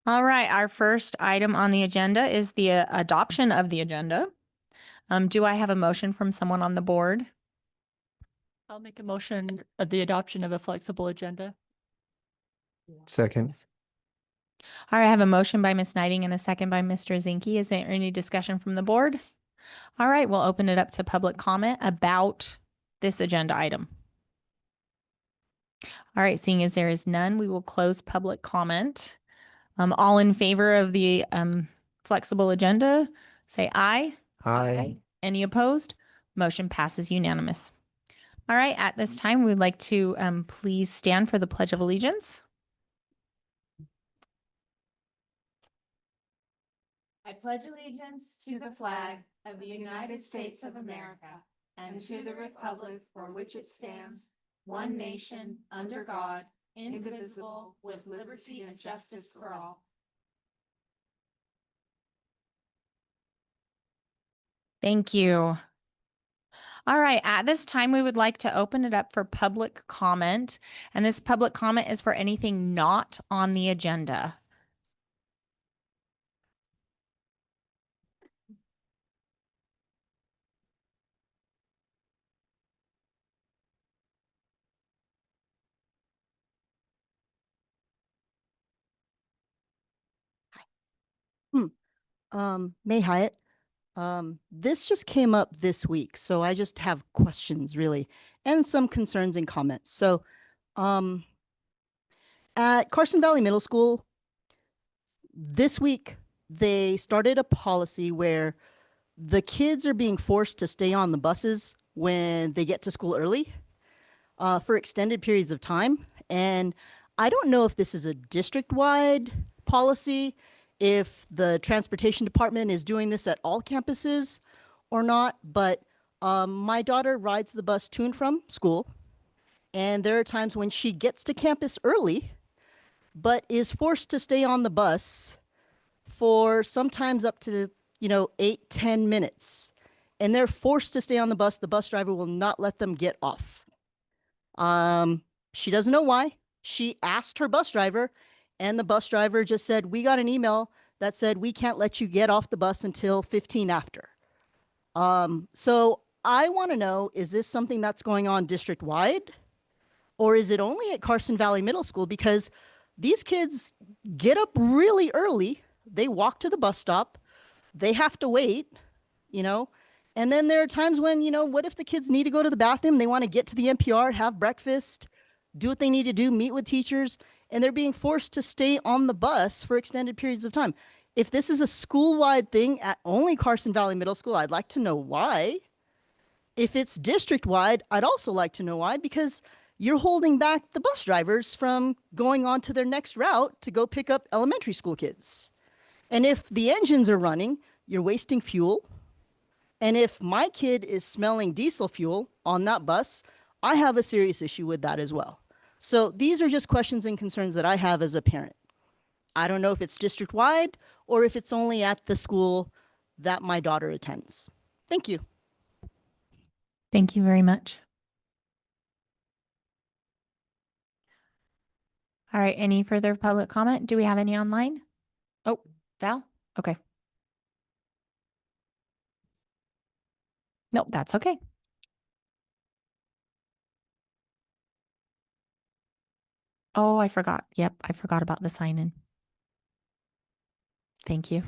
All right, our first item on the agenda is the adoption of the agenda. Do I have a motion from someone on the board? I'll make a motion of the adoption of a flexible agenda. Second. All right, I have a motion by Ms. Knighting and a second by Mr. Zinke. Is there any discussion from the board? All right, we'll open it up to public comment about this agenda item. All right, seeing as there is none, we will close public comment. All in favor of the flexible agenda, say aye. Aye. Any opposed? Motion passes unanimous. All right, at this time, we would like to please stand for the Pledge of Allegiance. I pledge allegiance to the flag of the United States of America and to the republic for which it stands, one nation, under God, indivisible, with liberty and justice for all. Thank you. All right, at this time, we would like to open it up for public comment. And this public comment is for anything not on the agenda. May Hyatt. This just came up this week, so I just have questions really, and some concerns and comments. So, at Carson Valley Middle School, this week they started a policy where the kids are being forced to stay on the buses when they get to school early, for extended periods of time. And I don't know if this is a district-wide policy, if the transportation department is doing this at all campuses or not, but my daughter rides the bus to and from school, and there are times when she gets to campus early, but is forced to stay on the bus for sometimes up to, 8-10 minutes. And they're forced to stay on the bus. The bus driver will not let them get off. She doesn't know why. She asked her bus driver, and the bus driver just said, we got an email that said we can't let you get off the bus until 15 after. So I want to know, is this something that's going on district-wide? Or is it only at Carson Valley Middle School? Because these kids get up really early. They walk to the bus stop. They have to wait, and then there are times when, what if the kids need to go to the bathroom? They want to get to the NPR, have breakfast, do what they need to do, meet with teachers, and they're being forced to stay on the bus for extended periods of time. If this is a school-wide thing at only Carson Valley Middle School, I'd like to know why. If it's district-wide, I'd also like to know why, because you're holding back the bus drivers from going on to their next route to go pick up elementary school kids. And if the engines are running, you're wasting fuel. And if my kid is smelling diesel fuel on that bus, I have a serious issue with that as well. So these are just questions and concerns that I have as a parent. I don't know if it's district-wide or if it's only at the school that my daughter attends. Thank you. Thank you very much. All right, any further public comment? Do we have any online? Oh, Val? Okay. Nope, that's okay. Oh, I forgot. Yep, I forgot about the sign-in. Thank you.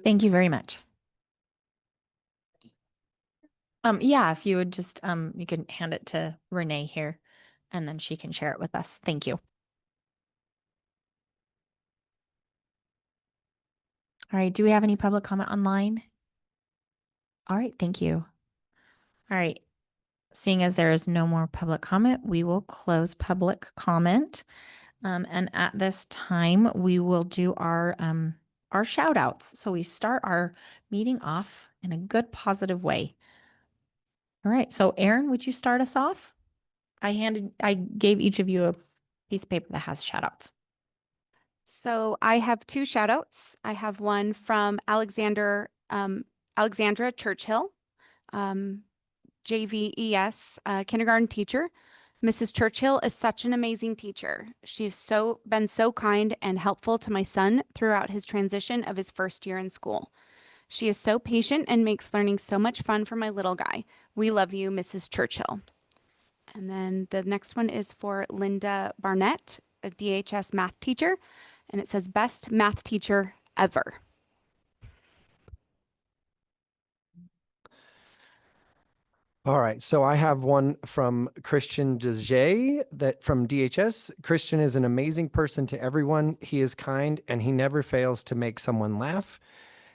Thank you very much. Yeah, if you would just, you can hand it to Renee here and then she can share it with us. Thank you. All right. Do we have any public comment online? All right. Thank you. All right. Seeing as there is no more public comment, we will close public comment. And at this time, we will do our shout outs. So we start our meeting off in a good, positive way. All right. So Erin, would you start us off? I gave each of you a piece of paper that has shout outs. So I have two shout outs. I have one from Alexandra Churchill, JVES kindergarten teacher. Mrs. Churchill is such an amazing teacher. She's been so kind and helpful to my son throughout his transition of his first year in school. She is so patient and makes learning so much fun for my little guy. We love you, Mrs. Churchill. And then the next one is for Linda Barnett, a DHS math teacher. And it says, best math teacher ever. All right, so I have one from Christian Dejay that from DHS. Christian is an amazing person to everyone. He is kind and he never fails to make someone laugh.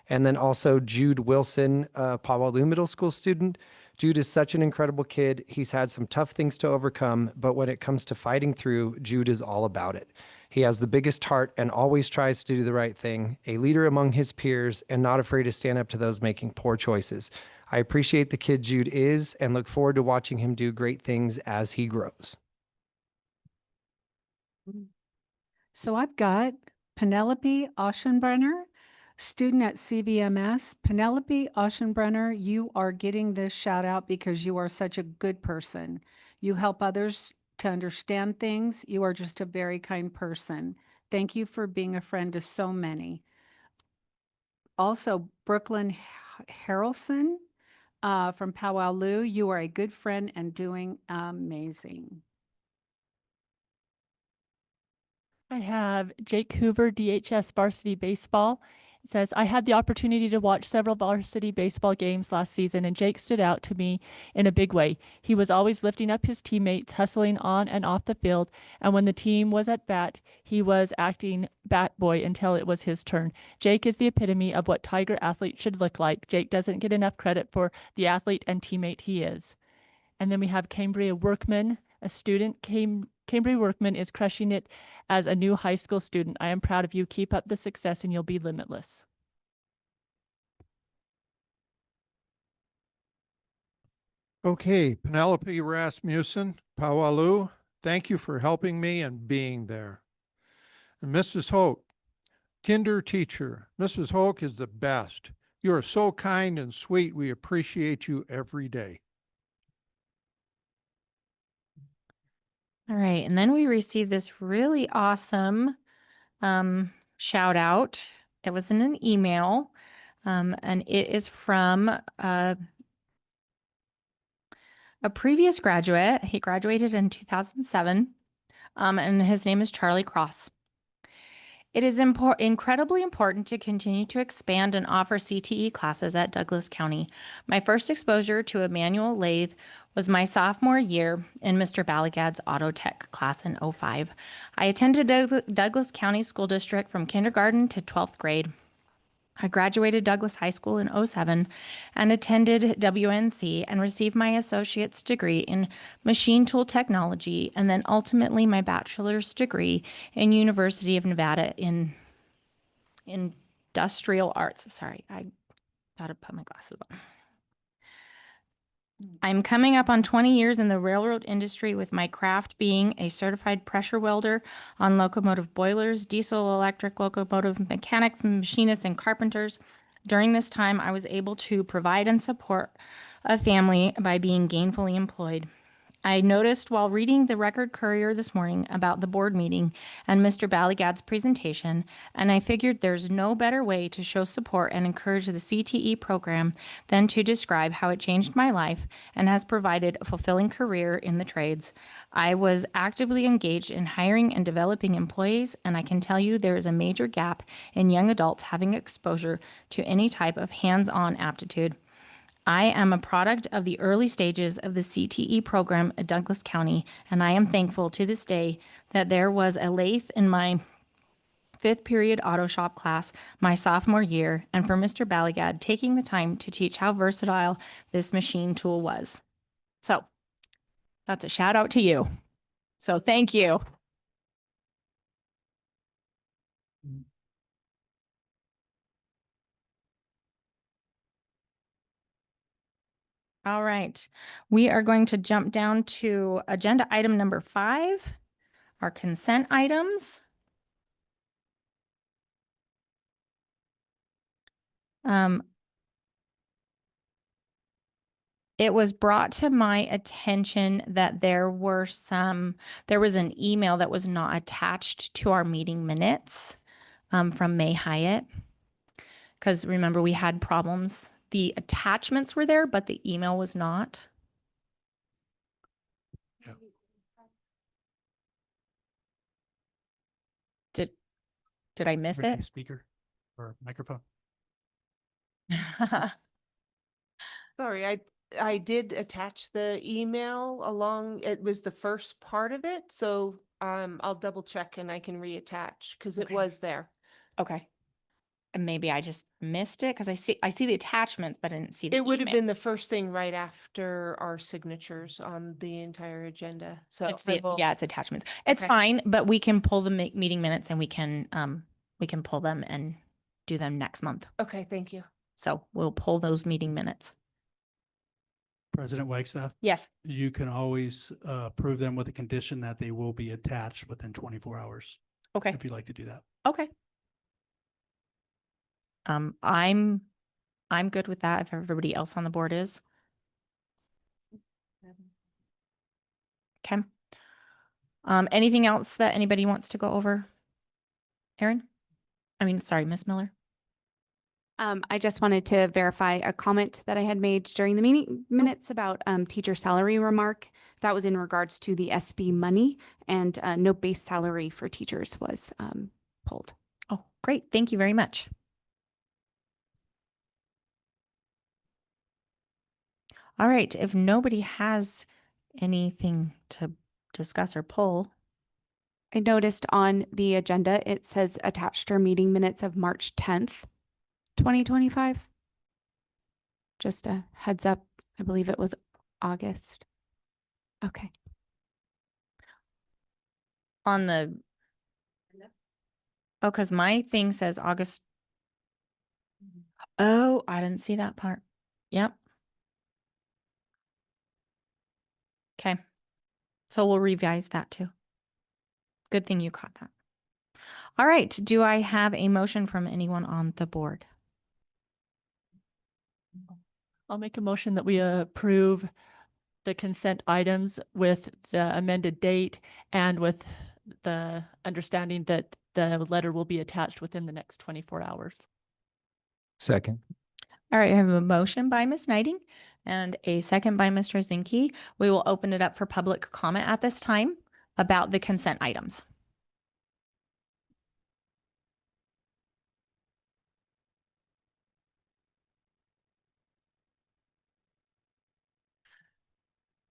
And then also Jude Wilson, Pawalu Middle School student. Jude is such an incredible kid. He's had some tough things to overcome, but when it comes to fighting through, Jude is all about it. He has the biggest heart and always tries to do the right thing, a leader among his peers and not afraid to stand up to those making poor choices. I appreciate the kid Jude is and look forward to watching him do great things as he grows. So I've got Penelope Oschenbrenner, student at CVMS. Penelope Oschenbrenner, you are getting this shout out because you are such a good person. You help others to understand things. You are just a very kind person. Thank you for being a friend to so many. Also, Brooklyn Harrelson from Powwow, you are a good friend and doing amazing. I have Jake Hoover, DHS varsity baseball. It says, I had the opportunity to watch several varsity baseball games last season, and Jake stood out to me in a big way. He was always lifting up his teammates, hustling on and off the field, and when the team was at bat, he was acting bat boy until it was his turn. Jake is the epitome of what Tiger athlete should look like. Jake doesn't get enough credit for the athlete and teammate he is. And then we have Cambria Workman, a student. Cambria Workman is crushing it as a new high school student. I am proud of you. Keep up the success and you'll be limitless. Okay, Penelope Rasmussen, Powwow, thank you for helping me and being there. And Mrs. Hoke, kinder teacher. Mrs. Hoke is the best. You are so kind and sweet. We appreciate you every day. All right. And then we received this really awesome shout out. It was in an email and it is from a previous graduate. He graduated in 2007 and his name is Charlie Cross. It is incredibly important to continue to expand and offer CTE classes at Douglas County. My first exposure to a manual lathe was my sophomore year in Mr. Balagad's auto tech class in 2005. I attended Douglas County School District from kindergarten to 12th grade. I graduated Douglas High School in 2007 and attended WNC and received my associate's degree in machine tool technology and then ultimately my bachelor's degree in University of Nevada in industrial arts. Sorry, I gotta put my glasses on. I'm coming up on 20 years in the railroad industry with my craft being a certified pressure welder on locomotive boilers, diesel electric locomotive mechanics, machinists, and carpenters. During this time, I was able to provide and support a family by being gainfully employed. I noticed while reading the Record Courier this morning about the board meeting and Mr. Ballygad's presentation, and I figured there's no better way to show support and encourage the CTE program than to describe how it changed my life and has provided a fulfilling career in the trades. I was actively engaged in hiring and developing employees, and I can tell you there is a major gap in young adults having exposure to any type of hands-on aptitude. I am a product of the early stages of the CTE program at Douglas County, and I am thankful to this day that there was a lathe in my 5th period auto shop class my sophomore year, and for Mr. Ballygad taking the time to teach how versatile this machine tool was. So that's a shout out to you. So thank you. All right, we are going to jump down to agenda item number 5, our consent items. It was brought to my attention that there was an email that was not attached to our meeting minutes from May Hyatt. Because remember, we had problems. The attachments were there, but the email was not. Yeah. Did I miss Ricky, it? speaker or microphone? Sorry, I did attach the email along, it was the first part of it, so I'll double check and I can reattach because it Okay. was there. Okay. And maybe I just missed it because I see the attachments, but I didn't see the It would have email. been the first thing right after our signatures on the entire agenda. So It's I the, will- yeah, it's attachments. It's Okay. fine, but we can pull the meeting minutes and we can pull them and do them next month. Okay, thank you. So we'll pull those meeting minutes. President Wagstaff, Yes. you can always approve them with the condition that they will be attached within 24 hours, Okay. if you'd like to do that. Okay. I'm good with that if everybody else on the board is. Okay. Anything else that anybody wants to go over? Erin? Sorry, Miss Miller. I just wanted to verify a comment that I had made during the meeting minutes about teacher salary remark. That was in regards to the SB money, and no base salary for teachers was pulled. Oh, great. Thank you very much. All right. If nobody has anything to discuss or pull, I noticed on the agenda, it says attached are meeting minutes of March 10th, 2025. Just a heads up. I believe it was August. Okay. on the, oh, because my thing says August. Oh, I didn't see that part. Yep. Okay. So we'll revise that too. Good thing you caught that. All right. Do I have a motion from anyone on the board? I'll make a motion that we approve the consent items with the amended date and with the understanding that the letter will be attached within the next 24 hours. Second. All right, I have a motion by Ms. Knighting and a second by Mr. Zinke. We will open it up for public comment at this time about the consent items.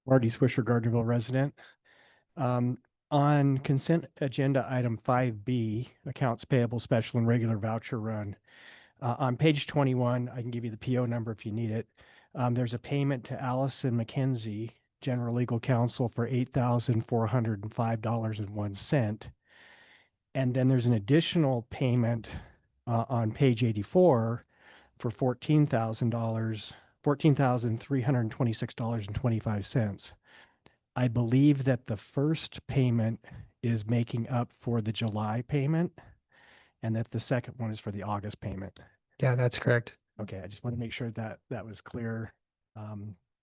Marty Swisher, Gardnerville resident. On consent agenda item 5B, accounts payable special and regular voucher run. On page 21, I can give you the PO number if you need it. There's a payment to Allison McKenzie, General Legal Counsel, for $8,405.01. And then there's an additional payment on page 84 for $14,326.25. I believe that the first payment is making up for the July payment and that the second one is for the August payment. Yeah, that's correct. Okay, I just want to make sure that that was clear,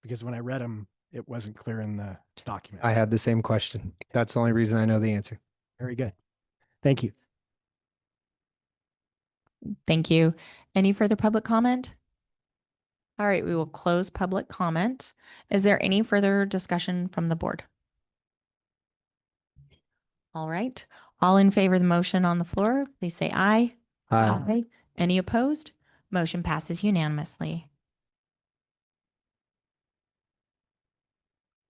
because when I read them, it wasn't clear in the document. I had the same question. That's the only reason I know the answer. Very good. Thank you. Thank you. Any further public comment? All right, we will close public comment. Is there any further discussion from the board? All right, all in favor of the motion on the floor, please say aye. Aye. Any opposed? Motion passes unanimously.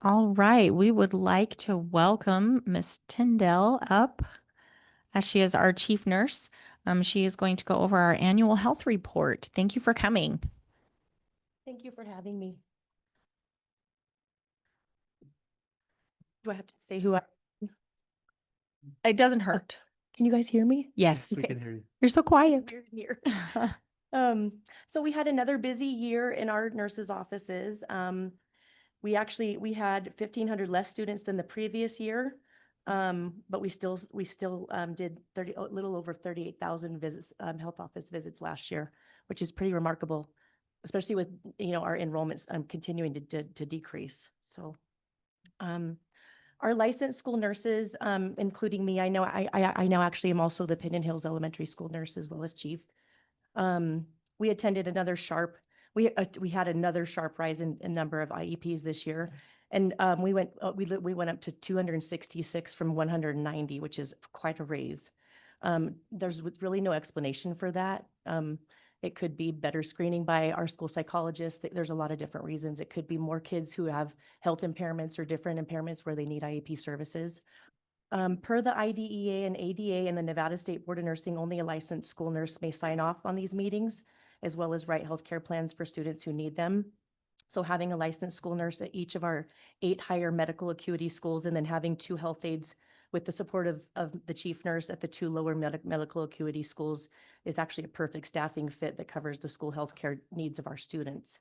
All right, we would like to welcome Miss Tyndall up as she is our chief nurse. She is going to go over our annual health report. Thank you for coming. Thank you for having me. Do I have to say who I? It doesn't hurt. Can you guys hear me? Yes, We can hear you. you're so quiet. Weird in here. So we had another busy year in our nurses' offices. We had 1,500 less students than the previous year. But we still did a little over 38,000 visits, health office visits last year, which is pretty remarkable, especially with, our enrollments continuing to decrease. So, our licensed school nurses, including me, I now actually am also the Pigeon Hills Elementary School nurse as well as chief. We attended we had another sharp rise in number of IEPs this year. And we went up to 266 from 190, which is quite a raise. There's really no explanation for that. It could be better screening by our school psychologists. There's a lot of different reasons. It could be more kids who have health impairments or different impairments where they need IEP services. Per the IDEA and ADA and the Nevada State Board of Nursing, only a licensed school nurse may sign off on these meetings, as well as write healthcare plans for students who need them. So having a licensed school nurse at each of our 8 higher medical acuity schools, and then having 2 health aides with the support of the chief nurse at the 2 lower medical acuity schools is actually a perfect staffing fit that covers the school healthcare needs of our students.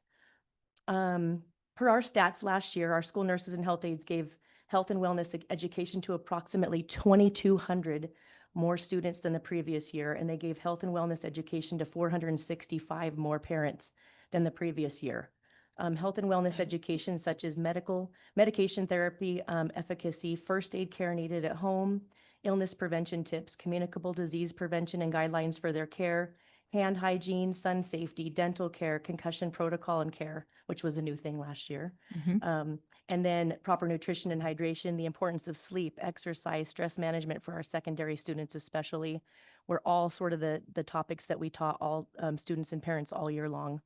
Per our stats last year, our school nurses and health aides gave health and wellness education to approximately 2,200 more students than the previous year, and they gave health and wellness education to 465 more parents than the previous year. Health and wellness education such as medication therapy, efficacy, first aid care needed at home, illness prevention tips, communicable disease prevention and guidelines for their care, hand hygiene, sun safety, dental care, concussion protocol and care, which was a new thing last year. And then proper nutrition and hydration, the importance of sleep, exercise, stress management for our secondary students especially, were all sort of the topics that we taught all students and parents all year long.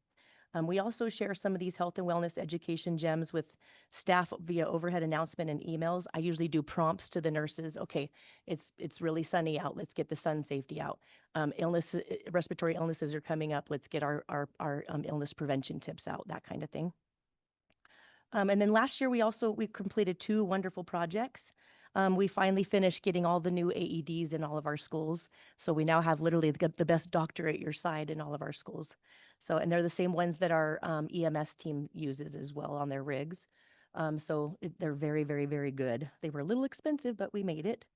We also share some of these health and wellness education gems with staff via overhead announcement and emails. I usually do prompts to the nurses. Okay, it's really sunny out. Let's get the sun safety out. Respiratory illnesses are coming up. Let's get our illness prevention tips out, that kind of thing. And then last year, we completed 2 wonderful projects. We finally finished getting all the new AEDs in all of our schools. So we now have literally the best doctor at your side in all of our schools. So, and they're the same ones that our EMS team uses as well on their rigs. They're very, very, very good. They were a little expensive, but we made it.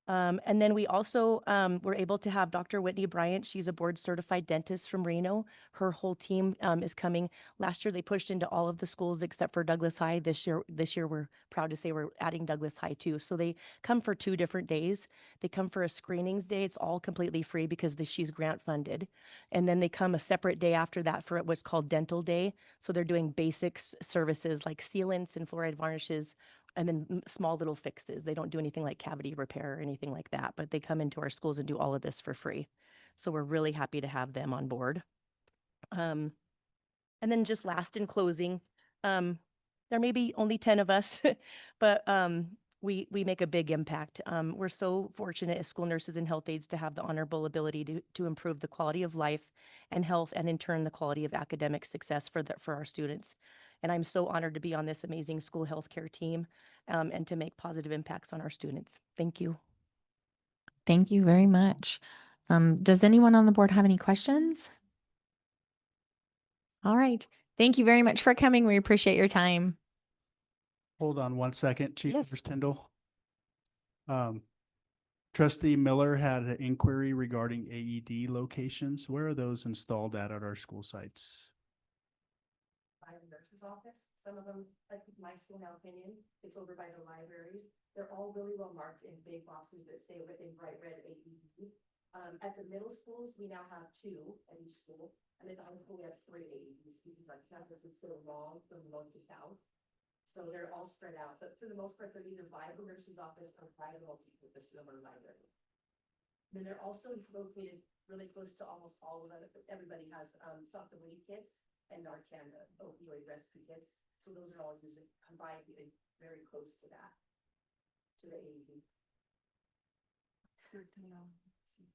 And then we also were able to have Dr. Whitney Bryant. She's a board certified dentist from Reno. Her whole team is coming. Last year, they pushed into all of the schools except for Douglas High. This year, we're proud to say we're adding Douglas High too. So they come for 2 different days. They come for a screenings day. It's all completely free because she's grant funded. And then they come a separate day after that for what's called dental day. So they're doing basic services like sealants and fluoride varnishes, and then small little fixes. They don't do anything like cavity repair or anything like that, but they come into our schools and do all of this for free. So we're really happy to have them on board. And then just last in closing, there may be only 10 of us, but we make a big impact. We're so fortunate as school nurses and health aides to have the honorable ability to improve the quality of life and health, and in turn, the quality of academic success for our students. And I'm so honored to be on this amazing school healthcare team and to make positive impacts on our students. Thank you. Thank you very much. Does anyone on the board have any questions? All right. Thank you very much for coming. We appreciate your time. Hold on one second, Chief Yes. Nurse Tyndall. Trustee Miller had an inquiry regarding AED locations. Where are those installed at our school sites? nurse's office. Some of them, like my school now, Opinion, it's over by the library. They're all really well marked in big boxes that say in bright red AED. At the middle schools, we now have 2 at each school, and at the high school, we have 3 AEDs because like campus is so long from north to south. So they're all spread out, but for the most part, they're either by the nurse's office or by the multi-purpose room or library. Then they're also located really close to almost all of it. Everybody has soft and weight kits and Narcan, the opioid rescue kits. So those are all usually combined, very close to that, to the AED. It's good to know.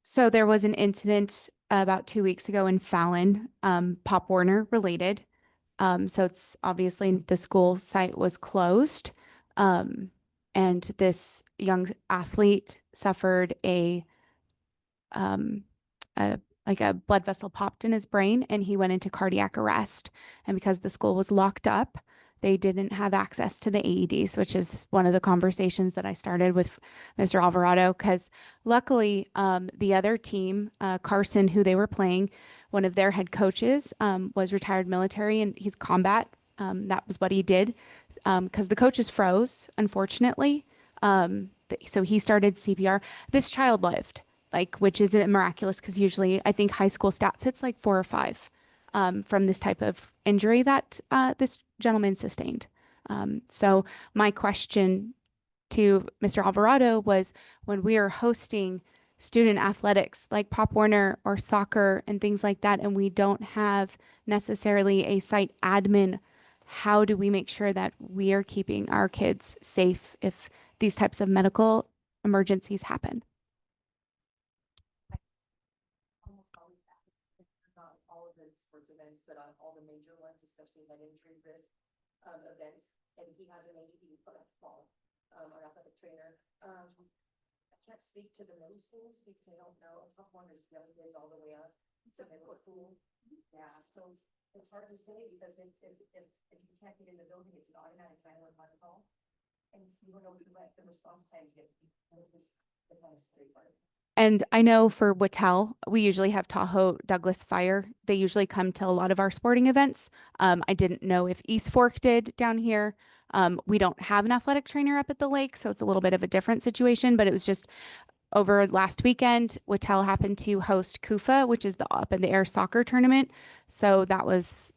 So there was an incident about 2 weeks ago in Fallon, Pop Warner related. So it's obviously the school site was closed. And this young athlete suffered like a blood vessel popped in his brain and he went into cardiac arrest. And because the school was locked up, they didn't have access to the AEDs, which is one of the conversations that I started with Mr. Alvarado. Because luckily, the other team, Carson, who they were playing, one of their head coaches was retired military and he's combat. That was what he did because the coaches froze, unfortunately. So he started CPR. This child lived, which is miraculous because usually I think high school stats, it's like 4 or 5 from this type of injury that this gentleman sustained. So my question to Mr. Alvarado was, when we are hosting student athletics like Pop Warner or soccer and things like that, and we don't have necessarily a site admin, how do we make sure that we are keeping our kids safe if these types of medical emergencies happen? Not all of the sports events, but on all the major ones, especially that injury risk events. And he has an AED for that fall, our athletic trainer. I can't speak to the middle schools because I don't know. Top one is young kids all the way up to middle school. Yeah, so it's hard to say because if you can't get in the building, it's an automatic 911 call. And you don't know what the response times get. It's the kind of scary part. And I know for Wattel, we usually have Tahoe Douglas Fire. They usually come to a lot of our sporting events. I didn't know if East Fork did down here. We don't have an athletic trainer up at the lake, so it's a little bit of a different situation, but it was just over last weekend, Wattel happened to host KUFA, which is the up in the air soccer tournament. So that was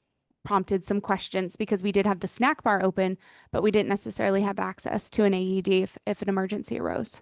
prompted some questions because we did have the snack bar open, but we didn't necessarily have access to an AED if an emergency arose.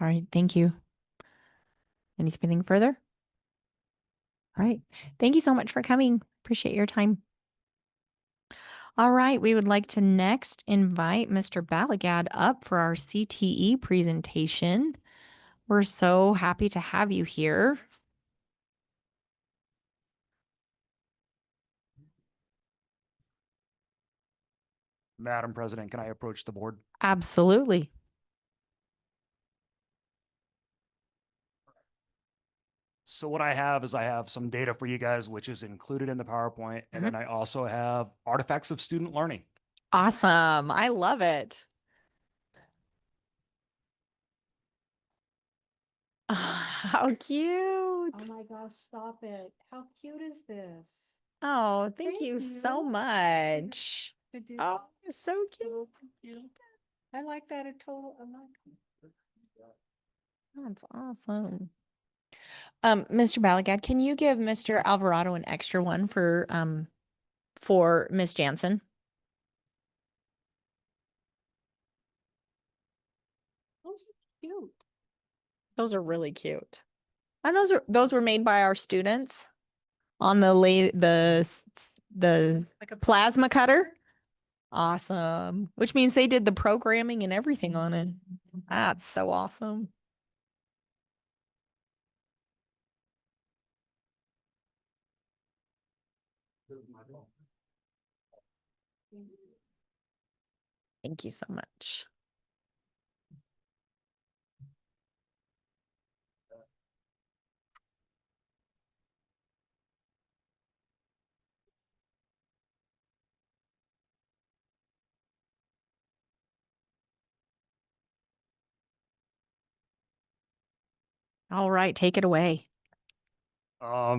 All right, thank you. Anything further? All right, thank you so much for coming. Appreciate your time. All right, we would like to next invite Mr. Balagad up for our CTE presentation. We're so happy to have you here. Madam President, can I approach the board? Absolutely. So what I have is I have some data for you guys, which is included in the PowerPoint. And then I also have artifacts of student learning. Awesome. I love it. How cute. Oh my gosh, stop it. How cute is this? Oh, thank Thank you you. so much. Did you- Oh, it's so cute. I like that a total. I like. That's awesome. Mr. Balagad, can you give Mr. Alvarado an extra one for Miss Jansen? Those are cute. Those are really cute. And those were made by our students on the Like a plasma cutter. Awesome. Which means they did the programming and everything on it. That's so awesome. Thank you so much. All right, take it away.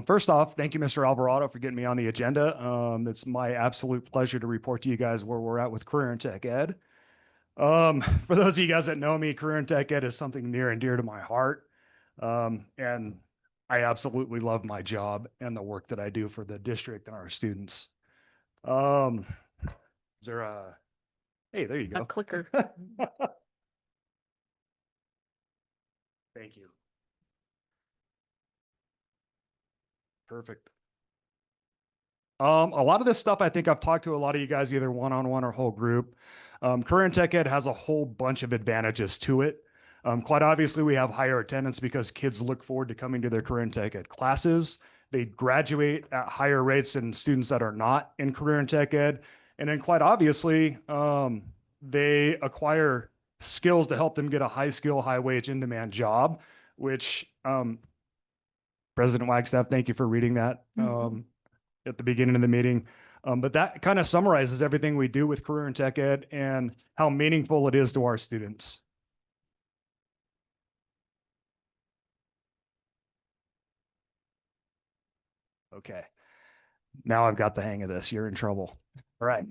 First off, thank you, Mr. Alvarado, for getting me on the agenda. It's my absolute pleasure to report to you guys where we're at with Career and Tech Ed. For those of you guys that know me, Career and Tech Ed is something near and dear to my heart. And I absolutely love my job and the work that I do for the district and our students. Is there a, hey, there you go. A clicker. Thank you. Perfect. A lot of this stuff, I think I've talked to a lot of you guys, either one-on-one or whole group. Career and Tech Ed has a whole bunch of advantages to it. Quite obviously, we have higher attendance because kids look forward to coming to their Career and Tech Ed classes. They graduate at higher rates than students that are not in Career and Tech Ed. And then quite obviously, they acquire skills to help them get a high skill, high wage, in demand job, which President Wagstaff, thank you for reading that at the beginning of the meeting. But that kind of summarizes everything we do with Career and Tech Ed and how meaningful it is to our students. Okay. Now I've got the hang of this. You're in trouble. All right.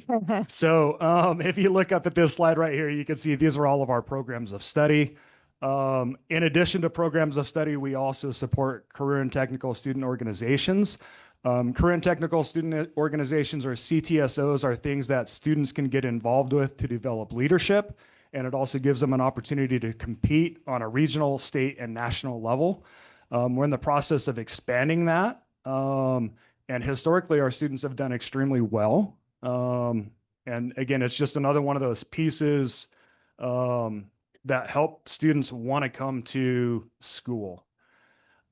So if you look up at this slide right here, you can see these are all of our programs of study. In addition to programs of study, we also support career and technical student organizations. Career and technical student organizations, or CTSOs, are things that students can get involved with to develop leadership. And it also gives them an opportunity to compete on a regional, state, and national level. We're in the process of expanding that. And historically, our students have done extremely well. And again, it's just another one of those pieces that help students want to come to school.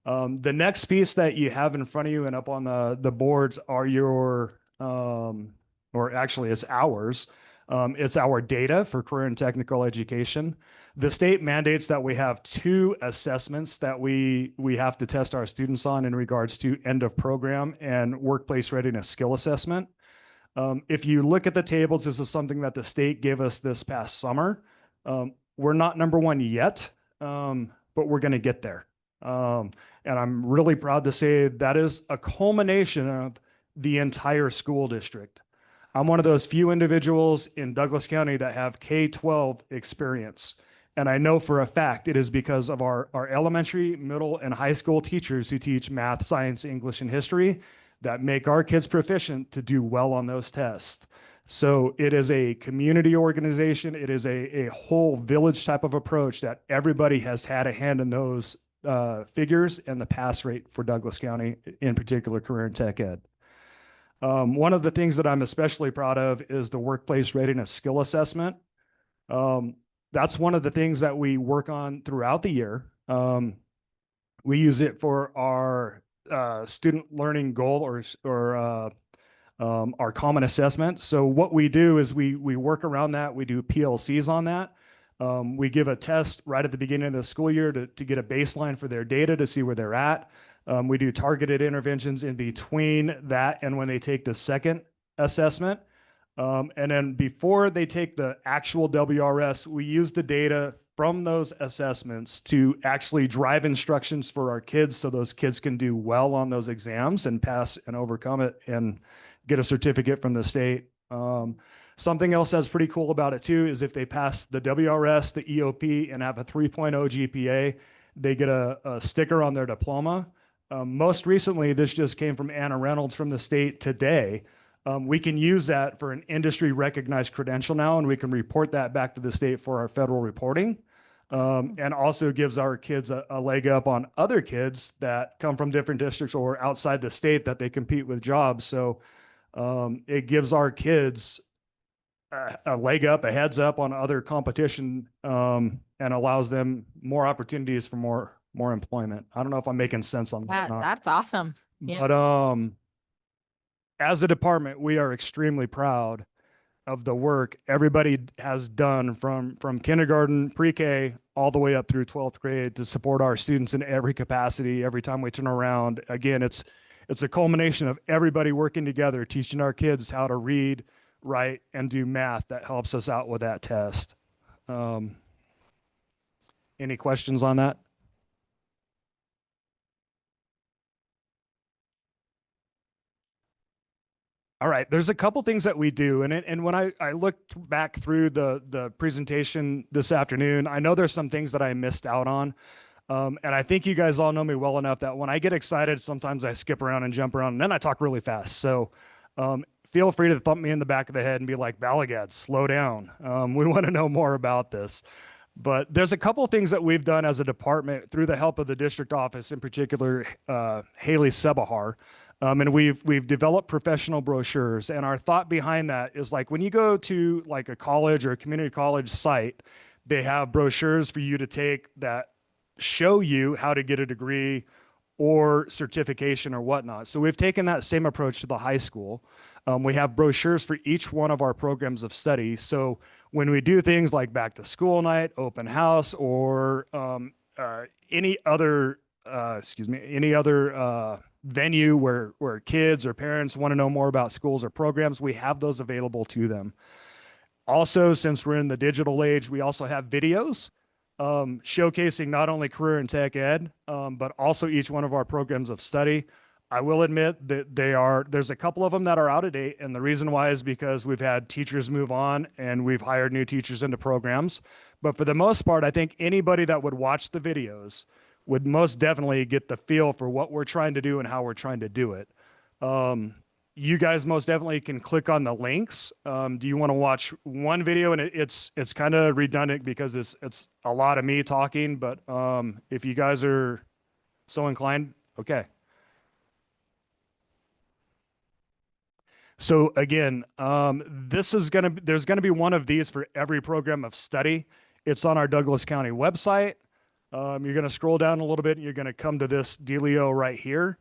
The next piece that you have in front of you and up on the boards are your, or actually it's ours. It's our data for career and technical education. The state mandates that we have 2 assessments that we have to test our students on in regards to end of program and workplace readiness skill assessment. If you look at the tables, this is something that the state gave us this past summer. We're not number 1 yet, but we're going to get there. And I'm really proud to say that is a culmination of the entire school district. I'm one of those few individuals in Douglas County that have K-12 experience. And I know for a fact it is because of our elementary, middle, and high school teachers who teach math, science, English, and history that make our kids proficient to do well on those tests. So it is a community organization. It is a whole village type of approach that everybody has had a hand in those figures and the pass rate for Douglas County, in particular, career and tech ed. One of the things that I'm especially proud of is the workplace readiness skill assessment. That's one of the things that we work on throughout the year. We use it for our student learning goal or our common assessment. So what we do is we work around that. We do PLCs on that. We give a test right at the beginning of the school year to get a baseline for their data to see where they're at. We do targeted interventions in between that and when they take the second assessment. And then before they take the actual WRS, we use the data from those assessments to actually drive instructions for our kids so those kids can do well on those exams and pass and overcome it and get a certificate from the state. Something else that's pretty cool about it too is if they pass the WRS, the EOP, and have a 3.0 GPA, they get a sticker on their diploma. Most recently, this just came from Anna Reynolds from the state today. We can use that for an industry recognized credential now, and we can report that back to the state for our federal reporting. And also gives our kids a leg up on other kids that come from different districts or outside the state that they compete with jobs. So it gives our kids a leg up, a heads up on other competition, and allows them more opportunities for more employment. I don't know if I'm making sense on that. That's awesome. Yeah. But as a department, we are extremely proud of the work everybody has done from kindergarten, pre-K, all the way up through 12th grade to support our students in every capacity. Every time we turn around, again, it's a culmination of everybody working together, teaching our kids how to read, write, and do math that helps us out with that test. Any questions on that? All right, there's a couple things that we do, and when I looked back through the presentation this afternoon, I know there's some things that I missed out on. And I think you guys all know me well enough that when I get excited, sometimes I skip around and jump around, and then I talk really fast. So feel free to thump me in the back of the head and be like, Balagad, slow down. We want to know more about this. But there's a couple things that we've done as a department through the help of the district office, in particular, Haley Sebahar. And we've developed professional brochures. And our thought behind that is like when you go to like a college or a community college site, they have brochures for you to take that show you how to get a degree or certification or whatnot. So we've taken that same approach to the high school. We have brochures for each one of our programs of study. So when we do things like back to school night, open house, or any other venue where kids or parents want to know more about schools or programs, we have those available to them. Also, since we're in the digital age, we also have videos showcasing not only career and tech ed, but also each one of our programs of study. I will admit that there's a couple of them that are out of date. And the reason why is because we've had teachers move on and we've hired new teachers into programs. But for the most part, I think anybody that would watch the videos would most definitely get the feel for what we're trying to do and how we're trying to do it. You guys most definitely can click on the links. Do you want to watch one video? And it's kind of redundant because it's a lot of me talking, but if you guys are so inclined, okay. So again, there's gonna be one of these for every program of study. It's on our Douglas County website. You're gonna scroll down a little bit and you're gonna come to this dealio right here.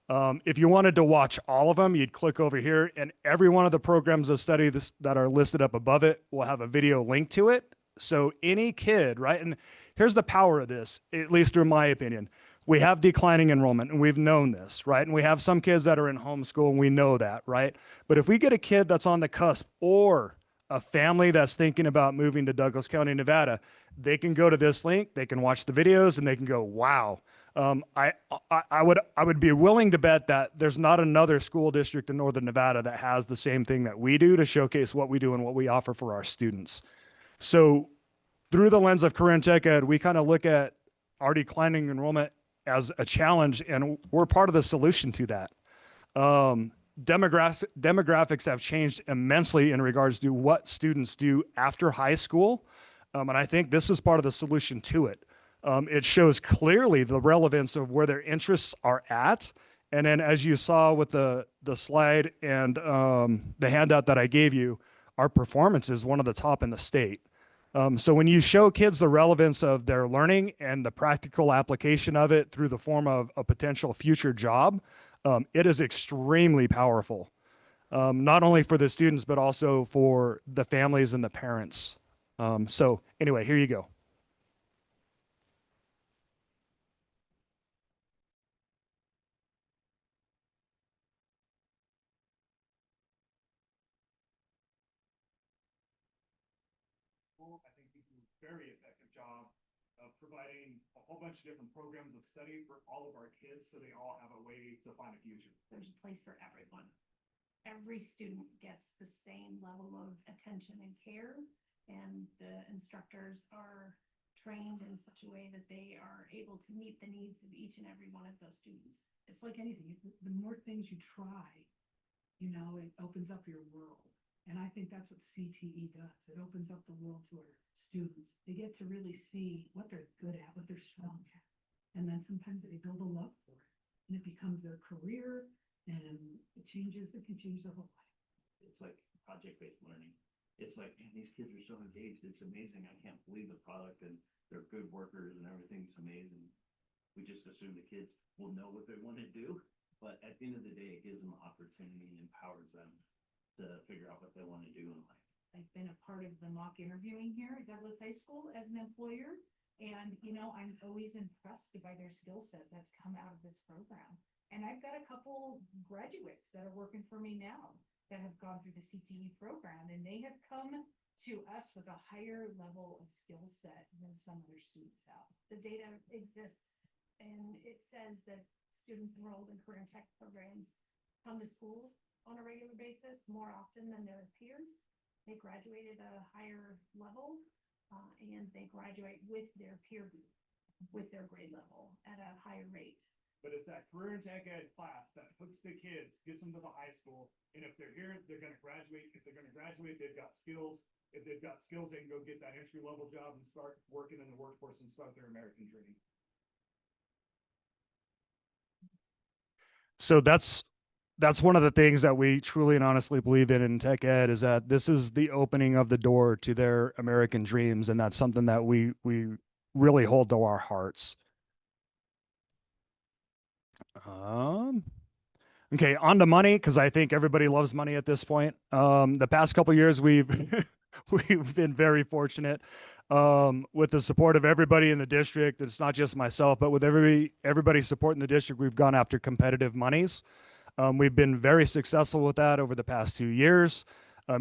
If you wanted to watch all of them, you'd click over here, and every one of the programs of study that are listed up above it will have a video link to it. So any kid, right? And here's the power of this, at least in my opinion. We have declining enrollment, and we've known this, right? And we have some kids that are in homeschool, and we know that, right? But if we get a kid that's on the cusp or a family that's thinking about moving to Douglas County, Nevada, they can go to this link, they can watch the videos, and they can go, wow. I would be willing to bet that there's not another school district in Northern Nevada that has the same thing that we do to showcase what we do and what we offer for our students. So through the lens of career and tech ed, we kind of look at our declining enrollment as a challenge, and we're part of the solution to that. Demographics have changed immensely in regards to what students do after high school. And I think this is part of the solution to it. It shows clearly the relevance of where their interests are at. And then as you saw with the slide and the handout that I gave you, our performance is one of the top in the state. So when you show kids the relevance of their learning and the practical application of it through the form of a potential future job, it is extremely powerful, not only for the students, but also for the families and the parents. So anyway, here you go. I think we do a very effective job of providing a whole bunch of different programs of study for all of our kids so they all have a way to find a future. There's a place for everyone. Every student gets the same level of attention and care, and the instructors are trained in such a way that they are able to meet the needs of each and every one of those students. It's like anything, the more things you try, it opens up your world. And I think that's what CTE does. It opens up the world to our students. They get to really see what they're good at, what they're strong at. And then sometimes they build a love for it. And it becomes their career, and it can change their whole life. It's like project-based learning. It's like, man, these kids are so engaged. It's amazing. I can't believe the product, and they're good workers and everything's amazing. We just assume the kids will know what they want to do. But at the end of the day, it gives them opportunity and empowers them to figure out what they want to do in life. I've been a part of the mock interviewing here at Douglas High School as an employer. And, I'm always impressed by their skill set that's come out of this program. And I've got a couple graduates that are working for me now that have gone through the CTE program, and they have come to us with a higher level of skill set than some other students have. The data exists, and it says that students enrolled in career and tech programs come to school on a regular basis more often than their peers. They graduate at a higher level, and they graduate with their peer group, with their grade level at a higher rate. But it's that career and tech ed class that hooks the kids, gets them to the high school. And if they're here, they're going to graduate. If they're going to graduate, they've got skills. If they've got skills, they can go get that entry level job and start working in the workforce and start their American dream. So that's one of the things that we truly and honestly believe in tech ed, is that this is the opening of the door to their American dreams. And that's something that we really hold to our hearts. Okay, on to money, because I think everybody loves money at this point. The past couple years, we've been very fortunate with the support of everybody in the district. It's not just myself, but with everybody supporting the district, we've gone after competitive monies. We've been very successful with that over the past 2 years.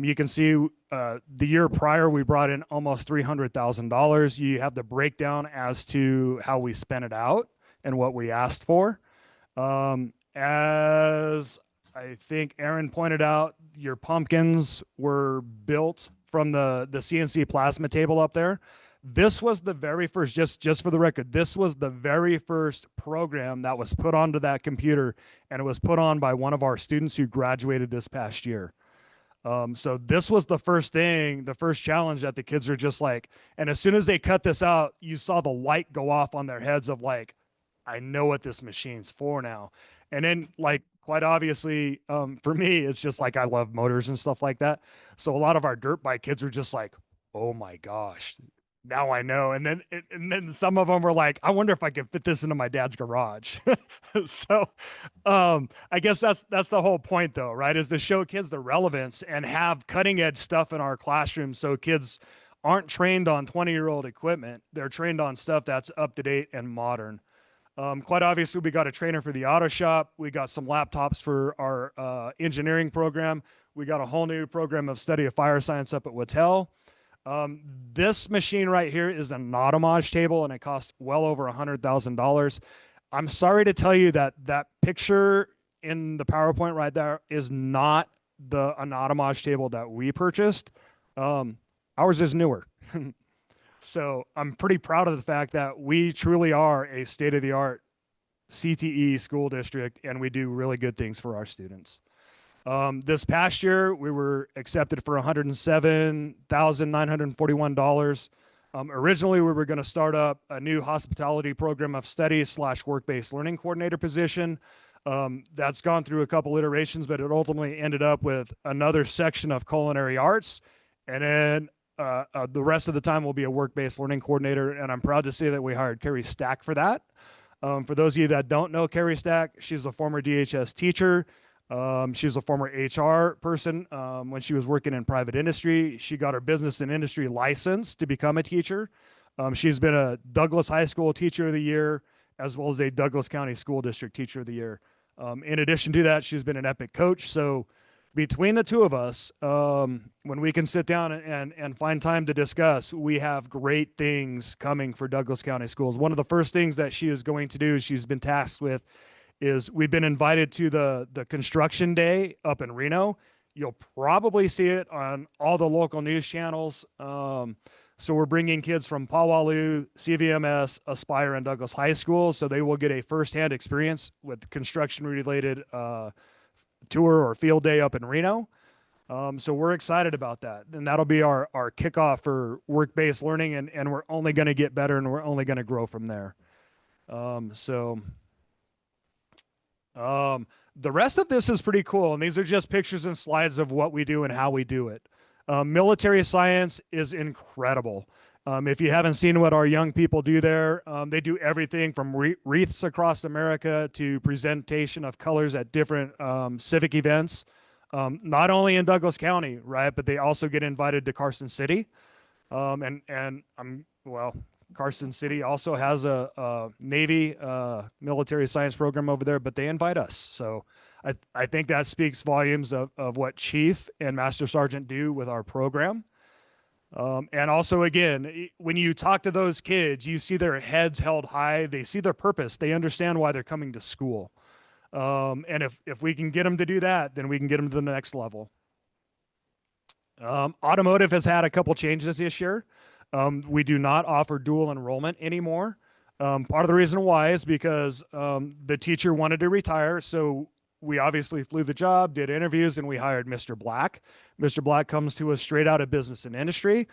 You can see the year prior, we brought in almost $300,000. You have the breakdown as to how we spent it out and what we asked for. As I think Aaron pointed out, your pumpkins were built from the CNC plasma table up there. This was the very first, just for the record, this was the very first program that was put onto that computer, and it was put on by one of our students who graduated this past year. So this was the first thing, the first challenge that the kids are just like, and as soon as they cut this out, you saw the light go off on their heads of like, I know what this machine's for now. And then like, quite obviously, for me, it's just like, I love motors and stuff like that. So a lot of our dirt bike kids are just like, oh my gosh, now I know. And then some of them were like, I wonder if I could fit this into my dad's garage. So I guess that's the whole point though, right? Is to show kids the relevance and have cutting edge stuff in our classroom. So kids aren't trained on 20-year-old equipment. They're trained on stuff that's up to date and modern. Quite obviously, we got a trainer for the auto shop. We got some laptops for our engineering program. We got a whole new program of study of fire science up at Wattell. This machine right here is a Nautomage table, and it costs well over $100,000. I'm sorry to tell you that that picture in the PowerPoint right there is not the Nautomage table that we purchased. Ours is newer. So I'm pretty proud of the fact that we truly are a state-of-the-art CTE school district, and we do really good things for our students. This past year, we were accepted for $107,941. Originally, we were going to start up a new hospitality program of study / work-based learning coordinator position. That's gone through a couple iterations, but it ultimately ended up with another section of culinary arts. And then the rest of the time will be a work-based learning coordinator. And I'm proud to say that we hired Carrie Stack for that. For those of you that don't know Carrie Stack, she's a former DHS teacher. She's a former HR person. When she was working in private industry, she got her business and industry license to become a teacher. She's been a Douglas High School Teacher of the Year, as well as a Douglas County School District Teacher of the Year. In addition to that, she's been an Epic coach. So between the two of us, when we can sit down and find time to discuss, we have great things coming for Douglas County Schools. One of the first things that she is going to do, she's been tasked with, is we've been invited to the construction day up in Reno. You'll probably see it on all the local news channels. So we're bringing kids from Pawalu, CVMS, Aspire, and Douglas High School, so they will get a firsthand experience with construction-related tour or field day up in Reno. So we're excited about that. And that'll be our kickoff for work-based learning, and we're only going to get better, and we're only going to grow from there. The rest of this is pretty cool, and these are just pictures and slides of what we do and how we do it. Military science is incredible. If you haven't seen what our young people do there, they do everything from wreaths across America to presentation of colors at different civic events, not only in Douglas County, right, but they also get invited to Carson City. Carson City also has a Navy military science program over there, but they invite us. So I think that speaks volumes of what Chief and Master Sergeant do with our program. And also, again, when you talk to those kids, you see their heads held high. They see their purpose. They understand why they're coming to school. And if we can get them to do that, then we can get them to the next level. Automotive has had a couple changes this year. We do not offer dual enrollment anymore. Part of the reason why is because the teacher wanted to retire. So we obviously flew the job, did interviews, and we hired Mr. Black. Mr. Black comes to us straight out of business and industry.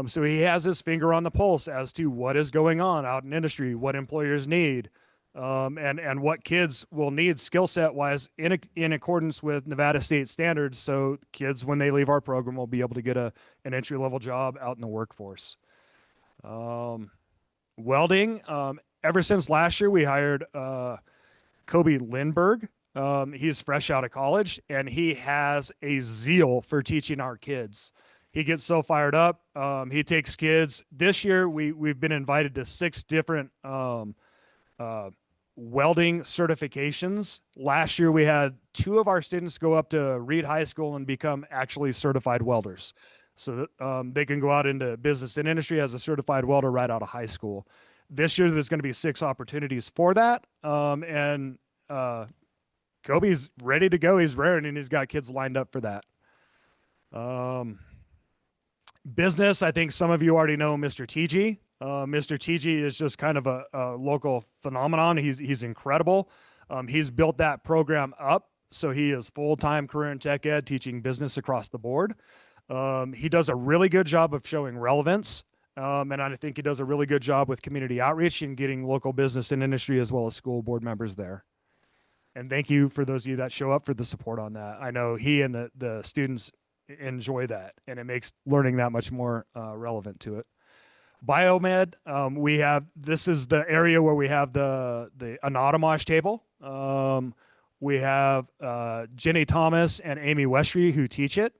So he has his finger on the pulse as to what is going on out in industry, what employers need, and what kids will need skill set wise in accordance with Nevada state standards. So kids, when they leave our program, will be able to get an entry level job out in the workforce. Welding, ever since last year, we hired Kobe Lindbergh. He's fresh out of college, and he has a zeal for teaching our kids. He gets so fired up. He takes kids. This year, we've been invited to 6 different welding certifications. Last year, we had 2 of our students go up to Reed High School and become actually certified welders. So that they can go out into business and industry as a certified welder right out of high school. This year, there's going to be 6 opportunities for that. Kobe's ready to go. He's raring, and he's got kids lined up for that. Business, I think some of you already know Mr. TG. Mr. TG is just kind of a local phenomenon. He's incredible. He's built that program up. So he is full-time career in tech ed, teaching business across the board. He does a really good job of showing relevance. And I think he does a really good job with community outreach and getting local business and industry as well as school board members there. And thank you for those of you that show up for the support on that. I know he and the students enjoy that, and it makes learning that much more relevant to it. Biomed, this is the area where we have the Anatomosh table. We have Jenny Thomas and Amy Westry who teach it.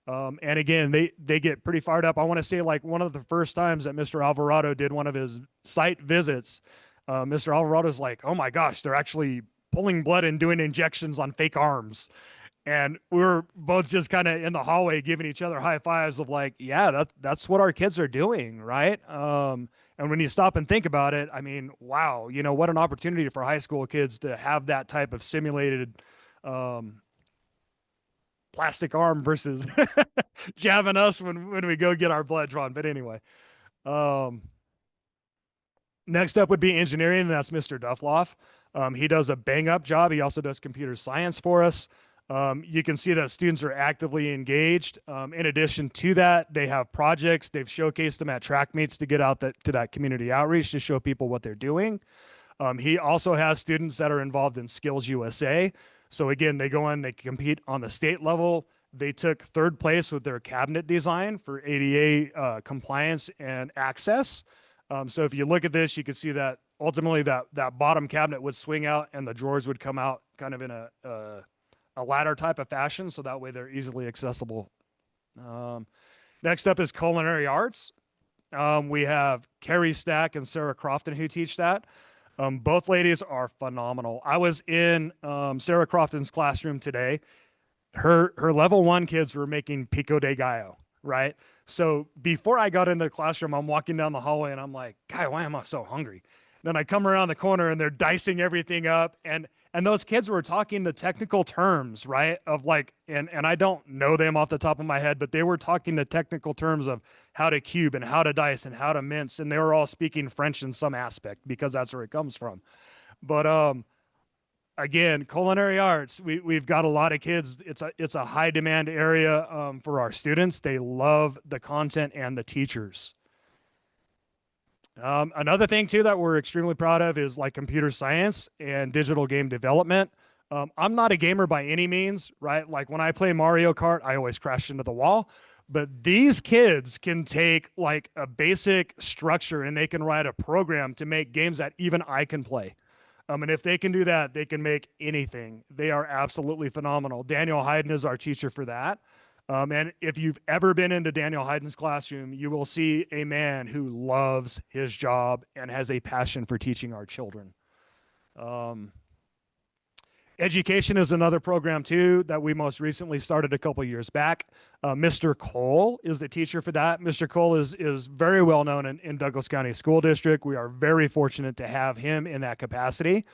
And again, they get pretty fired up. I want to say, like, one of the first times that Mr. Alvarado did one of his site visits, Mr. Alvarado's like, oh my gosh, they're actually pulling blood and doing injections on fake arms. And we were both just kind of in the hallway giving each other high fives of like, yeah, that's what our kids are doing, right? And when you stop and think about it, I mean, wow, what an opportunity for high school kids to have that type of simulated plastic arm versus jabbing us when we go get our blood drawn. But anyway, next up would be engineering, and that's Mr. Duffloff. He does a bang up job. He also does computer science for us. You can see that students are actively engaged. In addition to that, they have projects. They've showcased them at track meets to get out to that community outreach to show people what they're doing. He also has students that are involved in Skills USA. So again, they go in, they compete on the state level. They took 3rd place with their cabinet design for ADA compliance and access. So if you look at this, you can see that ultimately that bottom cabinet would swing out and the drawers would come out kind of in a ladder type of fashion. So that way they're easily accessible. Next up is culinary arts. We have Carrie Stack and Sarah Crofton who teach that. Both ladies are phenomenal. I was in Sarah Crofton's classroom today. Her level 1 kids were making pico de gallo, right? So before I got into the classroom, I'm walking down the hallway and I'm like, God, why am I so hungry? Then I come around the corner and they're dicing everything up. And those kids were talking the technical terms, right? Of like, and I don't know them off the top of my head, but they were talking the technical terms of how to cube and how to dice and how to mince. And they were all speaking French in some aspect because that's where it comes from. But again, culinary arts, we've got a lot of kids. It's a high demand area for our students. They love the content and the teachers. Another thing too that we're extremely proud of is like computer science and digital game development. I'm not a gamer by any means, right? Like when I play Mario Kart, I always crash into the wall. But these kids can take like a basic structure and they can write a program to make games that even I can play. And if they can do that, they can make anything. They are absolutely phenomenal. Daniel Hayden is our teacher for that. And if you've ever been into Daniel Hayden's classroom, you will see a man who loves his job and has a passion for teaching our children. Education is another program too that we most recently started a couple years back. Mr. Cole is the teacher for that. Mr. Cole is very well known in Douglas County School District. We are very fortunate to have him in that capacity.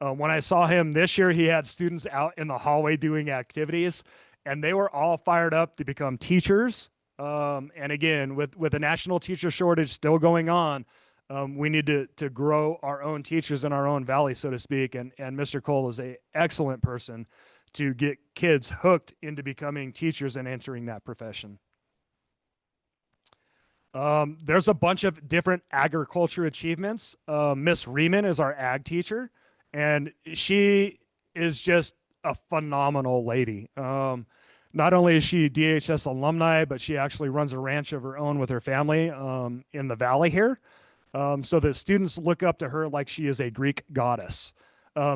When I saw him this year, he had students out in the hallway doing activities, and they were all fired up to become teachers. And again, with the national teacher shortage still going on, we need to grow our own teachers in our own valley, so to speak. And Mr. Cole is an excellent person to get kids hooked into becoming teachers and entering that profession. There's a bunch of different agriculture achievements. Miss Riemann is our ag teacher, and she is just a phenomenal lady. Not only is she DHS alumni, but she actually runs a ranch of her own with her family in the valley here. So that students look up to her like she is a Greek goddess.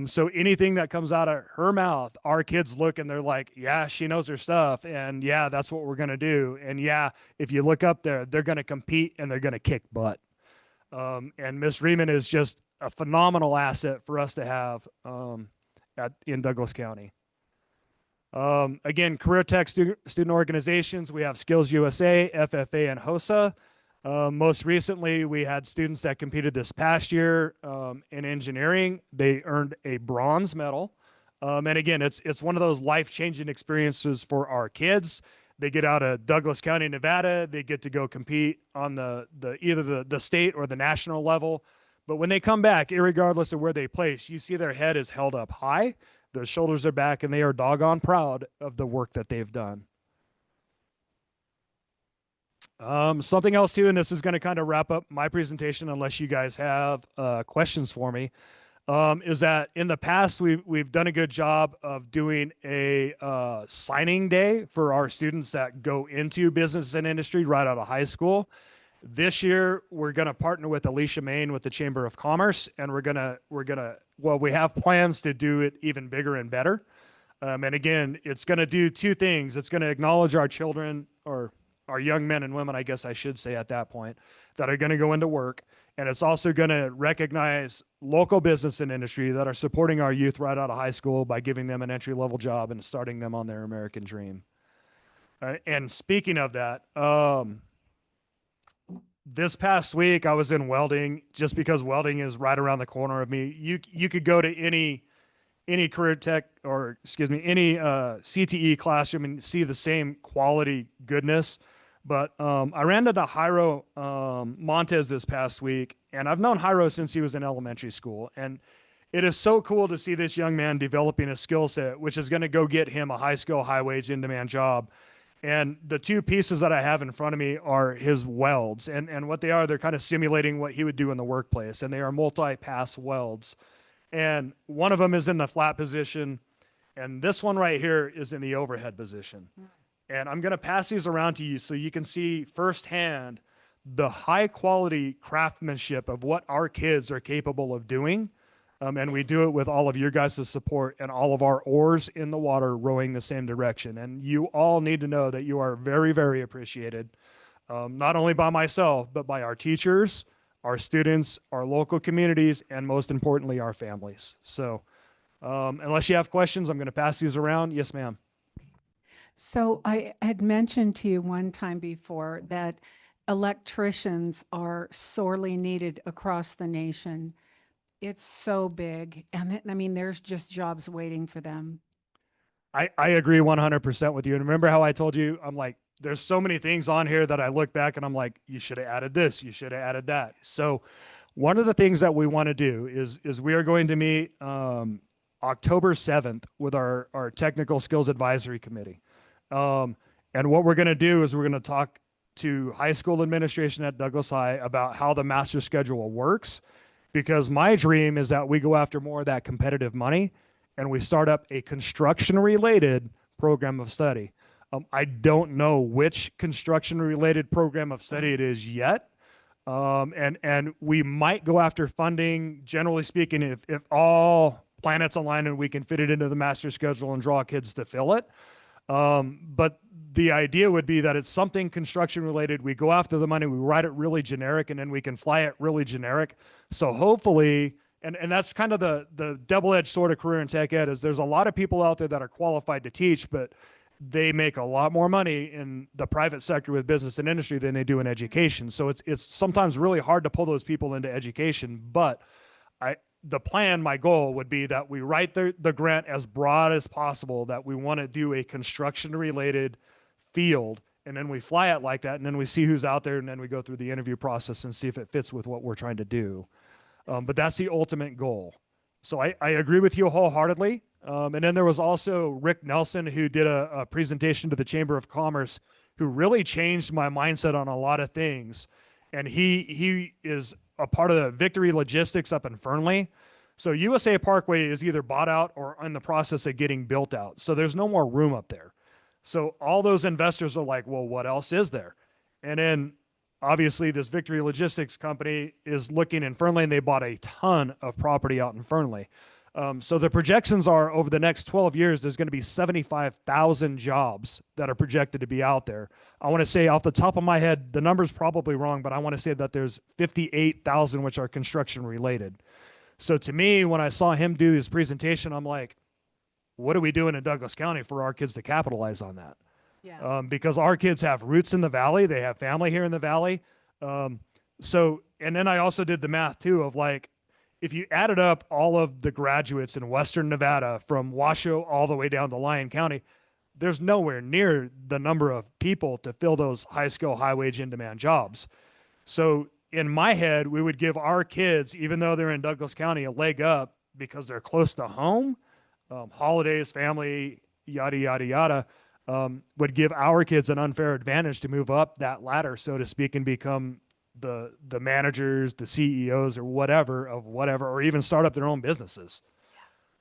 So anything that comes out of her mouth, our kids look and they're like, yeah, she knows her stuff. And yeah, that's what we're going to do. And yeah, if you look up there, they're going to compete and they're going to kick butt. And Miss Riemann is just a phenomenal asset for us to have in Douglas County. Again, Career Tech student organizations, we have Skills USA, FFA, and HOSA. Most recently, we had students that competed this past year in engineering. They earned a bronze medal. And again, it's one of those life-changing experiences for our kids. They get out of Douglas County, Nevada. They get to go compete on either the state or the national level. But when they come back, irregardless of where they place, you see their head is held up high, their shoulders are back, and they are doggone proud of the work that they've done. Something else too, and this is going to kind of wrap up my presentation unless you guys have questions for me, is that in the past we've done a good job of doing a signing day for our students that go into business and industry right out of high school. This year we're going to partner with Alicia Main with the Chamber of Commerce, and we have plans to do it even bigger and better. And again, it's going to do two things. It's going to acknowledge our children, or our young men and women, I guess I should say at that point, that are going to go into work. And it's also going to recognize local business and industry that are supporting our youth right out of high school by giving them an entry-level job and starting them on their American dream. And speaking of that, this past week I was in welding, just because welding is right around the corner of me. You could go to any career tech, or excuse me, any CTE classroom and see the same quality goodness. But I ran into Jairo Montez this past week, and I've known Jairo since he was in elementary school. And it is so cool to see this young man developing a skill set, which is going to go get him a high skill, high wage, in-demand job. And the two pieces that I have in front of me are his welds. And what they are, they're kind of simulating what he would do in the workplace. And they are multi-pass welds. And one of them is in the flat position, and this one right here is in the overhead position. And I'm going to pass these around to you so you can see firsthand the high quality craftsmanship of what our kids are capable of doing. And we do it with all of your guys' support and all of our oars in the water rowing the same direction. And you all need to know that you are very, very appreciated, not only by myself, but by our teachers, our students, our local communities, and most importantly, our families. So unless you have questions, I'm going to pass these around. Yes, ma'am. So I had mentioned to you one time before that electricians are sorely needed across the nation. It's so big. And I mean, there's just jobs waiting for them. I agree 100% with you. And remember how I told you, I'm like, there's so many things on here that I look back and I'm like, you should have added this, you should have added that. So one of the things that we want to do is we are going to meet October 7th with our Technical Skills Advisory Committee. And what we're going to do is we're going to talk to high school administration at Douglas High about how the master schedule works, because my dream is that we go after more of that competitive money and we start up a construction-related program of study. I don't know which construction-related program of study it is yet. And we might go after funding, generally speaking, if all planets align and we can fit it into the master schedule and draw kids to fill it. But the idea would be that it's something construction related. We go after the money, we write it really generic, and then we can fly it really generic. So hopefully, and that's kind of the double-edged sword of career in tech ed, is there's a lot of people out there that are qualified to teach, but they make a lot more money in the private sector with business and industry than they do in education. So it's sometimes really hard to pull those people into education. But the plan, my goal would be that we write the grant as broad as possible, that we want to do a construction related field, and then we fly it like that, and then we see who's out there, and then we go through the interview process and see if it fits with what we're trying to do. But that's the ultimate goal. So I agree with you wholeheartedly. And then there was also Rick Nelson, who did a presentation to the Chamber of Commerce, who really changed my mindset on a lot of things. And he is a part of the Victory Logistics up in Fernley. So USA Parkway is either bought out or in the process of getting built out. So there's no more room up there. So all those investors are like, well, what else is there? And then obviously this Victory Logistics company is looking in Fernley, and they bought a ton of property out in Fernley. So the projections are over the next 12 years, there's going to be 75,000 jobs that are projected to be out there. I want to say off the top of my head, the number's probably wrong, but I want to say that there's 58,000 which are construction related. So to me, when I saw him do his presentation, I'm like, what are we doing in Douglas County for our kids to capitalize on that? Yeah. Because our kids have roots in the Valley. They have family here in the Valley. And then I also did the math too of like, if you added up all of the graduates in Western Nevada from Washoe all the way down to Lyon County, there's nowhere near the number of people to fill those high skill, high wage, in demand jobs. So in my head, we would give our kids, even though they're in Douglas County, a leg up because they're close to home, holidays, family, yada, yada, yada, would give our kids an unfair advantage to move up that ladder, so to speak, and become the managers, the CEOs or whatever, or even start up their own businesses.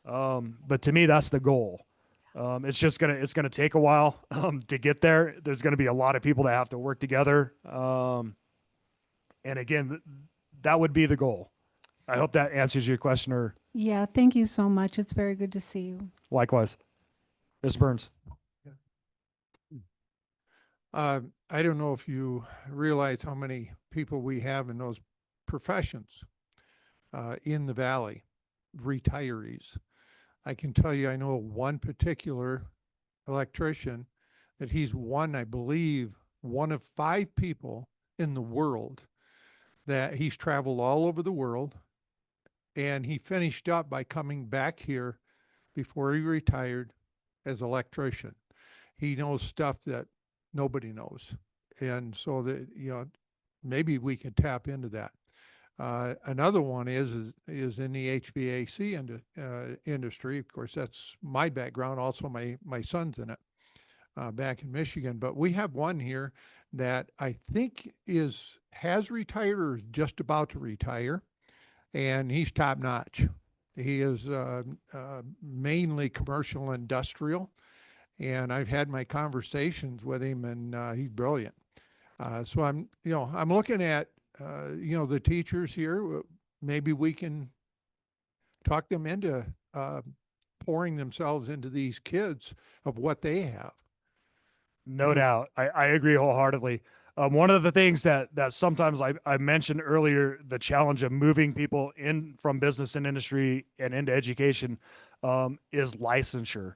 But to me, that's the goal. It's going to take a while to get there. There's going to be a lot of people that have to work together. And again, that would be the goal. I hope that answers your question, or Yeah, thank you so much. It's very good to see you. likewise. Ms. Burns. I don't know if you realize how many people we have in those professions in the Valley, retirees. I can tell you, I know one particular electrician that he's one, I believe, one of 5 people in the world that he's traveled all over the world. And he finished up by coming back here before he retired as electrician. He knows stuff that nobody knows. And so that, maybe we can tap into that. Another one is in the HVAC industry. Of course, that's my background. Also, my son's in it back in Michigan. But we have one here that I think has retired or is just about to retire, and he's top notch. He is mainly commercial industrial, and I've had my conversations with him, and he's brilliant. So I'm looking at, the teachers here. Maybe we can talk them into pouring themselves into these kids of what they have. No doubt. I agree wholeheartedly. One of the things that sometimes I mentioned earlier, the challenge of moving people in from business and industry and into education is licensure.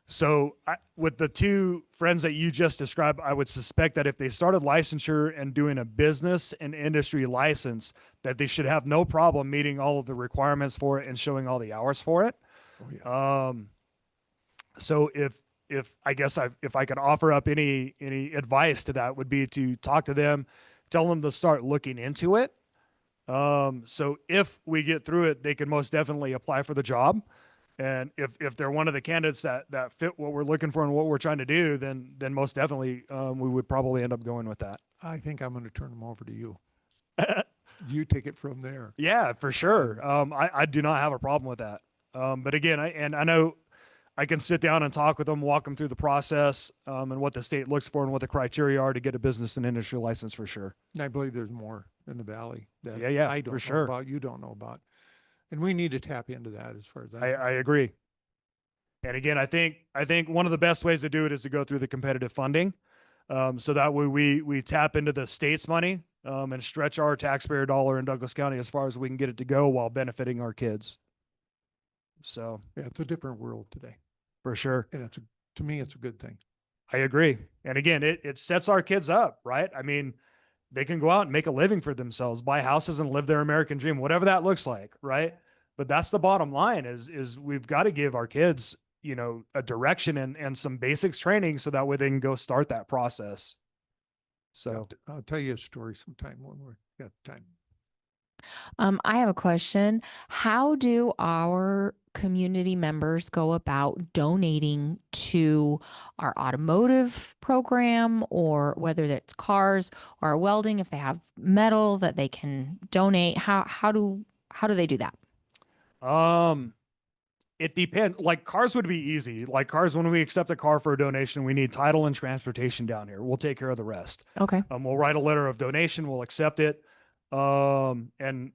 So with the 2 friends that you just described, I would suspect that if they started licensure and doing a business and industry license, that they should have no problem meeting all of the requirements for it and showing all the hours for it. Oh, yeah. So if I guess if I could offer up any advice to that, would be to talk to them, tell them to start looking into it. So if we get through it, they can most definitely apply for the job. And if they're one of the candidates that fit what we're looking for and what we're trying to do, then most definitely we would probably end up going with that. I think I'm going to turn them over to you. You take it from there. Yeah, for sure. I do not have a problem with that. But again, I know I can sit down and talk with them, walk them through the process and what the state looks for and what the criteria are to get a business and industry license for sure. And I believe there's more in the Valley that Yeah, I don't for know sure. about, you don't know about. And we need to tap into that as far as I agree. And again, I think one of the best ways to do it is to go through the competitive funding. So that way we tap into the state's money and stretch our taxpayer dollar in Douglas County as far as we can get it to go while benefiting our kids. So yeah, it's a different world today. For sure. And to me, it's a good thing. I agree. And again, it sets our kids up, right? I mean, they can go out and make a living for themselves, buy houses and live their American dream, whatever that looks like, right? but that's the bottom line is we've got to give our kids, you know, a direction and some basics training so that way they can go start that process. So I'll tell you a story sometime when we're got time. I have a question. How do our community members go about donating to our automotive program, or whether that's cars or welding, if they have metal that they can donate? How do they do that? It depends. Like cars would be easy. Like cars, when we accept a car for a donation, we need title and transportation down here. We'll take care of the rest. Okay. We'll write a letter of donation. We'll accept it. And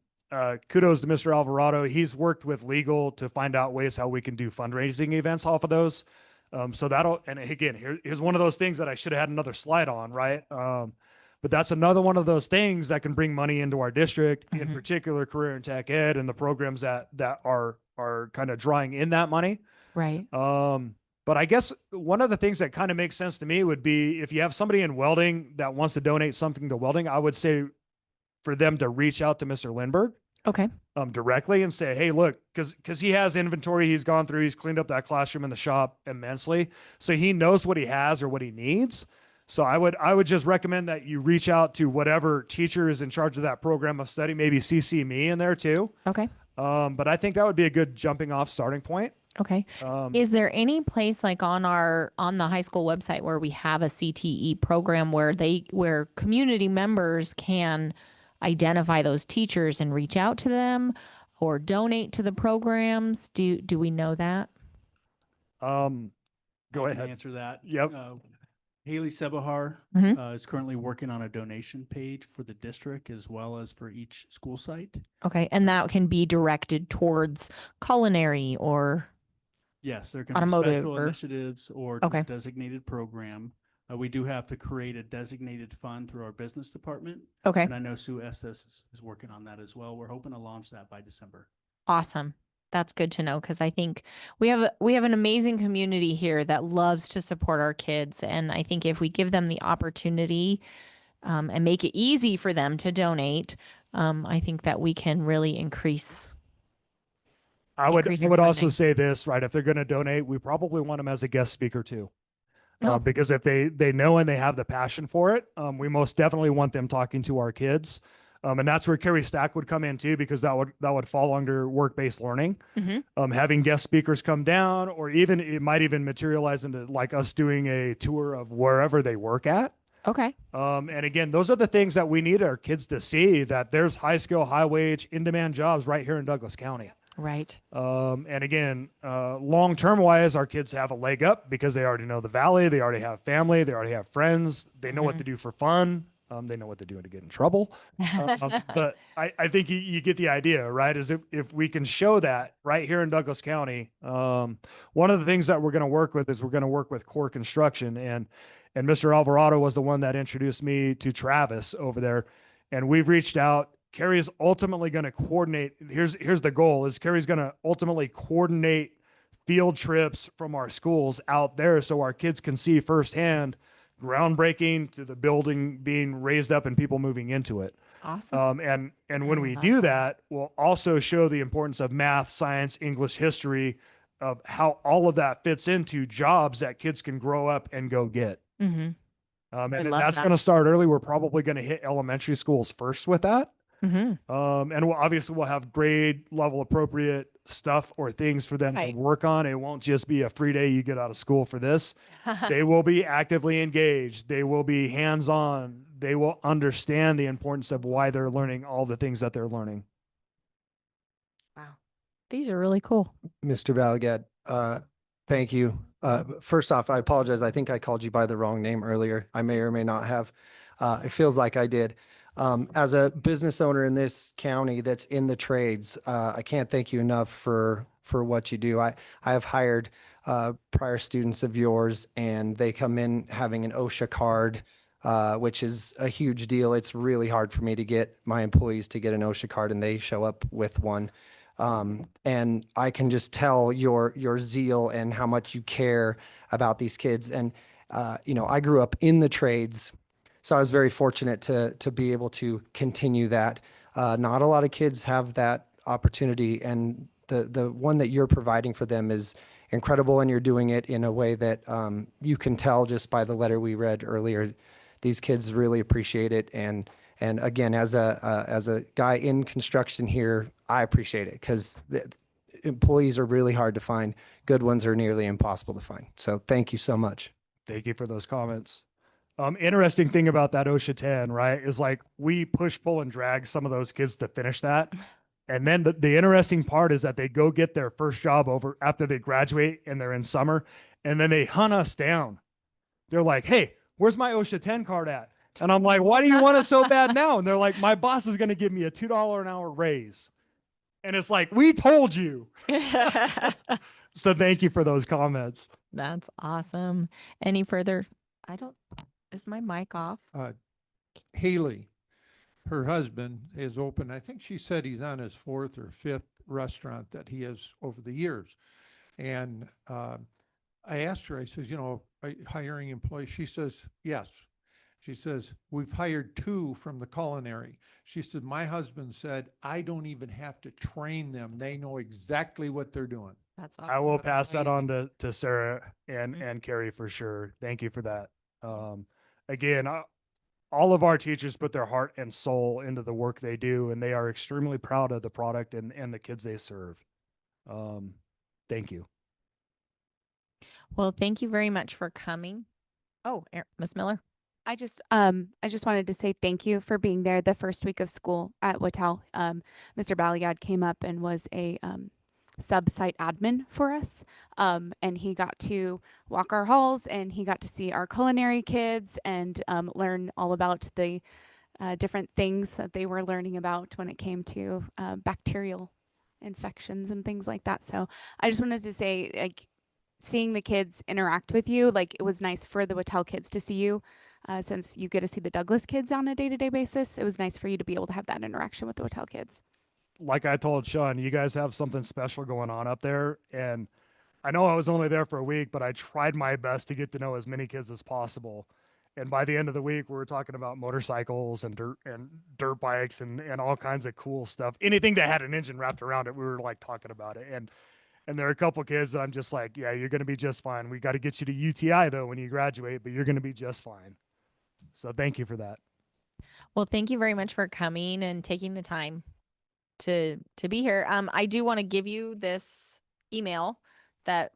kudos to Mr. Alvarado. He's worked with legal to find out ways how we can do fundraising events off of those. So that'll, and again, here's one of those things that I should have had another slide on, right? But that's another one of those things that can bring money into our district, in particular career and tech ed and the programs that are kind of drawing in that money. Right. But I guess one of the things that kind of makes sense to me would be if you have somebody in welding that wants to donate something to welding, I would say for them to reach out to Mr. Lindbergh. Okay. Directly and say, hey, look, because he has inventory he's gone through, he's cleaned up that classroom in the shop immensely. So he knows what he has or what he needs. So I would just recommend that you reach out to whatever teacher is in charge of that program of study, maybe CC me in there too. Okay. But I think that would be a good jumping off starting point. Okay. Is there any place like on the high school website where we have a CTE program where community members can identify those teachers and reach out to them or donate to the programs? Do we know that? Go I ahead. can answer that. Yep. Haley Sebahar is currently working on a donation page for the district as well as for each school site. Okay. And that can be directed towards culinary or Yes, there can be automotive special or initiatives or to a Okay. designated program. We do have to create a designated fund through our business department. Okay. And I know Sue Estes is working on that as well. We're hoping to launch that by December. Awesome. That's good to know, because I think we have an amazing community here that loves to support our kids. And I think if we give them the opportunity and make it easy for them to donate, I think that we can really increase. I would Increase your also funding. say this, right? If they're going to donate, we probably want them as a guest speaker too. Oh. Because if they know and they have the passion for it, we most definitely want them talking to our kids. And that's where Carrie Stack would come in too, because that would fall under work-based learning. Having guest speakers come down, or even it might even materialize into like us doing a tour of wherever they work at. Okay. And again, those are the things that we need our kids to see, that there's high skill, high wage, in-demand jobs right here in Douglas County. Right. And again, long-term wise, our kids have a leg up because they already know the valley. They already have family. They already have friends. They know what to do for fun. They know what to do to get in trouble. But I think you get the idea, right? Is if we can show that right here in Douglas County, one of the things that we're going to work with is we're going to work with Core Construction, and Mr. Alvarado was the one that introduced me to Travis over there. And we've reached out. Carrie's ultimately going to coordinate. Here's the goal: is Carrie's going to ultimately coordinate field trips from our schools out there so our kids can see firsthand groundbreaking to the building being raised up and people moving into it. Awesome. And when we do that, we'll also show the importance of math, science, English, history, of how all of that fits into jobs that kids can grow up and go get. And love that's that. going to start early. We're probably going to hit elementary schools first with that. Mm-hmm. And we'll have grade level appropriate stuff or things for them Right. to work on. It won't just be a free day you get out of school for this. They will be actively engaged. They will be hands-on. They will understand the importance of why they're learning all the things that they're learning. Wow. These are really cool. Mr. Balagad, thank you. First off, I apologize. I think I called you by the wrong name earlier. I may or may not have. It feels like I did. As a business owner in this county that's in the trades, I can't thank you enough for what you do. I have hired prior students of yours, and they come in having an OSHA card, which is a huge deal. It's really hard for me to get my employees to get an OSHA card, and they show up with one. And I can just tell your zeal and how much you care about these kids. And I grew up in the trades, so I was very fortunate to be able to continue that. Not a lot of kids have that opportunity, and the one that you're providing for them is incredible, and you're doing it in a way that you can tell just by the letter we read earlier. These kids really appreciate it, and again, as a guy in construction here, I appreciate it because employees are really hard to find. Good ones are nearly impossible to find. So thank you so much. Thank you for those comments. Interesting thing about that OSHA 10, right, is like we push, pull, and drag some of those kids to finish that. And then the interesting part is that they go get their first job over after they graduate and they're in summer, and then they hunt us down. They're like, hey, where's my OSHA 10 card at? And I'm like, why do you want it so bad now? And they're like, my boss is going to give me a $2 an hour raise. And it's like, we told you. So thank you for those comments. That's awesome. Any further? Is my mic off? Haley, her husband, is open. I think she said he's on his 4th or 5th restaurant that he has over the years. And I asked her, I says, you know, are you hiring employees? She says, yes. She says, we've hired 2 from the culinary. She said, my husband said, I don't even have to train them. They know exactly what they're doing. That's I will pass that on to Sarah and Carrie for sure. Thank you for that. Again, all of our teachers put their heart and soul into the work they do, and they are extremely proud of the product and the kids they serve. Thank you. Well, thank you very much for coming. Oh, Ms. Miller. I just wanted to say thank you for being there the first week of school at Watel. Mr. Baliad came up and was a sub-site admin for us. And he got to walk our halls, and he got to see our culinary kids and learn all about the different things that they were learning about when it came to bacterial infections and things like that. So I just wanted to say, like, seeing the kids interact with you, like, it was nice for the Watel kids to see you. Since you get to see the Douglas kids on a day-to-day basis, it was nice for you to be able to have that interaction with the Watel kids. Like I told Sean, you guys have something special going on up there. And I know I was only there for a week, but I tried my best to get to know as many kids as possible. And by the end of the week, we were talking about motorcycles and dirt bikes and all kinds of cool stuff. Anything that had an engine wrapped around it, we were like talking about it. And there are a couple kids that I'm just like, yeah, you're going to be just fine. We got to get you to UTI though when you graduate, but you're going to be just fine. So thank you for that. Well, thank you very much for coming and taking the time to be here. I do want to give you this email that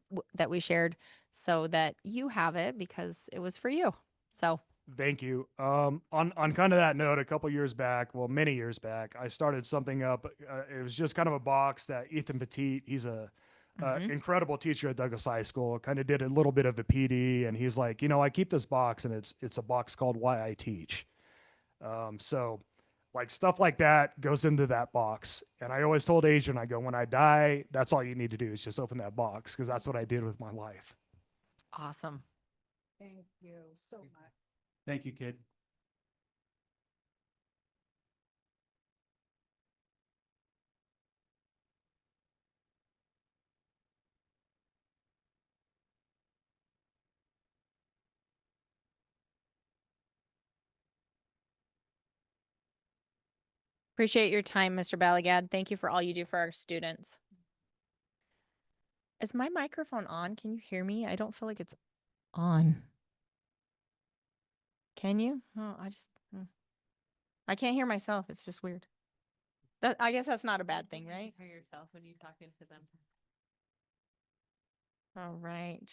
we shared so that you have it because it was for you. So thank you. On kind of that note, a couple years back, well, many years back, I started something up. It was just kind of a box that Ethan Petit, he's a incredible teacher at Douglas High School, kind of did a little bit of a PD, and he's like, you know, I keep this box, and it's a box called Why I Teach. So like stuff like that goes into that box. And I always told Adrian, I go, when I die, that's all you need to do is just open that box, because that's what I did with my life. Awesome. Thank you so much. Thank you, kid. Appreciate your time, Mr. Balagad. Thank you for all you do for our students. Is my microphone on? Can you hear me? I don't feel like it's on. Can you? Oh, I can't hear myself. It's just weird. I guess that's not a bad thing, right? Hear yourself when you're talking to them. All right.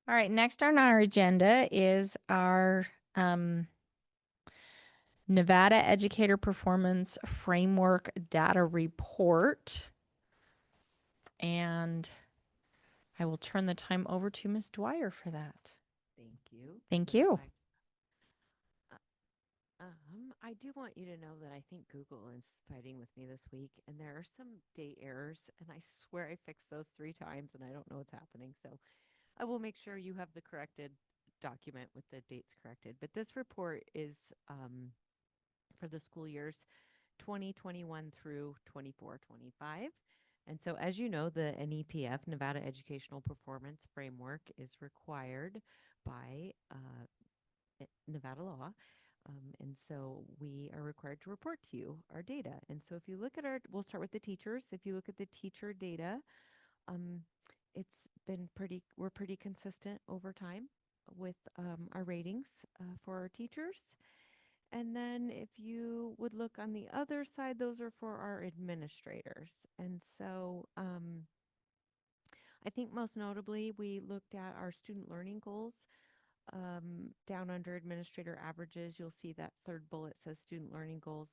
All right. Next on our agenda is our Nevada Educator Performance Framework Data Report. And I will turn the time over to Ms. Dwyer for that. Thank you. Thank you. I do want you to know that I think Google is fighting with me this week, and there are some date errors, and I swear I fixed those 3 times, and I don't know what's happening. So I will make sure you have the corrected document with the dates corrected. But this report is for the school years 2021 through 24-25. And so, as you know, the NEPF, Nevada Educational Performance Framework, is required by Nevada law. And so we are required to report to you our data. And so if you look at we'll start with the teachers. If you look at the teacher data, it's been we're pretty consistent over time with our ratings for our teachers. And then if you would look on the other side, those are for our administrators. And so I think most notably, we looked at our student learning goals. Down under administrator averages, you'll see that third bullet says student learning goals,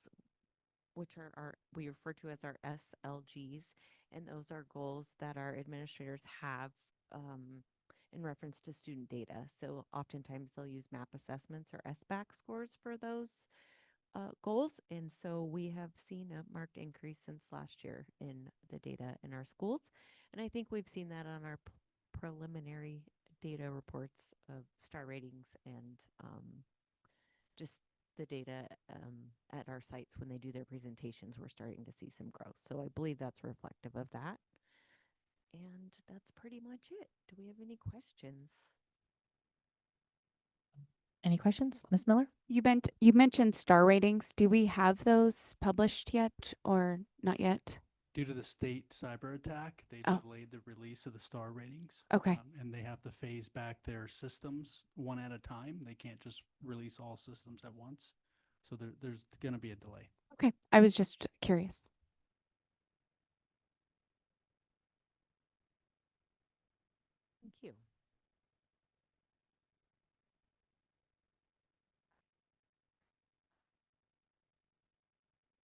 which are we refer to as our SLGs. And those are goals that our administrators have in reference to student data. So oftentimes they'll use MAP assessments or SBAC scores for those goals. And so we have seen a marked increase since last year in the data in our schools. And I think we've seen that on our preliminary data reports of star ratings and just the data at our sites when they do their presentations. We're starting to see some growth. So I believe that's reflective of that. And that's pretty much it. Do we have any questions? Any questions, Ms. Miller? You mentioned star ratings. Do we have those published yet or not yet? Due to the state cyber attack, they Oh. delayed the release of the star ratings. Okay. And they have to phase back their systems one at a time. They can't just release all systems at once. So there's going to be a delay. Okay. I was just curious. Thank you.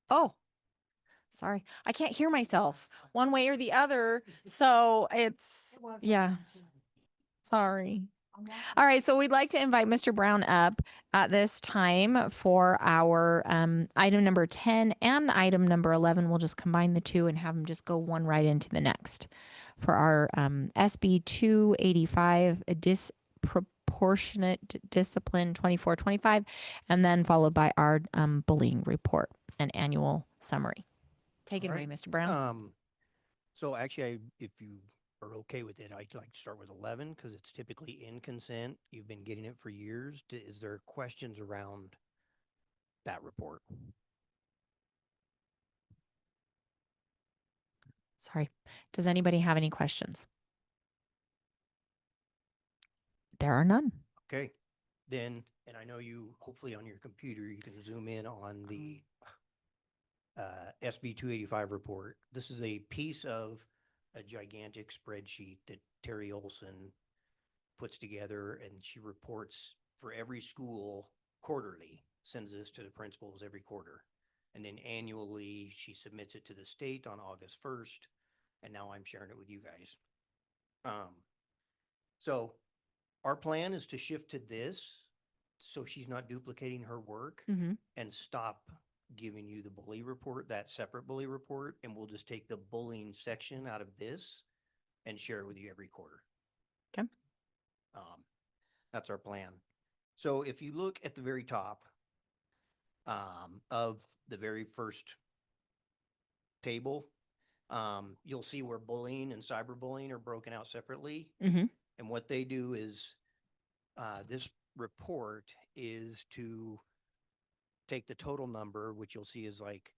Oh, sorry. I can't hear myself one way or the other. So yeah. Sorry. All right. So we'd like to invite Mr. Brown up at this time for our item number 10 and item number 11. We'll just combine the two and have them just go one right into the next. For our SB 285, a disproportionate discipline 24-25, and then followed by our bullying report and annual summary. Take it away, Mr. Brown. So actually, if you are okay with it, I'd like to start with 11 because it's typically in consent. You've been getting it for years. Is there questions around that report? Sorry. Does anybody have any questions? There are none. Okay, then, and I know you, hopefully on your computer, you can zoom in on the SB 285 report. This is a piece of a gigantic spreadsheet that Terry Olson puts together, and she reports for every school quarterly, sends this to the principals every quarter. And then annually, she submits it to the state on August 1st. And now I'm sharing it with you guys. So our plan is to shift to this so she's not duplicating her work and stop giving you the bully report, that separate bully report. And we'll just take the bullying section out of this and share it with you every quarter. Okay. That's our plan. So if you look at the very top of the very first table, you'll see where bullying and cyberbullying are broken out separately. And what they do is this report is to take the total number, which you'll see is like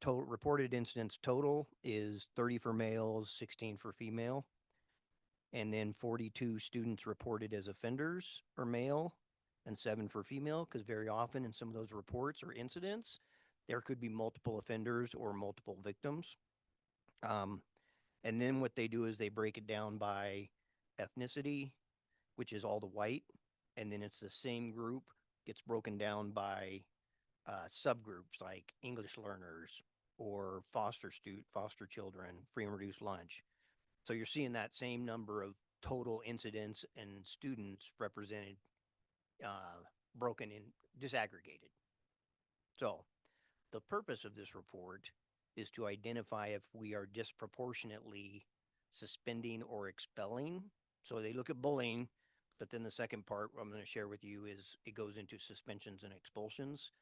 total reported incidents total is 30 for males, 16 for female. And then 42 students reported as offenders are male and 7 for female, because very often in some of those reports or incidents, there could be multiple offenders or multiple victims. And then what they do is they break it down by ethnicity, which is all the white. And then it's the same group gets broken down by subgroups like English learners or foster children, free and reduced lunch. So you're seeing that same number of total incidents and students represented, broken in, disaggregated. So the purpose of this report is to identify if we are disproportionately suspending or expelling. So they look at bullying, but then the second part I'm going to share with you is it goes into suspensions and expulsions.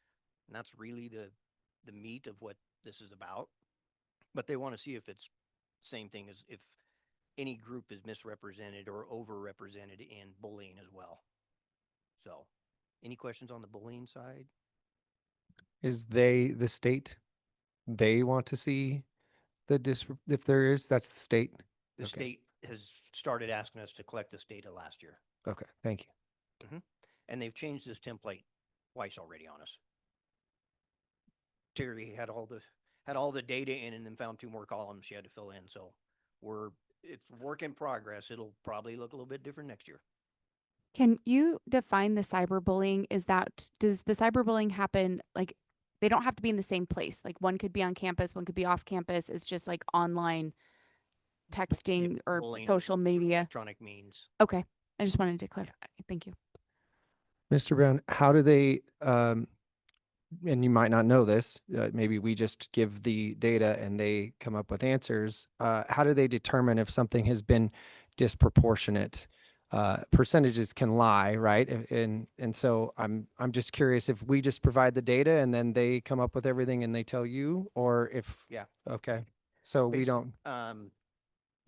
And that's really the meat of what this is about. But they want to see if it's same thing as if any group is misrepresented or overrepresented in bullying as well. So Any questions on the bullying side? Is the state, they want to see if there is, that's the state? The Okay. state has started asking us to collect this data last year. Okay, thank you. And they've changed this template twice already on us. Terry had all the data in and then found 2 more columns she had to fill in. So it's work in progress. It'll probably look a little bit different next year. Can you define the cyberbullying? Does the cyberbullying happen, like, they don't have to be in the same place? Like, one could be on campus, one could be off campus. It's just like online texting or Bullying social media. Electronic means. Okay. I just wanted to clarify. Thank you. Mr. Brown, how do they, and you might not know this, maybe we just give the data and they come up with answers. How do they determine if something has been disproportionate? Percentages can lie, right? And so I'm just curious if we just provide the data and then they come up with everything and they tell you, or if, Yeah. okay. So we don't,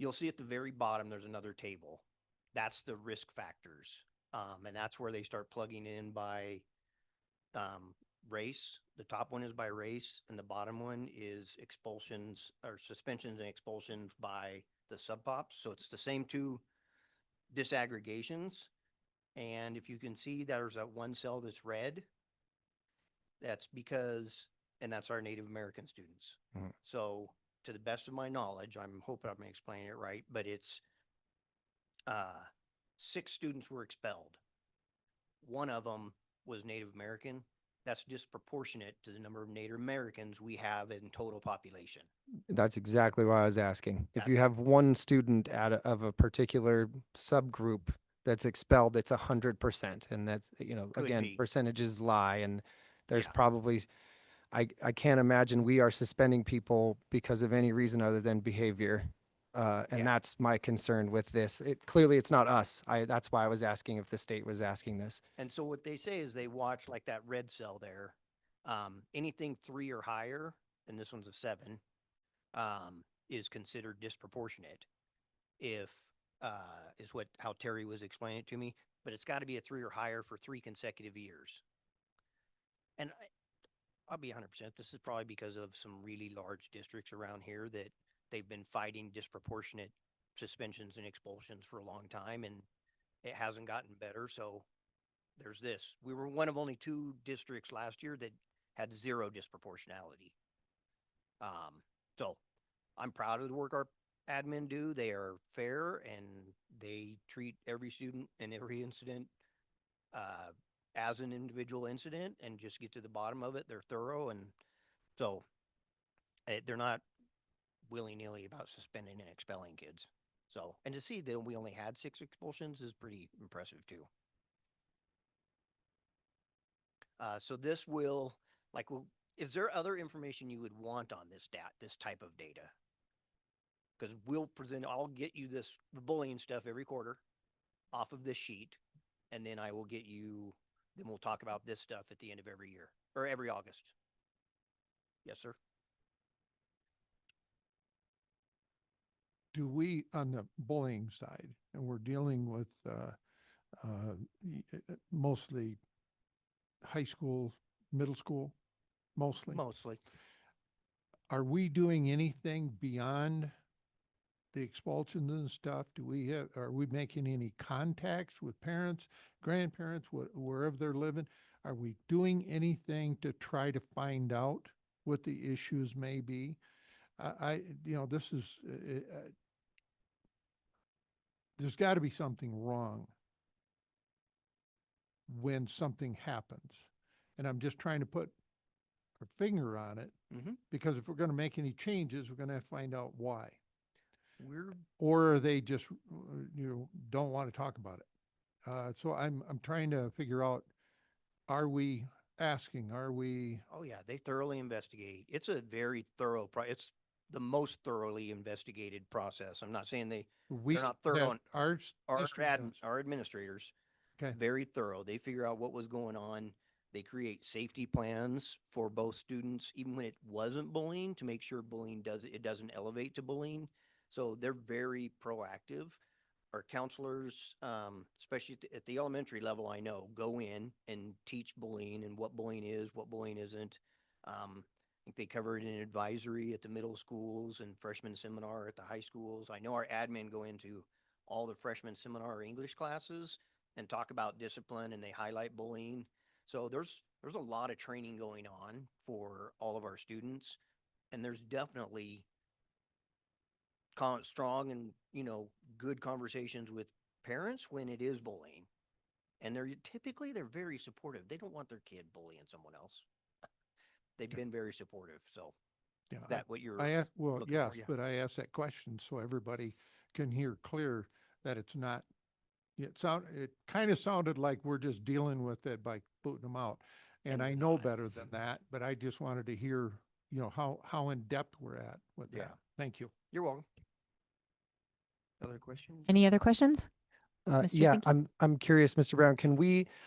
You'll see at the very bottom, there's another table. That's the risk factors. And that's where they start plugging in by race. The top one is by race, and the bottom one is expulsions or suspensions and expulsions by the sub-pops. So it's the same 2 disaggregations. And if you can see, there's that one cell that's red. That's because, and that's our Native American students. So to the best of my knowledge, I'm hoping I'm explaining it right, but it's 6 students were expelled. 1 of them was Native American. That's disproportionate to the number of Native Americans we have in total population. that's exactly why I was asking. If you have one student of a particular subgroup that's expelled, it's 100%. And that's, Could again, be. percentages lie. And there's Yeah. probably, I can't imagine we are suspending people because of any reason other than behavior. And that's my concern with this. Clearly it's not us. That's why I was asking if the state was asking this. And so what they say is they watch like that red cell there. Anything 3 or higher, and this one's a 7, is considered disproportionate. If is how Terry was explaining it to me, but it's got to be a 3 or higher for 3 consecutive years. And I'll be 100%. This is probably because of some really large districts around here that they've been fighting disproportionate suspensions and expulsions for a long time, and it hasn't gotten better. So there's this. We were one of only 2 districts last year that had 0 disproportionality. So I'm proud of the work our admin do. They are fair and they treat every student and every incident as an individual incident and just get to the bottom of it. They're thorough, and so they're not willy-nilly about suspending and expelling kids. So, and to see that we only had 6 expulsions is pretty impressive too. So this will, is there other information you would want on this type of data? Because I'll get you the bullying stuff every quarter off of this sheet, and then I will get you, then we'll talk about this stuff at the end of every year, or every August. Yes, sir. Do we, on the bullying side, and we're dealing with mostly high school, middle school, mostly? Mostly. Are we doing anything beyond the expulsions and stuff? Are we making any contacts with parents, grandparents, wherever they're living? Are we doing anything to try to find out what the issues may be? This is, there's got to be something wrong when something happens. And I'm just trying to put a finger on it, because if we're going to make any changes, we're going to have to find out why. Or are they just, don't want to talk about it? So I'm trying to figure out, are we asking, Oh yeah, they thoroughly investigate. It's a very thorough it's the most thoroughly investigated process. I'm not saying they're not thorough. Our administrators, very thorough. They figure out what was going on. They create safety plans for both students, even when it wasn't bullying, to make sure bullying doesn't elevate to bullying. So they're very proactive. our counselors, especially at the elementary level, I know, go in and teach bullying and what bullying is, what bullying isn't. I think they cover it in advisory at the middle schools and freshman seminar at the high schools. I know our admin go into all the freshman seminar English classes and talk about discipline, and they highlight bullying. So there's a lot of training going on for all of our students, and there's definitely strong and good conversations with parents when it is bullying, and they're very supportive. They don't want their kid bullying someone else. They've been very supportive. So Yeah, that what you're I asked, well, looking yes, for? Yeah. but I asked that question so everybody can hear clear that it's not, it kind of sounded like we're just dealing with it by booting them out. And I know better than that, but I just wanted to hear, how in depth we're at with Yeah. that. Thank you. You're welcome. Other questions? Any other questions? Mr. Yeah, Zinke? I'm curious, Mr. Brown,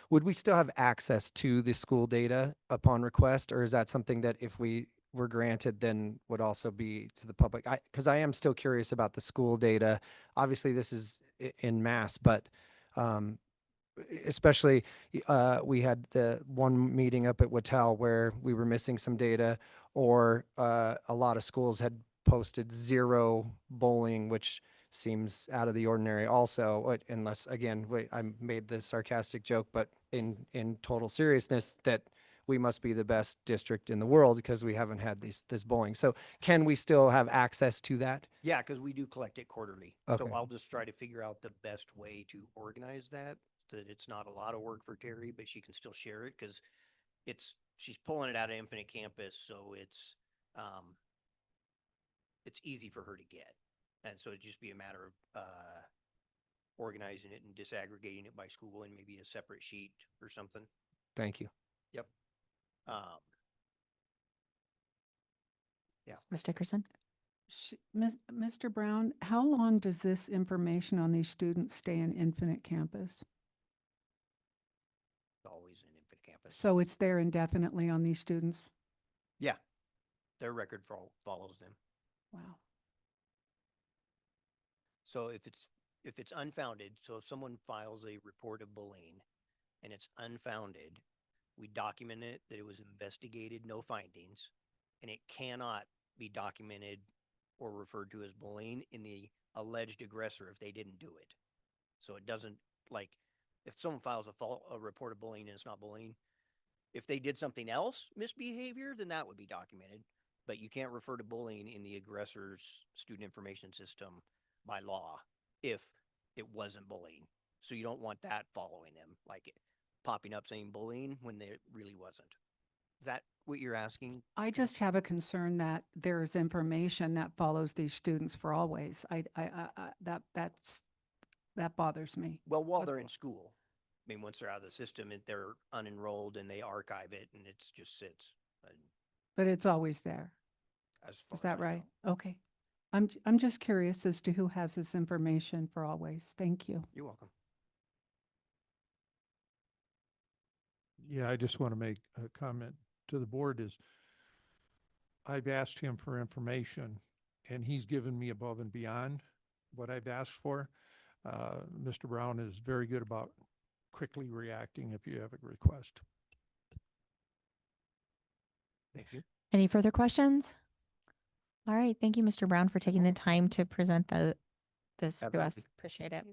would we still have access to the school data upon request, or is that something that if we were granted, then would also be to the public? Because I am still curious about the school data. Obviously, this is in mass, but especially we had the one meeting up at Wattel where we were missing some data, or a lot of schools had posted 0 bullying, which seems out of the ordinary also, unless, again, I made the sarcastic joke, but in total seriousness, that we must be the best district in the world because we haven't had this bullying. So can we still have access to that? Yeah, because we do collect it quarterly. Okay. So I'll just try to figure out the best way to organize that, so that it's not a lot of work for Terry, but she can still share it because she's pulling it out of Infinite Campus, so it's easy for her to get. And so it'd just be a matter of organizing it and disaggregating it by school and maybe a separate sheet or something. Thank you. Yep. Yeah. Ms. Dickerson? Mr. Brown, how long does this information on these students stay in Infinite Campus? Always in Infinite Campus. So it's there indefinitely on these students? Yeah. Their record follows them. Wow. So if it's unfounded, so if someone files a report of bullying and it's unfounded, we document it, that it was investigated, no findings, and it cannot be documented or referred to as bullying in the alleged aggressor if they didn't do it. So it doesn't, like, if someone files a report of bullying and it's not bullying, if they did something else, misbehavior, then that would be documented. But you can't refer to bullying in the aggressor's student information system by law if it wasn't bullying. So you don't want that following them, like popping up saying bullying when there really wasn't. Is that what you're asking? I just have a concern that there's information that follows these students for always. That bothers me. Well, while they're in school, I mean, once they're out of the system, they're unenrolled and they archive it and it just sits. But it's always there. As far Is that as I right? know. Okay. I'm just curious as to who has this information for always. Thank you. You're welcome. Yeah, I just want to make a comment to the board is I've asked him for information and he's given me above and beyond what I've asked for. Mr. Brown is very good about quickly reacting if you have a request. Thank you. Any further questions? All right. Thank you, Mr. Brown, for taking the time to present this to us. Absolutely. Appreciate it.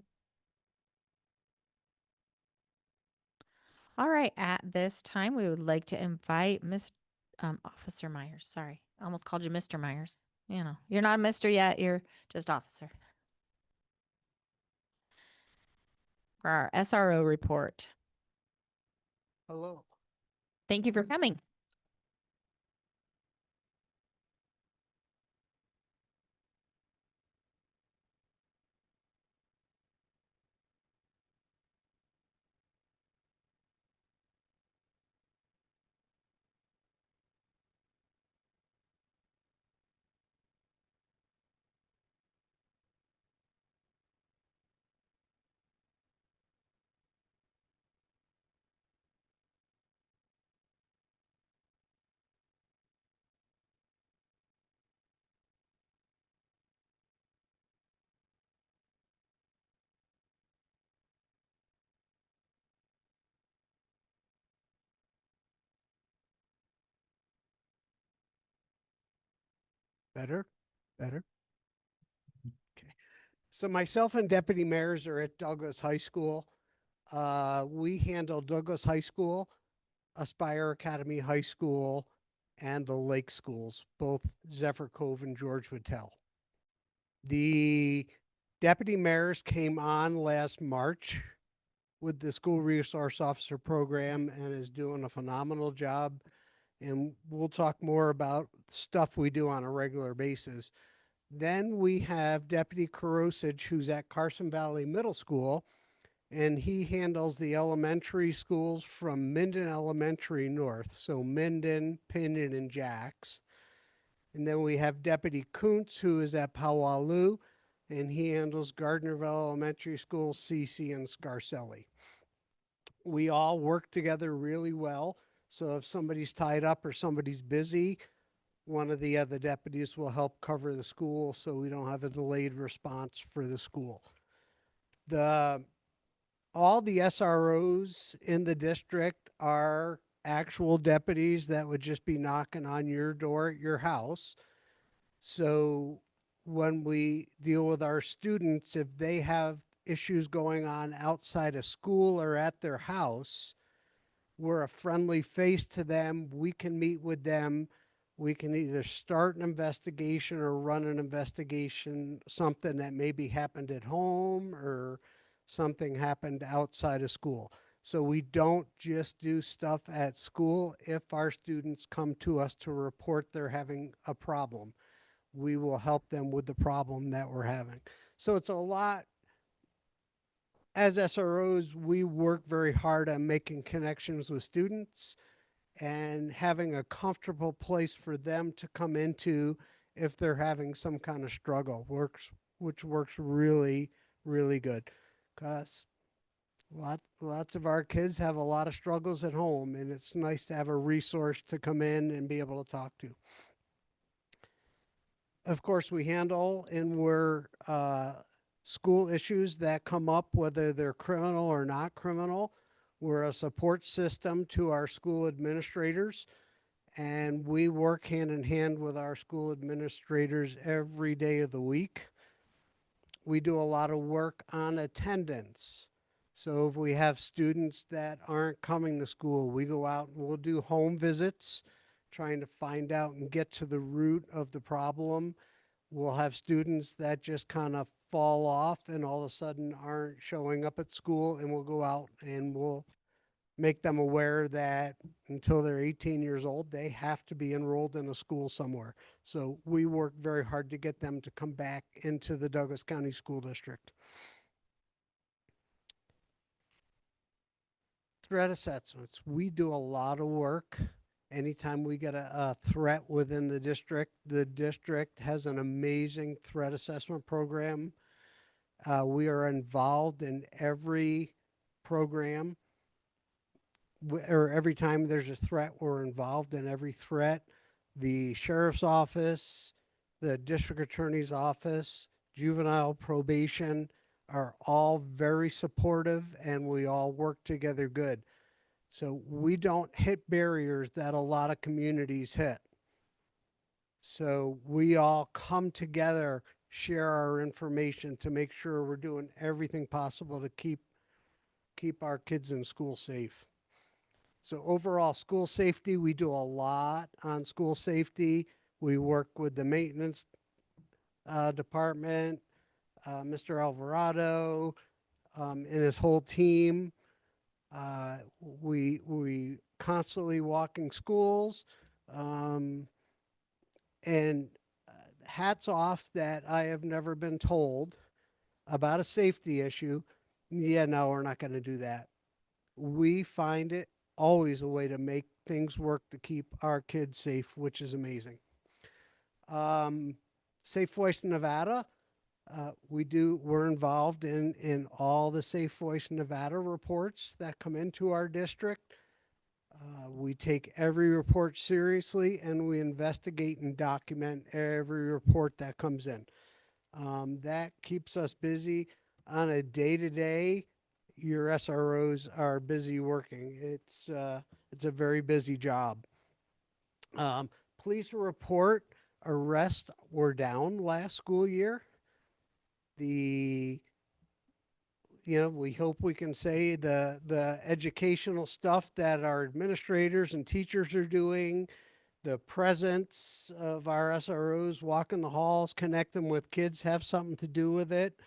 All right. At this time, we would like to invite Officer Myers. Sorry, I almost called you Mr. Myers. You know, you're not a Mr. yet. You're just officer. For our SRO report. Hello. Thank you for coming. Better? Better? Okay. So myself and deputy mayors are at Douglas High School. We handle Douglas High School, Aspire Academy High School, and the Lake Schools, both Zephyr Cove and George Vattel. The deputy mayors came on last March with the school resource officer program and is doing a phenomenal job. And we'll talk more about stuff we do on a regular basis. Then we have Deputy Karosich, who's at Carson Valley Middle School, and he handles the elementary schools from Minden Elementary north, so Minden, Pinon, and Jacks. And then we have Deputy Kuntz, who is at Powaloo, and he handles Gardnerville Elementary School, CC, and Scarcelli. We all work together really well. So if somebody's tied up or somebody's busy, one of the other deputies will help cover the school so we don't have a delayed response for the school. All the SROs in the district are actual deputies that would just be knocking on your door at your house. So when we deal with our students, if they have issues going on outside of school or at their house, we're a friendly face to them. We can meet with them. We can either start an investigation or run an investigation, something that maybe happened at home or something happened outside of school. So we don't just do stuff at school. If our students come to us to report they're having a problem, we will help them with the problem that we're having. So it's a lot. As SROs, we work very hard on making connections with students and having a comfortable place for them to come into if they're having some kind of struggle, which works really, really good. Because lots of our kids have a lot of struggles at home, and it's nice to have a resource to come in and be able to talk to. Of course, we handle and we're school issues that come up, whether they're criminal or not criminal. We're a support system to our school administrators, and we work hand in hand with our school administrators every day of the week. We do a lot of work on attendance. So if we have students that aren't coming to school, we go out and we'll do home visits, trying to find out and get to the root of the problem. We'll have students that just kind of fall off and all of a sudden aren't showing up at school, and we'll go out and we'll make them aware that until they're 18 years old, they have to be enrolled in a school somewhere. So we work very hard to get them to come back into the Douglas County School District. Threat assessments. We do a lot of work. Anytime we get a threat within the district has an amazing threat assessment program. We are involved in every program, or every time there's a threat, we're involved in every threat. The sheriff's office, the district attorney's office, juvenile probation are all very supportive, and we all work together good. So we don't hit barriers that a lot of communities hit. So we all come together, share our information to make sure we're doing everything possible to keep our kids in school safe. So overall school safety, we do a lot on school safety. We work with the maintenance department, Mr. Alvarado, and his whole team. We constantly walking schools, and hats off that I have never been told about a safety issue. Yeah, no, we're not going to do that. We find it always a way to make things work to keep our kids safe, which is amazing. Safe Voice Nevada. We're involved in all the Safe Voice Nevada reports that come into our district. We take every report seriously, and we investigate and document every report that comes in. That keeps us busy on a day-to-day. Your SROs are busy working. It's a very busy job. Police report. arrests were down last school year. The we hope we can say the educational stuff that our administrators and teachers are doing, the presence of our SROs walking the halls, connect them with kids, have something to do with it.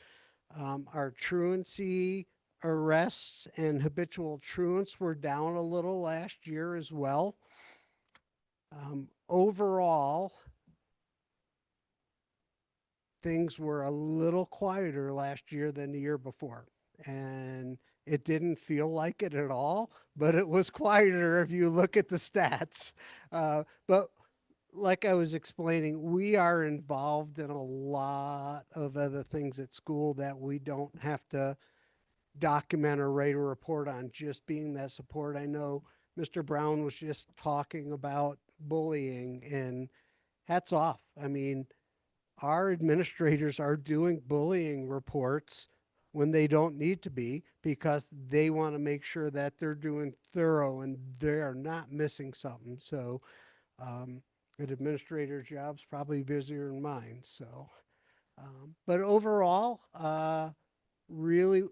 Our truancy arrests and habitual truants were down a little last year as well. Overall, things were a little quieter last year than the year before. And it didn't feel like it at all, but it was quieter if you look at the stats. But like I was explaining, we are involved in a lot of other things at school that we don't have to document or write a report on, just being that support. I know Mr. Brown was just talking about bullying, and hats off. I mean, our administrators are doing bullying reports when they don't need to be, because they want to make sure that they're doing thorough and they're not missing something. So an administrator's job's probably busier than mine. So, but overall, really,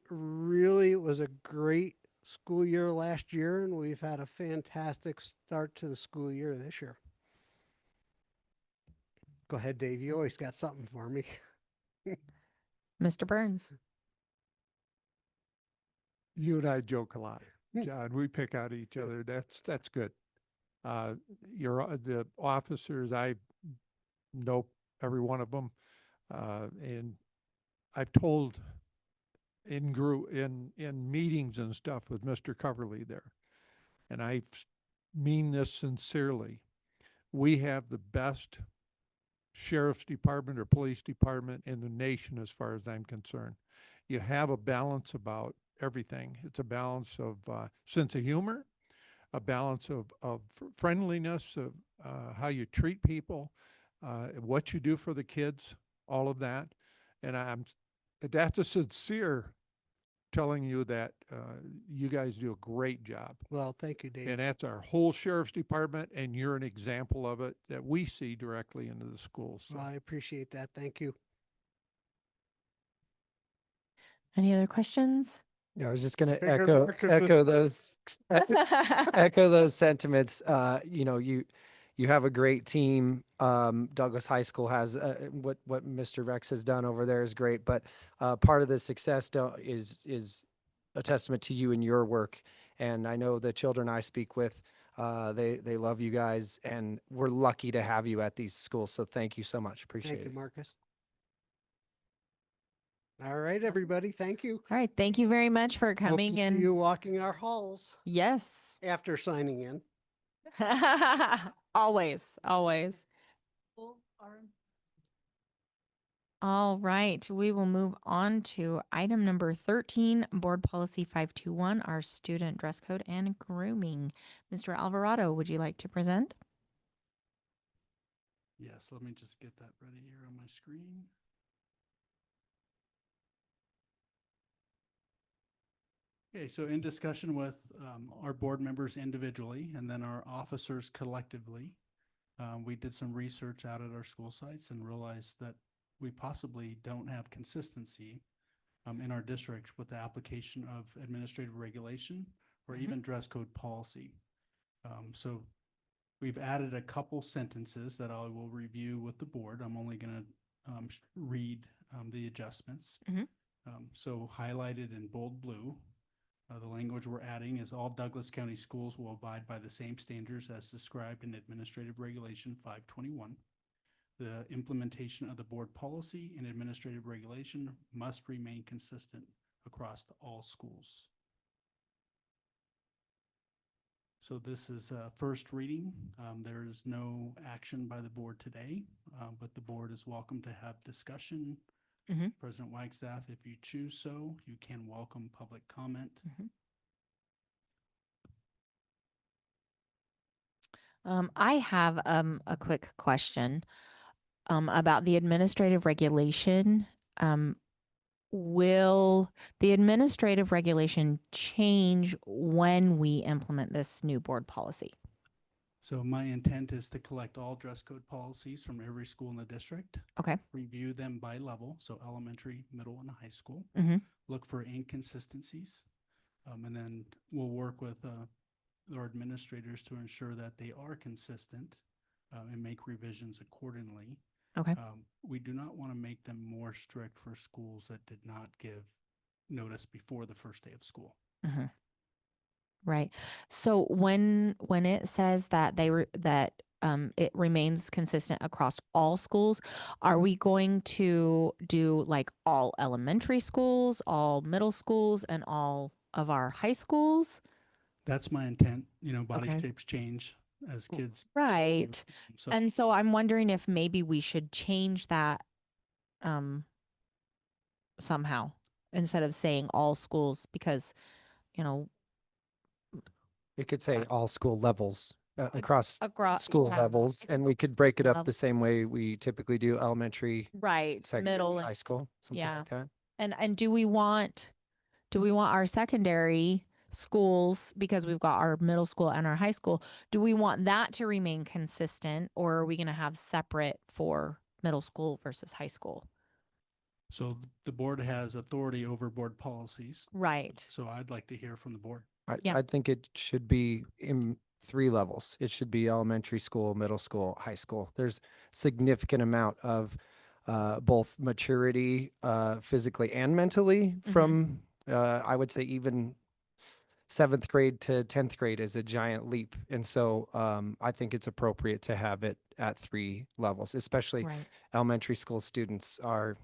it was a great school year last year, and we've had a fantastic start to the school year this year. Go ahead, Dave. You always got something for me. Mr. Burns. You and I joke a lot, John. We pick out each other. That's good. The officers, I know every one of them, and I've told in meetings and stuff with Mr. Coverly there, and I mean this sincerely. We have the best sheriff's department or police department in the nation as far as I'm concerned. You have a balance about everything. It's a balance of sense of humor, a balance of friendliness, of how you treat people, what you do for the kids, all of that. And that's a sincere telling you that you guys do a great job. Well, thank you, Dave. And that's our whole sheriff's department, and you're an example of it that we see directly into the schools. So. Well, I appreciate that. Thank you. Any other questions? Yeah, I was just going to Figured echo Marcus echo those sentiments. You have a great team. Douglas High School has what Mr. Rex has done over there is great, but part of the success is a testament to you and your work. And I know the children I speak with, they love you guys, and we're lucky to have you at these schools. So thank you so much. Appreciate Thank you, it. Marcus. All right, everybody. Thank you. All right. Thank you very much for coming Hope to in. see you walking our halls Yes. after signing in. Always. All right. We will move on to item number 13, Board Policy 521, our student dress code and grooming. Mr. Alvarado, would you like to present? Yes, let me just get that ready here on my screen. Okay, so in discussion with our board members individually and then our officers collectively, we did some research out at our school sites and realized that we possibly don't have consistency in our district with the application of administrative regulation or even dress code policy. So we've added a couple sentences that I will review with the board. I'm only going to read the adjustments. So highlighted in bold blue, the language we're adding is all Douglas County schools will abide by the same standards as described in Administrative Regulation 521. The implementation of the board policy and administrative regulation must remain consistent across all schools. So this is a first reading. There is no action by the board today, but the board is welcome to have discussion. President Wagstaff, if you choose so, you can welcome public comment. I have a quick question about the administrative regulation. Will the administrative regulation change when we implement this new board policy? So my intent is to collect all dress code policies from every school in the district. Okay. Review them by level, so elementary, middle, and high school. Mm-hmm. Look for inconsistencies. And then we'll work with our administrators to ensure that they are consistent and make revisions accordingly. Okay. We do not want to make them more strict for schools that did not give notice before the first day of school. Mm-hmm. Right. So when it says that it remains consistent across all schools, are we going to do like all elementary schools, all middle schools, and all of our high schools? That's my intent. Body Okay. shapes change as kids. Right. So And so I'm wondering if maybe we should change that somehow instead of saying all schools, because It could say all school levels across across school levels, and we could break it up level. the same way we typically do elementary, right, secondary, middle, high school, something yeah. like that. And do we want our secondary schools, because we've got our middle school and our high school, do we want that to remain consistent, or are we going to have separate for middle school versus high school? So the board has authority over board policies. Right. So I'd like to hear from the board. I think it should be in 3 levels. It should be elementary school, middle school, high school. There's significant amount of both maturity physically and mentally from, I would say even 7th grade to 10th grade is a giant leap. And so I think it's appropriate to have it at 3 levels, especially Right. elementary school students are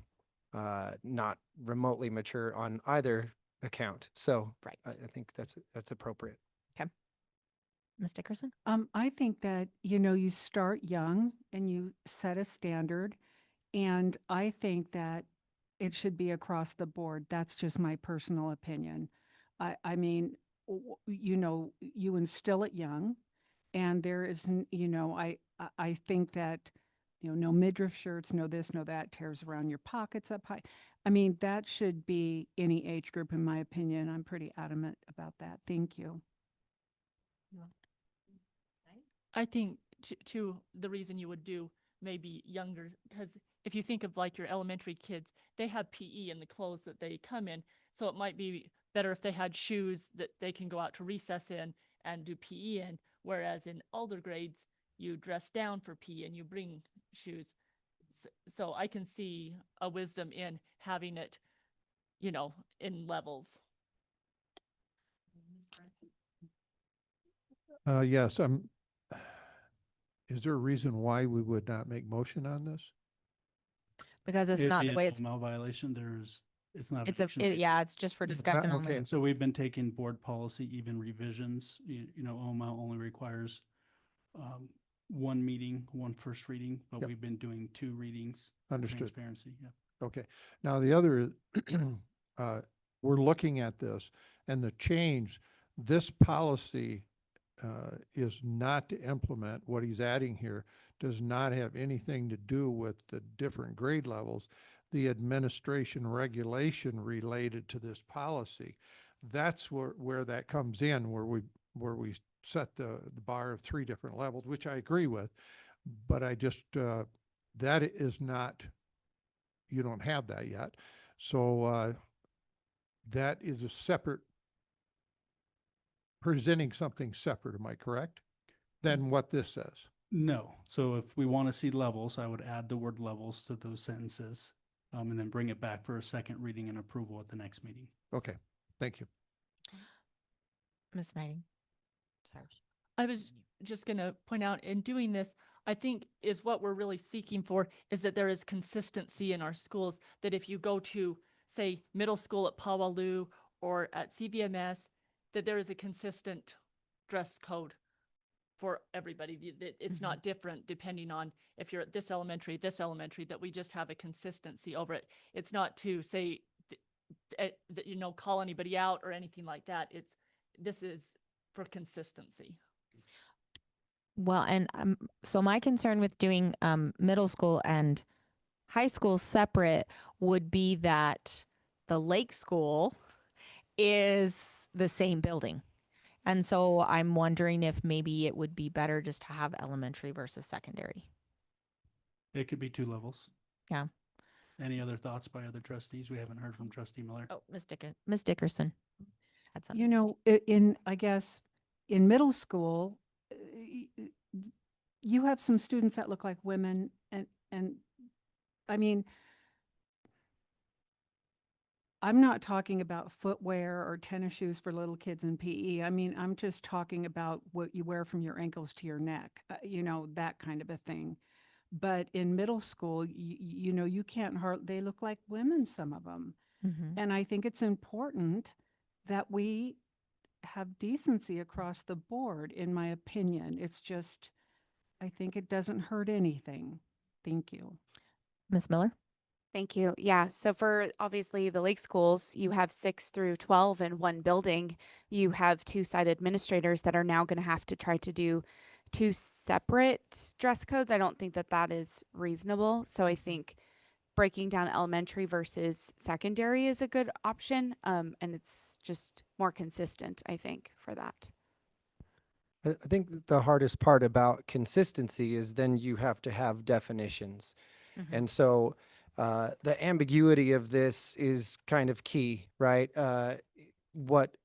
not remotely mature on either account. So Right. I think that's appropriate. Ms. Dickerson? I think that, you start young and you set a standard. And I think that it should be across the board. That's just my personal opinion. I mean, you instill it young, and there is, I think that, no midriff shirts, no this, no that, tears around your pockets up high. I mean, that should be any age group, in my opinion. I'm pretty adamant about that. Thank you. I think to the reason you would do maybe younger, because if you think of like your elementary kids, they have PE in the clothes that they come in. So it might be better if they had shoes that they can go out to recess in and do PE in. Whereas in older grades, you dress down for PE and you bring shoes. So I can see a wisdom in having it, in levels. Yes, is there a reason why we would not make motion on this? Because it's It'd not be the an way it's, OML violation. It's not. it's action. yeah, it's just for discussion only. okay. And so we've been taking board policy, even revisions. OML only requires 1 meeting, 1 first reading, but Yep. we've been doing 2 readings. for Understood. Transparency, yeah. Okay. Now, the other, we're looking at this and the change, this policy is not to implement what he's adding here, does not have anything to do with the different grade levels. The administration regulation related to this policy, that's where that comes in, where we set the bar of 3 different levels, which I agree with, but I just, that is not, you don't have that yet. So that is a separate, presenting something separate, am I correct? Than what this says. No. So if we want to see levels, I would add the word levels to those sentences and then bring it back for a second reading and approval at the next meeting. Okay, thank you. Ms. Knighting. Sorry. I was just going to point out, in doing this, I think is what we're really seeking for is that there is consistency in our schools, that if you go to, say, middle school at Pawalu or at CVMS, that there is a consistent dress code for everybody. It's not different depending on if you're at this elementary, that we just have a consistency over it. It's not to say, call anybody out or anything like that. This is for consistency. Well, and so my concern with doing middle school and high school separate would be that the Lake School is the same building. And so I'm wondering if maybe it would be better just to have elementary versus secondary. It could be 2 levels. Yeah. Any other thoughts by other trustees? We haven't heard from Trustee Miller. Oh, Ms. Dickerson had something. You know, I guess in middle school, you have some students that look like women and I mean, I'm not talking about footwear or tennis shoes for little kids in PE. I mean, I'm just talking about what you wear from your ankles to your neck, you know, that kind of a thing. But in middle school, you know, you can't they look like women, some of them. And I think it's important that we have decency across the board, in my opinion. It's just, I think it doesn't hurt anything. Thank you. Ms. Miller? Thank you. Yeah. So for obviously the Lake schools, you have 6 through 12 in one building. You have 2 site administrators that are now going to have to try to do 2 separate dress codes. I don't think that that is reasonable. So I think breaking down elementary versus secondary is a good option. And it's just more consistent, I think, for that. I think the hardest part about consistency is then you have to have definitions. And so the ambiguity of this is kind of key, right? What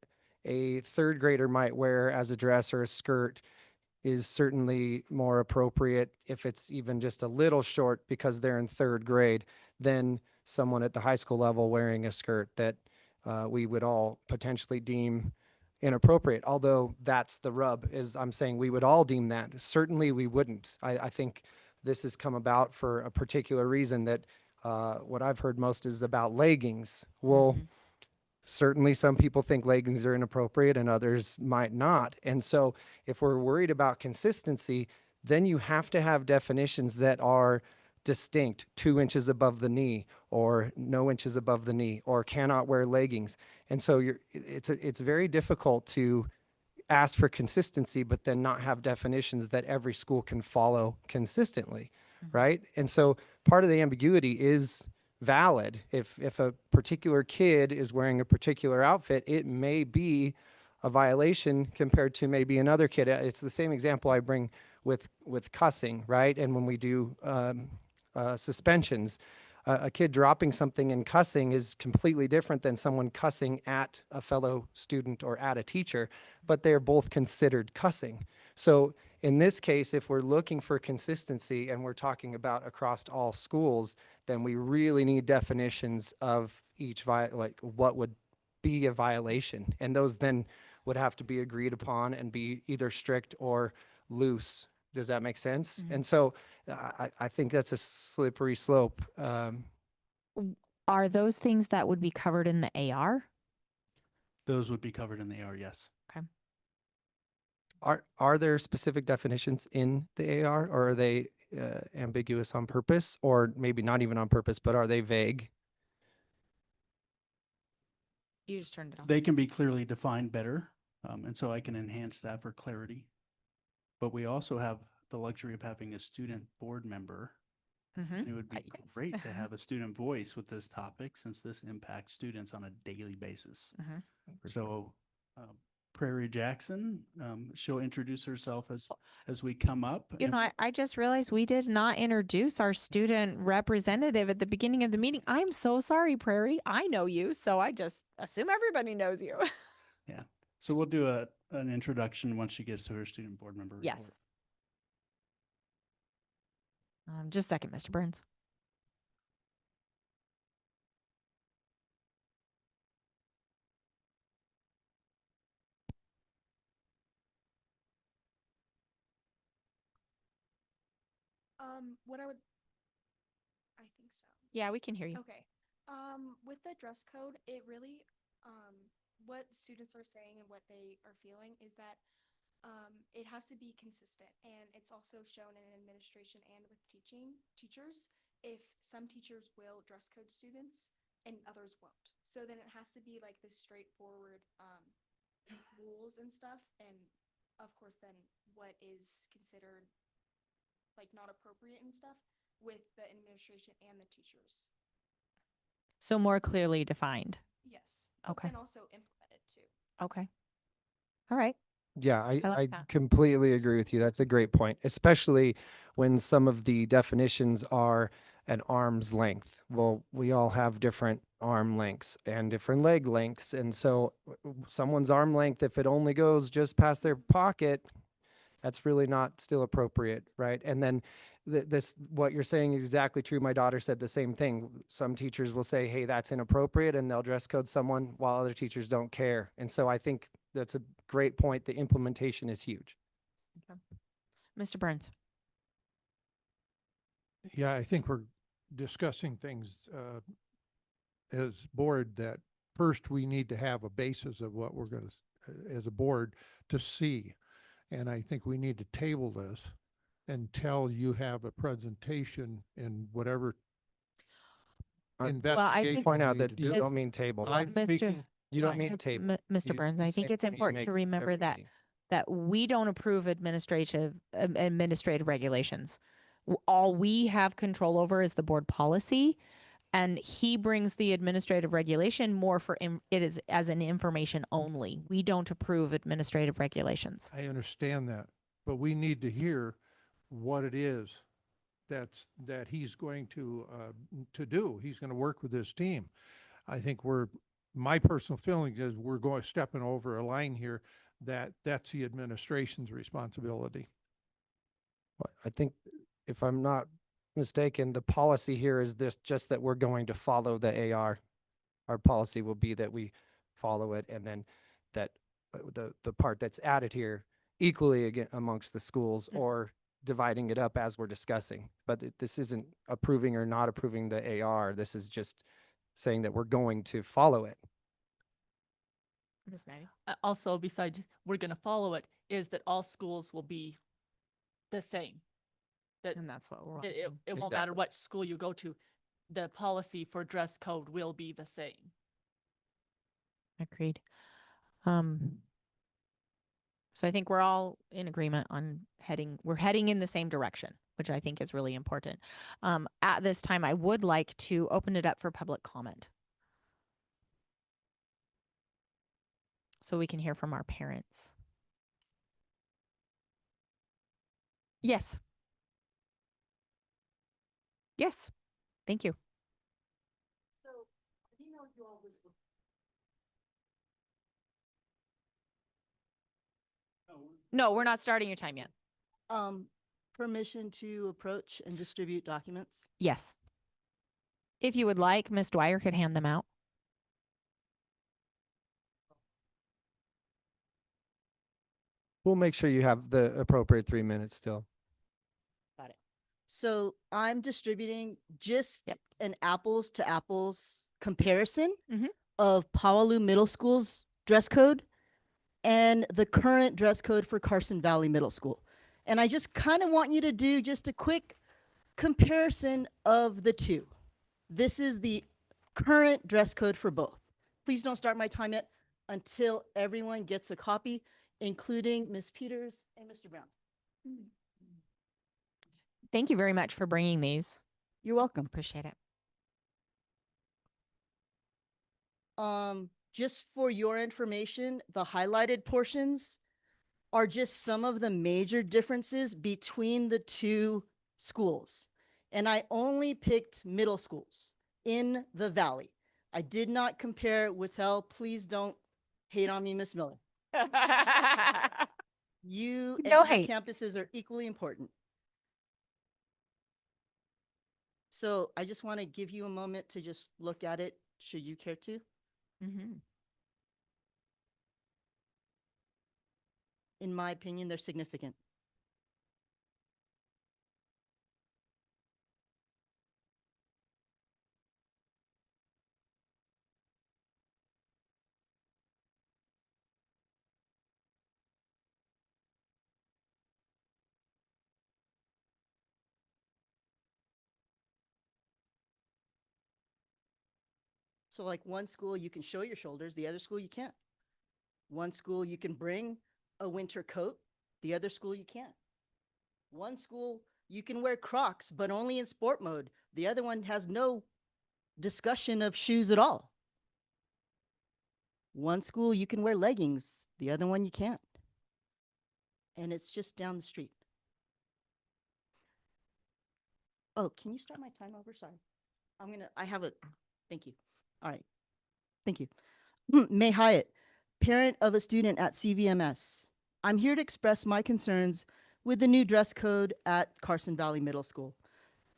a third grader might wear as a dress or a skirt is certainly more appropriate if it's even just a little short because they're in third grade than someone at the high school level wearing a skirt that we would all potentially deem inappropriate. Although that's the rub, is I'm saying we would all deem that. Certainly we wouldn't. I think this has come about for a particular reason that what I've heard most is about leggings. Well, certainly some people think leggings are inappropriate and others might not. And so if we're worried about consistency, then you have to have definitions that are distinct, 2 inches above the knee or no inches above the knee or cannot wear leggings. And so it's very difficult to ask for consistency, but then not have definitions that every school can follow consistently, right? And so part of the ambiguity is valid. If a particular kid is wearing a particular outfit, it may be a violation compared to maybe another kid. It's the same example I bring with cussing, right? And when we do suspensions, a kid dropping something and cussing is completely different than someone cussing at a fellow student or at a teacher, but they're both considered cussing. So in this case, if we're looking for consistency and we're talking about across all schools, then we really need definitions of each, like what would be a violation. And those then would have to be agreed upon and be either strict or loose. Does that make sense? And so I think that's a slippery slope. Are those things that would be covered in the AR? Those would be covered in the AR, yes. Okay. Are there specific definitions in the AR, or are they ambiguous on purpose, or maybe not even on purpose, but are they vague? You just turned it off. They can be clearly defined better, and so I can enhance that for clarity. But we also have the luxury of having a student board member. It would be Yes. great to have a student voice with this topic, since this impacts students on a daily basis. So Prairie Jackson, she'll introduce herself as we come up. You know, I just realized we did not introduce our student representative at the beginning of the meeting. I'm so sorry, Prairie. I know you, so I just assume everybody knows you. Yeah. So we'll do an introduction once she gets to her student board member report. Yes. Just a second, Mr. Burns. What I would, I think so. Yeah, we can hear you. Okay. With the dress code, it really, what students are saying and what they are feeling is that it has to be consistent, and it's also shown in administration and with teachers, if some teachers will dress code students and others won't. So then it has to be like this straightforward rules and stuff, and of course then what is considered like not appropriate and stuff with the administration and the teachers. So more clearly defined. Yes. Okay. And also implemented too. Okay. All right. Yeah, I like that. completely agree with you. That's a great point, especially when some of the definitions are an arm's length. Well, we all have different arm lengths and different leg lengths. And so someone's arm length, if it only goes just past their pocket, that's really not still appropriate, right? And then this, what you're saying is exactly true. My daughter said the same thing. Some teachers will say, hey, that's inappropriate, and they'll dress code someone while other teachers don't care. And so I think that's a great point. The implementation is huge. Mr. Burns. Yeah, I think we're discussing things as board that first we need to have a basis of what we're going to, as a board, to see. And I think we need to table this until you have a presentation in whatever investigation. Point out you need that to you do. don't mean table. I'm speaking, You don't mean table. Mr. Burns, I think it's important to remember that we don't approve administrative regulations. All we have control over is the board policy, and he brings the administrative regulation more for it is as an information only. We don't approve administrative regulations. I understand that, but we need to hear what it is that he's going to do. He's going to work with his team. I think my personal feeling is we're stepping over a line here that's the administration's responsibility. I think, if I'm not mistaken, the policy here is just that we're going to follow the AR. Our policy will be that we follow it, and then that the part that's added here equally again amongst the schools, or dividing it up as we're discussing. But this isn't approving or not approving the AR. This is just saying that we're going to follow it. Ms. Maddie? Also, besides we're going to follow it, is that all schools will be the same. And that's what we're It won't matter what school you go to. The policy for dress code will be the same. Agreed. So I think we're all in agreement on we're heading in the same direction, which I think is really important. At this time, I would like to open it up for public comment, so we can hear from our parents. Yes. Yes. Thank you. So I emailed you all this before. No, we're not starting your time yet. Permission to approach and distribute documents. Yes. If you would like, Ms. Dwyer could hand them out. We'll make sure you have the appropriate 3 minutes still. Got it. So I'm distributing just an apples to apples comparison of Powaloo Middle School's dress code and the current dress code for Carson Valley Middle School. And I just kind of want you to do just a quick comparison of the two. This is the current dress code for both. Please don't start my time yet until everyone gets a copy, including Ms. Peters and Mr. Brown. Thank you very much for bringing these. You're welcome. Appreciate it. Just for your information, the highlighted portions are just some of the major differences between the two schools. And I only picked middle schools in the Valley. I did not compare Whittle. Please don't hate on me, Miss Miller. You and your campuses are equally important. So I just want to give you a moment to just look at it, should you care to. In my opinion, they're significant. So like one school, you can show your shoulders, the other school you can't. One school, you can bring a winter coat, the other school you can't. One school, you can wear Crocs, but only in sport mode. The other one has no discussion of shoes at all. One school, you can wear leggings, the other one you can't. and it's just down the street. Oh, can you start my time over? Sorry. I have a, thank you. All right. Thank you. May Hyatt, parent of a student at CVMS. I'm here to express my concerns with the new dress code at Carson Valley Middle School.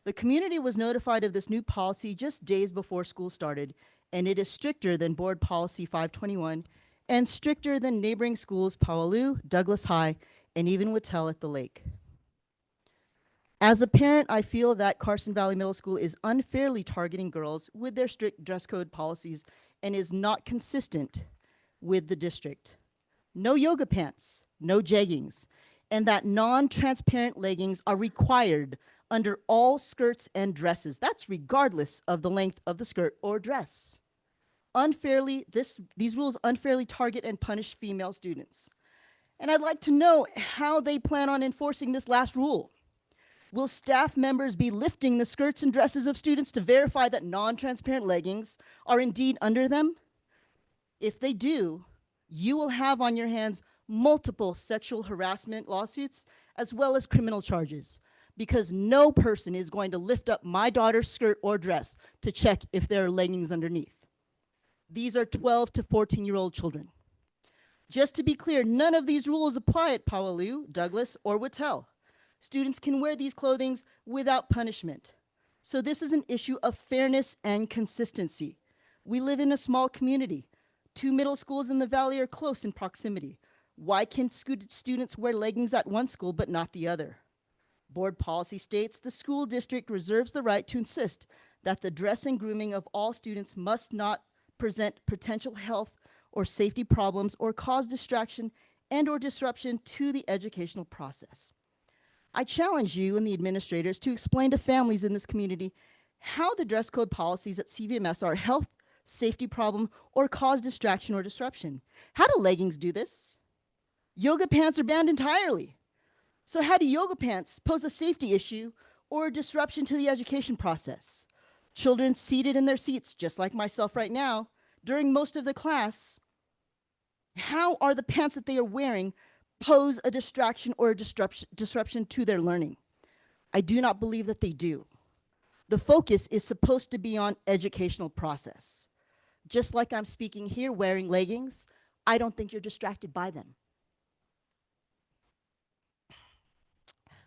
The community was notified of this new policy just days before school started, and it is stricter than Board Policy 521 and stricter than neighboring schools Powaloo, Douglas High, and even Whitell at the lake. As a parent, I feel that Carson Valley Middle School is unfairly targeting girls with their strict dress code policies and is not consistent with the district. No yoga pants, no jeggings, and that non-transparent leggings are required under all skirts and dresses. That's regardless of the length of the skirt or dress. These rules unfairly target and punish female students. And I'd like to know how they plan on enforcing this last rule. Will staff members be lifting the skirts and dresses of students to verify that non-transparent leggings are indeed under them? If they do, you will have on your hands multiple sexual harassment lawsuits as well as criminal charges, because no person is going to lift up my daughter's skirt or dress to check if there are leggings underneath. These are 12 to 14-year-old children. Just to be clear, none of these rules apply at Powaloo, Douglas, or Whitell. Students can wear these clothings without punishment. So this is an issue of fairness and consistency. We live in a small community. 2 middle schools in the valley are close in proximity. Why can students wear leggings at one school but not the other? Board policy states the school district reserves the right to insist that the dress and grooming of all students must not present potential health or safety problems or cause distraction and or disruption to the educational process. I challenge you and the administrators to explain to families in this community how the dress code policies at CVMS are a health, safety problem, or cause distraction or disruption. How do leggings do this? Yoga pants are banned entirely. So how do yoga pants pose a safety issue or a disruption to the education process? Children seated in their seats, just like myself right now, during most of the class, how are the pants that they are wearing pose a distraction or a disruption to their learning? I do not believe that they do. The focus is supposed to be on educational process. Just like I'm speaking here wearing leggings, I don't think you're distracted by them.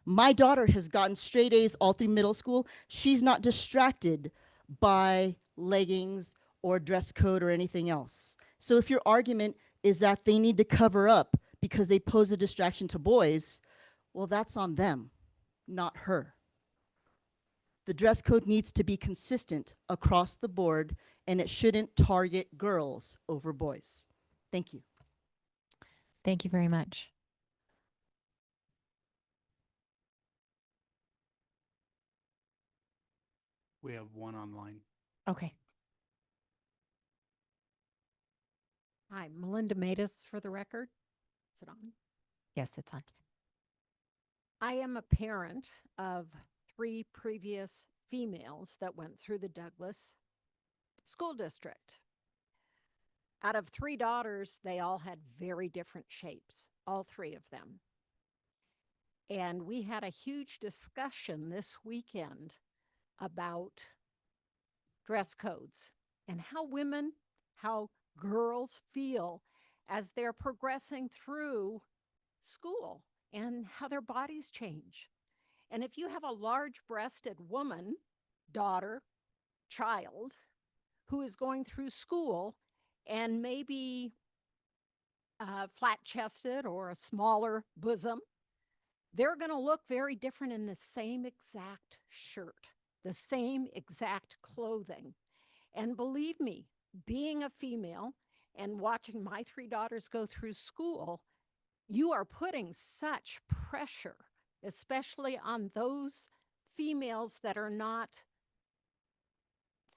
My daughter has gotten straight A's all through middle school. She's not distracted by leggings or dress code or anything else. So if your argument is that they need to cover up because they pose a distraction to boys, well, that's on them, not her. The dress code needs to be consistent across the board, and it shouldn't target girls over boys. Thank you. Thank you very much. We have one online. Okay. Hi, Melinda Matus for the record. Is it on? Yes, it's on. I am a parent of 3 previous females that went through the Douglas School District. Out of 3 daughters, they all had very different shapes, all 3 of them. And we had a huge discussion this weekend about dress codes and how women, how girls feel as they're progressing through school and how their bodies change. And if you have a large-breasted woman, daughter, child, who is going through school and maybe flat-chested or a smaller bosom, they're going to look very different in the same exact shirt, the same exact clothing. And believe me, being a female and watching my 3 daughters go through school, you are putting such pressure, especially on those females that are not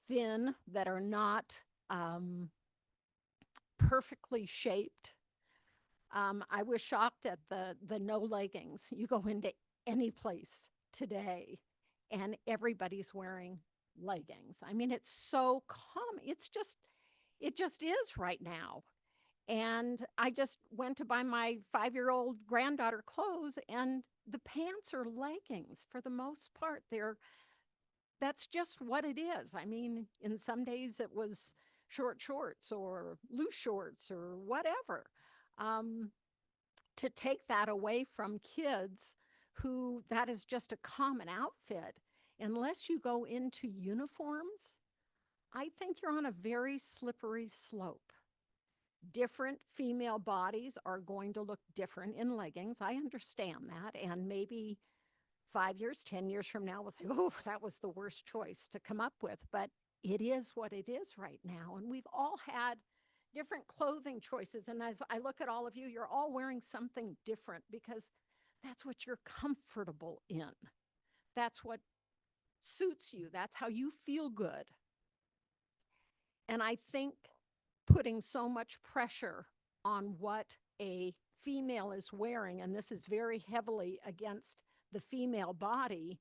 thin, that are not perfectly shaped. I was shocked at the no leggings. You go into any place today and everybody's wearing leggings. I mean, it's so common. It just is right now. And I just went to buy my 5-year-old granddaughter clothes, and the pants are leggings for the most part. That's just what it is. I mean, in some days it was short shorts or loose shorts or whatever. To take that away from kids who that is just a common outfit, unless you go into uniforms, I think you're on a very slippery slope. Different female bodies are going to look different in leggings. I understand that. And maybe 5 years, 10 years from now, we'll say, oh, that was the worst choice to come up with. But it is what it is right now. And we've all had different clothing choices. And as I look at all of you, you're all wearing something different because that's what you're comfortable in. That's what suits you. That's how you feel good. And I think putting so much pressure on what a female is wearing, and this is very heavily against the female body,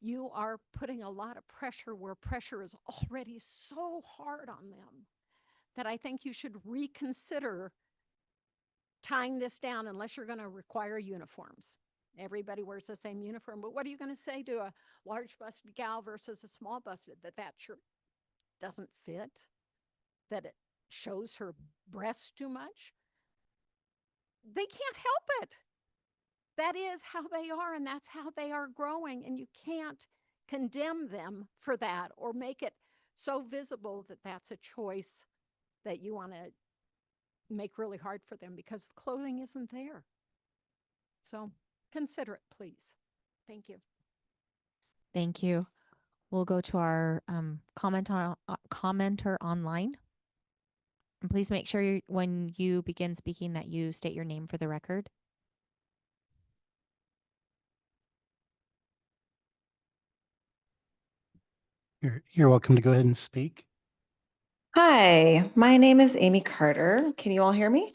you are putting a lot of pressure where pressure is already so hard on them that I think you should reconsider tying this down unless you're going to require uniforms. Everybody wears the same uniform, but what are you going to say to a large busted gal versus a small busted? That shirt doesn't fit? That it shows her breasts too much? They can't help it. That is how they are, and that's how they are growing, and you can't condemn them for that or make it so visible that that's a choice that you want to make really hard for them because clothing isn't there. So consider it, please. Thank you. Thank you. We'll go to our commenter online. And please make sure when you begin speaking that you state your name for the record. You're welcome to go ahead and speak. Hi, my name is Amy Carter. Can you all hear me?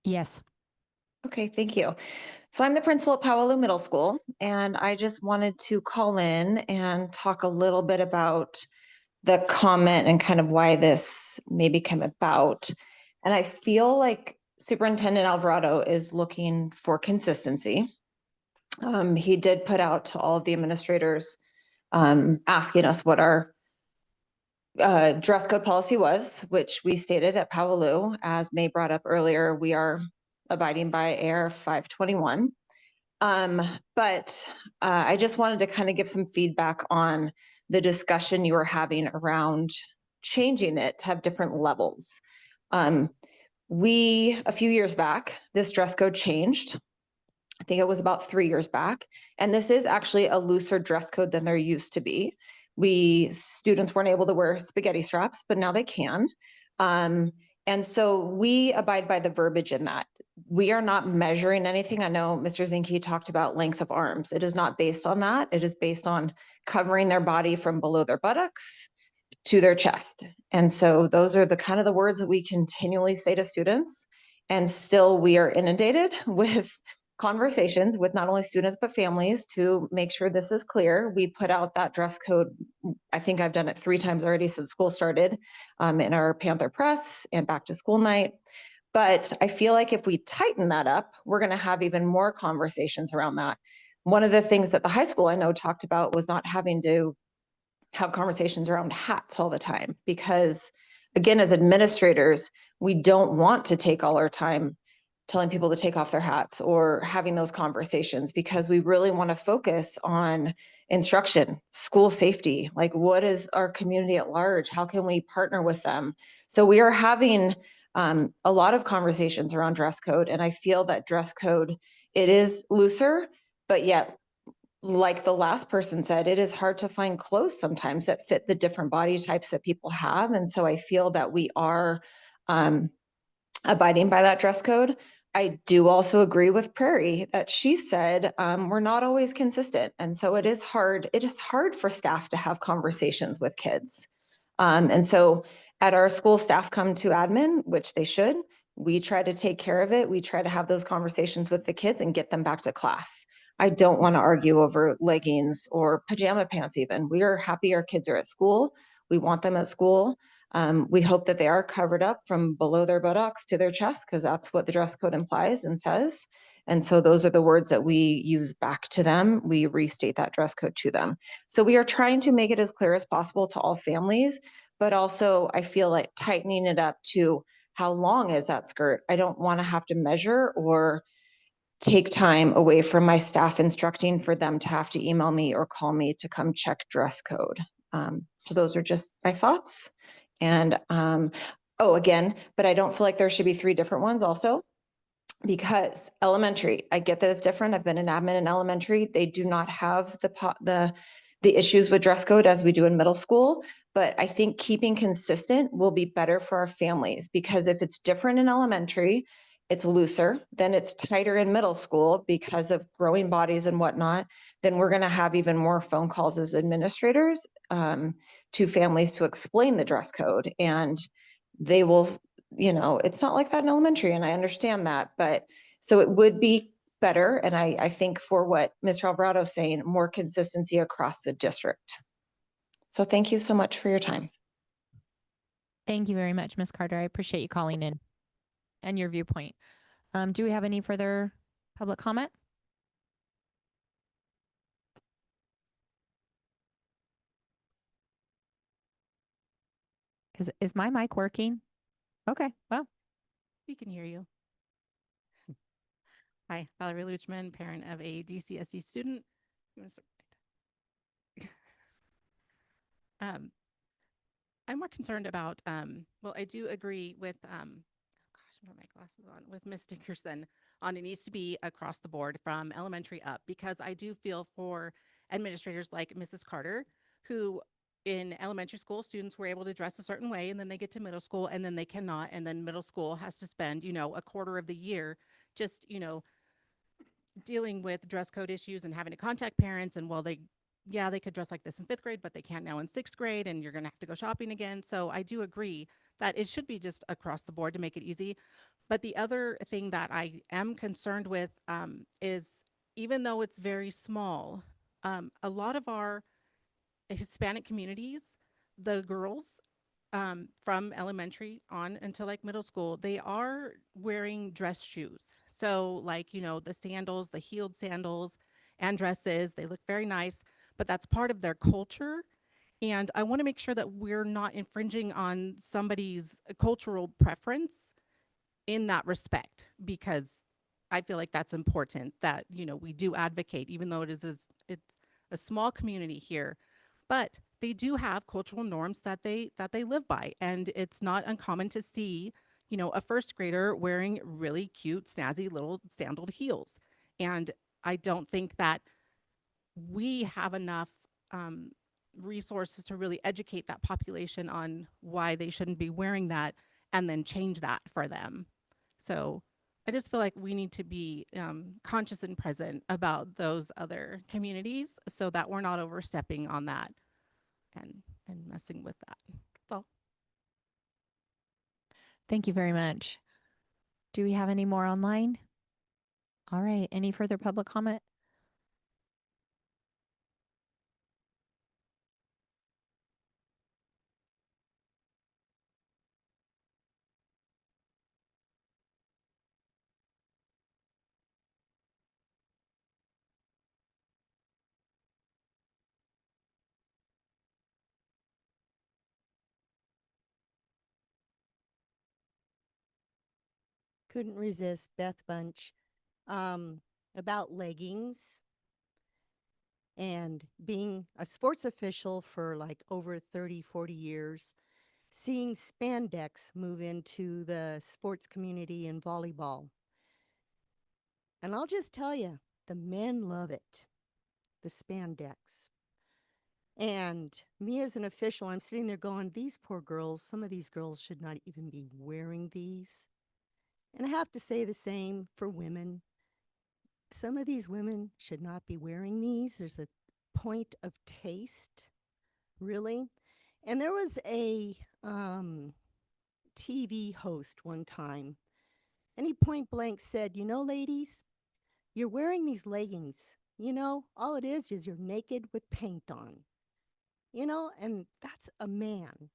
Yes. Okay, thank you. So I'm the principal at Powaloo Middle School, and I just wanted to call in and talk a little bit about the comment and kind of why this maybe came about. And I feel like Superintendent Alvarado is looking for consistency. He did put out to all of the administrators asking us what our dress code policy was, which we stated at Powaloo. As May brought up earlier, we are abiding by AR 521. But I just wanted to kind of give some feedback on the discussion you were having around changing it to have different levels. A few years back, this dress code changed. I think it was about 3 years back. And this is actually a looser dress code than there used to be. Students weren't able to wear spaghetti straps, but now they can. And so we abide by the verbiage in that. We are not measuring anything. I know Mr. Zinke talked about length of arms. It is not based on that. It is based on covering their body from below their buttocks to their chest. And so those are the kind of the words that we continually say to students. And still we are inundated with conversations with not only students, but families to make sure this is clear. We put out that dress code. I think I've done it 3 times already since school started, in our Panther Press and back to school night. But I feel like if we tighten that up, we're going to have even more conversations around that. One of the things that the high school I know talked about was not having to have conversations around hats all the time, because again, as administrators, we don't want to take all our time telling people to take off their hats or having those conversations, because we really want to focus on instruction, school safety, like what is our community at large? How can we partner with them? So we are having a lot of conversations around dress code. And I feel that dress code, it is looser, but yet, like the last person said, it is hard to find clothes sometimes that fit the different body types that people have. And so I feel that we are abiding by that dress code. I do also agree with Prairie that she said we're not always consistent. And so it is hard for staff to have conversations with kids. And so at our school, staff come to admin, which they should. We try to take care of it. We try to have those conversations with the kids and get them back to class. I don't want to argue over leggings or pajama pants even. We are happy our kids are at school. We want them at school. We hope that they are covered up from below their buttocks to their chest, because that's what the dress code implies and says. And so those are the words that we use back to them. We restate that dress code to them. So we are trying to make it as clear as possible to all families, but also I feel like tightening it up to how long is that skirt? I don't want to have to measure or take time away from my staff instructing for them to have to email me or call me to come check dress code. So those are just my thoughts. And again, but I don't feel like there should be 3 different ones also, because elementary, I get that it's different. I've been an admin in elementary. They do not have the issues with dress code as we do in middle school. But I think keeping consistent will be better for our families, because if it's different in elementary, it's looser, then it's tighter in middle school because of growing bodies and whatnot, then we're going to have even more phone calls as administrators to families to explain the dress code. And they will, it's not like that in elementary, and I understand that, but so it would be better. And I think for what Mr. Alvarado is saying, more consistency across the district. So thank you so much for your time. Thank you very much, Ms. Carter. I appreciate you calling in and your viewpoint. Do we have any further public comment? Is my mic working? Okay, well, We can hear you. Hi, Valerie Luchman, parent of a DCSD student. You want to start? I'm more concerned about, well, I do agree with, oh gosh, I put my glasses on, with Ms. Dickerson on it needs to be across the board from elementary up, because I do feel for administrators like Mrs. Carter, who in elementary school, students were able to dress a certain way, and then they get to middle school and then they cannot. And then middle school has to spend, a quarter of the year just, dealing with dress code issues and having to contact parents. And well, they could dress like this in 5th grade, but they can't now in 6th grade, and you're going to have to go shopping again. So I do agree that it should be just across the board to make it easy. But the other thing that I am concerned with is, even though it's very small, a lot of our Hispanic communities, the girls from elementary on until like middle school, they are wearing dress shoes. So like, the sandals, the heeled sandals and dresses, they look very nice, but that's part of their culture. And I want to make sure that we're not infringing on somebody's cultural preference in that respect, because I feel like that's important that, we do advocate, even though it's a small community here, but they do have cultural norms that they live by. And it's not uncommon to see, a 1st grader wearing really cute, snazzy little sandaled heels. And I don't think that we have enough resources to really educate that population on why they shouldn't be wearing that and then change that for them. So I just feel like we need to be conscious and present about those other communities so that we're not overstepping on that and messing with that. That's all. thank you very much. Do we have any more online? All right, any further public comment? Couldn't resist Beth Bunch about leggings and being a sports official for like over 30, 40 years, seeing spandex move into the sports community in volleyball. And I'll just tell you, the men love it, the spandex. And me as an official, I'm sitting there going, these poor girls, some of these girls should not even be wearing these. And I have to say the same for women. Some of these women should not be wearing these. There's a point of taste, really. And there was a TV host one time, and he point blank said, ladies, you're wearing these leggings. All it is you're naked with paint on. And that's a man.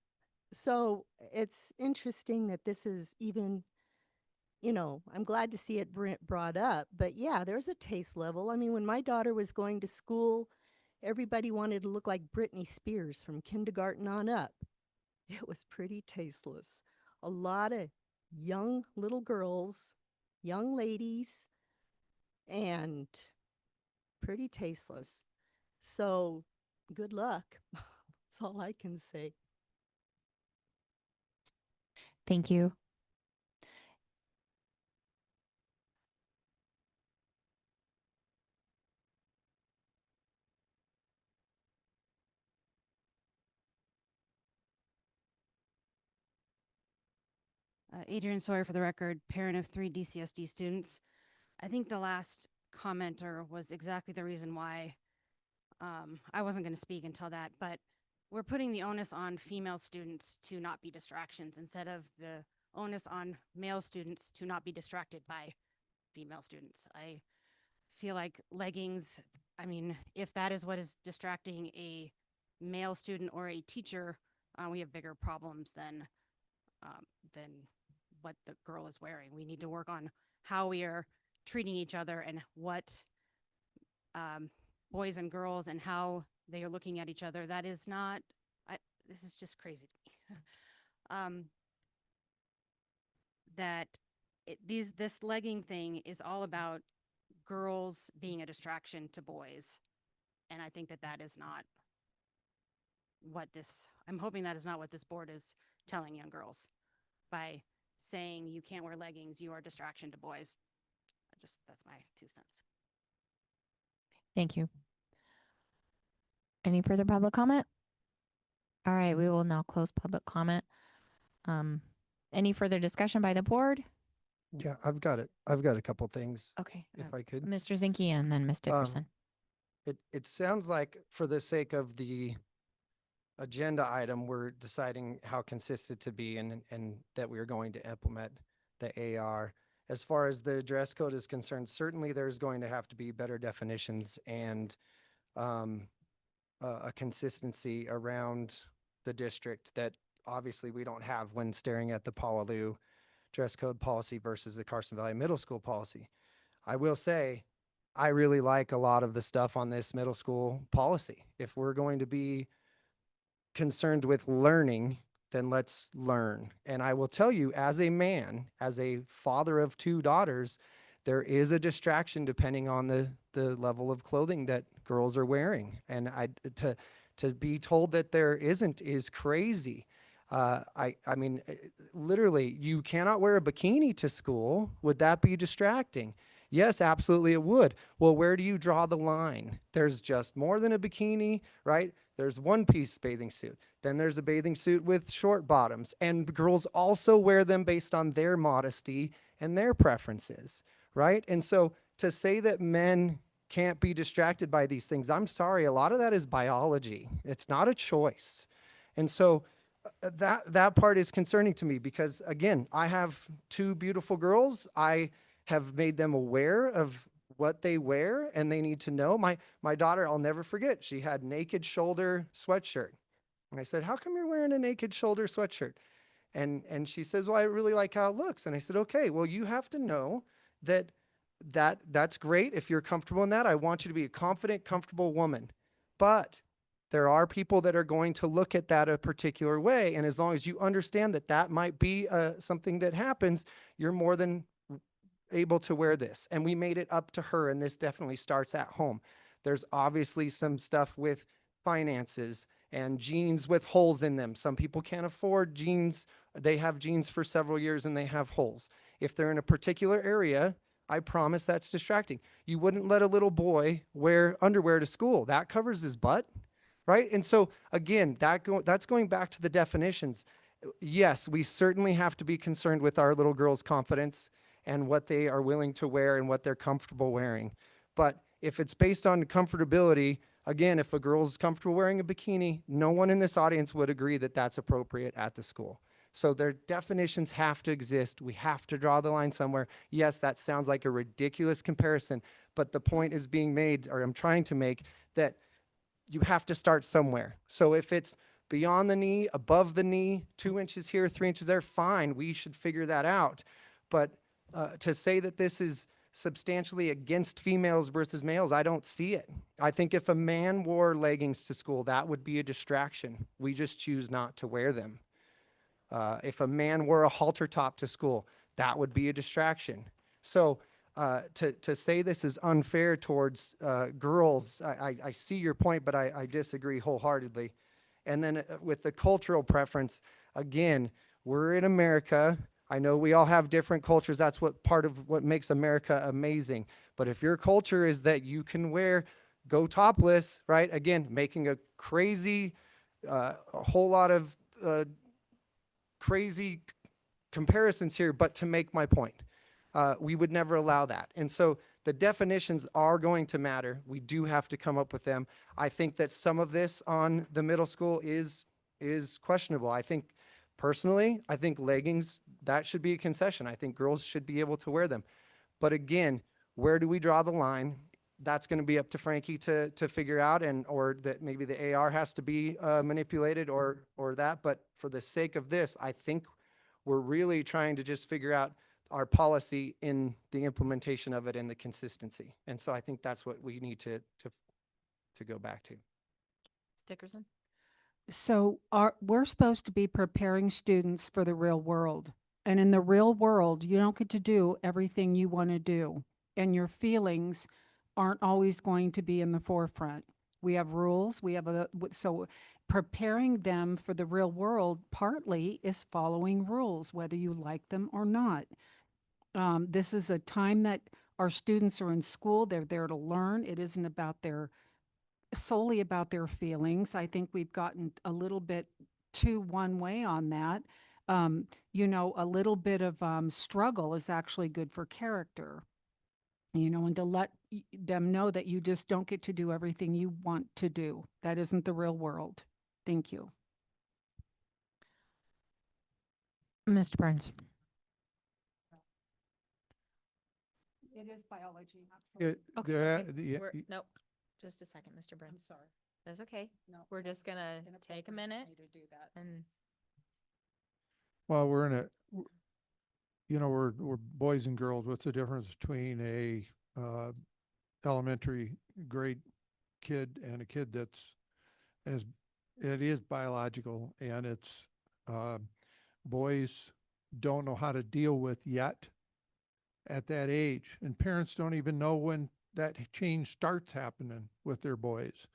So it's interesting that this is even, I'm glad to see it brought up, but yeah, there's a taste level. I mean, when my daughter was going to school, everybody wanted to look like Britney Spears from kindergarten on up. It was pretty tasteless. A lot of young little girls, young ladies, and pretty tasteless. So good luck. That's all I can say. Thank you. Adrian Sawyer for the record, parent of 3 DCSD students. I think the last commenter was exactly the reason why I wasn't going to speak until that, but we're putting the onus on female students to not be distractions instead of the onus on male students to not be distracted by female students. I feel like leggings, I mean, if that is what is distracting a male student or a teacher, we have bigger problems than what the girl is wearing. We need to work on how we are treating each other and what boys and girls and how they are looking at each other. That is not, this is just crazy to me. This legging thing is all about girls being a distraction to boys. And I think that is not what I'm hoping that is not what this board is telling young girls by saying you can't wear leggings, you are a distraction to boys. That's my 2 cents. Thank you. Any further public comment? All right, we will now close public comment. Any further discussion by the board? Yeah, I've got it. I've got a couple things. Okay. If I could. Mr. Zinke and then Ms. Dickerson. It sounds like for the sake of the agenda item, we're deciding how consistent to be and that we are going to implement the AR. As far as the dress code is concerned, certainly there's going to have to be better definitions and a consistency around the district that obviously we don't have when staring at the Powaloo dress code policy versus the Carson Valley Middle School policy. I will say, I really like a lot of the stuff on this middle school policy. If we're going to be concerned with learning, then let's learn. And I will tell you, as a man, as a father of 2 daughters, there is a distraction depending on the level of clothing that girls are wearing. And to be told that there isn't is crazy. I mean, literally, you cannot wear a bikini to school. Would that be distracting? Yes, absolutely it would. Well, where do you draw the line? There's just more than a bikini, right? There's one-piece bathing suit. Then there's a bathing suit with short bottoms. And girls also wear them based on their modesty and their preferences, right? And so to say that men can't be distracted by these things, I'm sorry, a lot of that is biology. It's not a choice. And so that part is concerning to me because, again, I have 2 beautiful girls. I have made them aware of what they wear and they need to know. My daughter, I'll never forget, she had naked shoulder sweatshirt. And I said, how come you're wearing a naked shoulder sweatshirt? And she says, well, I really like how it looks. And I said, okay, well, you have to know that's great. If you're comfortable in that, I want you to be a confident, comfortable woman. But there are people that are going to look at that a particular way. And as long as you understand that that might be something that happens, you're more than able to wear this. And we made it up to her, and this definitely starts at home. There's obviously some stuff with finances and jeans with holes in them. Some people can't afford jeans. They have jeans for several years and they have holes. If they're in a particular area, I promise that's distracting. You wouldn't let a little boy wear underwear to school. That covers his butt, right? And so again, that's going back to the definitions. Yes, we certainly have to be concerned with our little girls' confidence and what they are willing to wear and what they're comfortable wearing. But if it's based on comfortability, again, if a girl's comfortable wearing a bikini, no one in this audience would agree that that's appropriate at the school. So their definitions have to exist. We have to draw the line somewhere. Yes, that sounds like a ridiculous comparison, but the point is being made, or I'm trying to make, that you have to start somewhere. So if it's beyond the knee, above the knee, 2 inches here, 3 inches there, fine, we should figure that out. But to say that this is substantially against females versus males, I don't see it. I think if a man wore leggings to school, that would be a distraction. We just choose not to wear them. If a man wore a halter top to school, that would be a distraction. So to say this is unfair towards girls, I see your point, but I disagree wholeheartedly. And then with the cultural preference, again, we're in America. I know we all have different cultures. That's what part of what makes America amazing. But if your culture is that you can go topless, right? Again, making a crazy, a whole lot of crazy comparisons here, but to make my point, we would never allow that. And so the definitions are going to matter. We do have to come up with them. I think that some of this on the middle school is questionable. Personally, I think leggings, that should be a concession. I think girls should be able to wear them. But again, where do we draw the line? That's going to be up to Frankie to figure out, or that maybe the AR has to be manipulated or that. But for the sake of this, I think we're really trying to just figure out our policy in the implementation of it and the consistency. And so I think that's what we need to go back to. Dickerson? So we're supposed to be preparing students for the real world. And in the real world, you don't get to do everything you want to do. And your feelings aren't always going to be in the forefront. We have rules. So preparing them for the real world partly is following rules, whether you like them or not. This is a time that our students are in school. They're there to learn. It isn't solely about their feelings. I think we've gotten a little bit too one way on that. A little bit of struggle is actually good for character, and to let them know that you just don't get to do everything you want to do. That isn't the real world. Thank you. Mr. Burns? It is biology. Nope. Just a second, Mr. Burns. I'm sorry. That's okay. No, We're just gonna take a minute to do that. and Well, we're boys and girls. What's the difference between a elementary grade kid and a kid it is biological, and it's boys don't know how to deal with yet at that age, and parents don't even know when that change starts happening with their boys.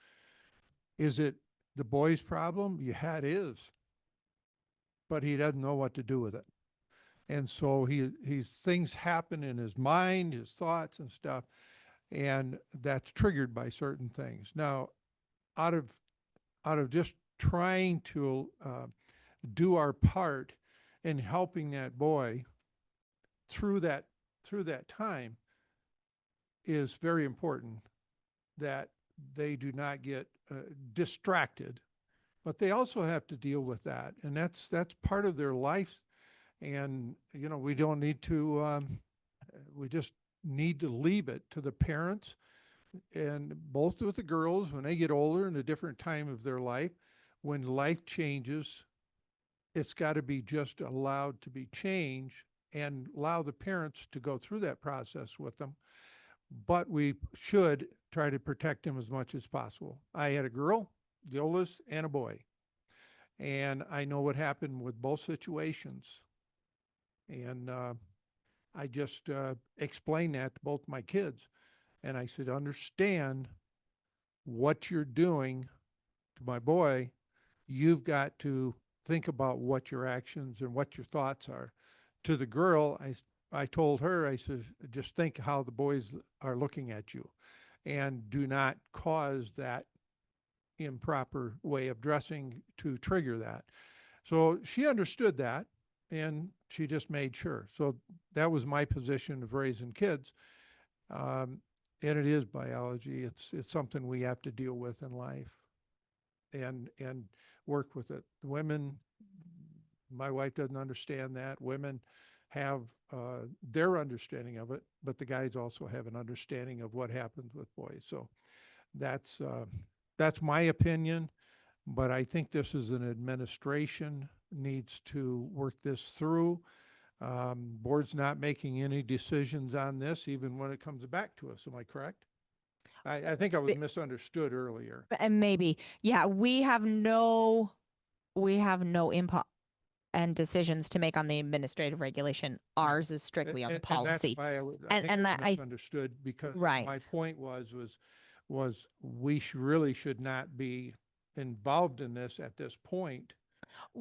Is it the boy's problem? Yeah, it is. But he doesn't know what to do with it. And so he's things happen in his mind, his thoughts and stuff, and that's triggered by certain things. Now, out of just trying to do our part in helping that boy through that time, is very important that they do not get distracted, but they also have to deal with that, and that's part of their life. And we don't need to we just need to leave it to the parents, and both with the girls when they get older in a different time of their life. When life changes, it's got to be just allowed to be changed, and allow the parents to go through that process with them. But we should try to protect them as much as possible. I had a girl, the oldest, and a boy. And I know what happened with both situations. And I just explained that to both my kids. And I said, understand what you're doing to my boy. You've got to think about what your actions and what your thoughts are. To the girl, I told her, I said, just think how the boys are looking at you, and do not cause that improper way of dressing to trigger that. So she understood that, and she just made sure. So that was my position of raising kids. And it is biology. It's something we have to deal with in life and work with it. Women, my wife doesn't understand that. Women have their understanding of it, but the guys also have an understanding of what happens with boys. So that's my opinion. but I think this is an administration needs to work this through. Board's not making any decisions on this, even when it comes back to us. Am I correct? I think I was misunderstood earlier. And maybe, yeah, we have no input and decisions to make on the administrative regulation. Ours is strictly on the And policy. that's why I And- think and I I- misunderstood, because Right. my point was we really should not be involved in this at this point,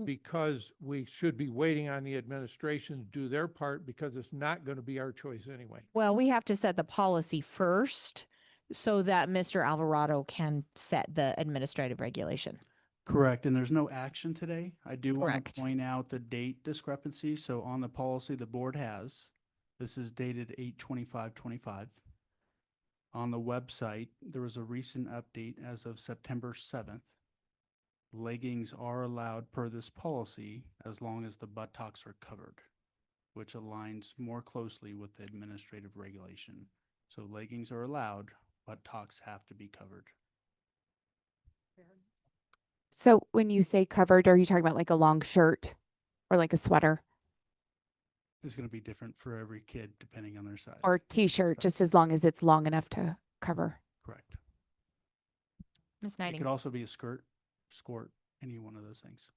because we should be waiting on the administration to do their part, because it's not going to be our choice anyway. Well, we have to set the policy first so that Mr. Alvarado can set the administrative regulation. Correct, and there's no action today. I do want Correct. to point out the date discrepancy. So on the policy the board has, this is dated 8/25/25. On the website, there was a recent update as of September 7th. Leggings are allowed per this policy as long as the buttocks are covered, which aligns more closely with the administrative regulation. So leggings are allowed, buttocks have to be covered. So when you say covered, are you talking about like a long shirt or like a sweater It's going to be different for every kid depending on their size. or t-shirt, just as long as it's long enough to cover? Correct. Ms. It Knighting. could also be a skirt, skort, any one of those things.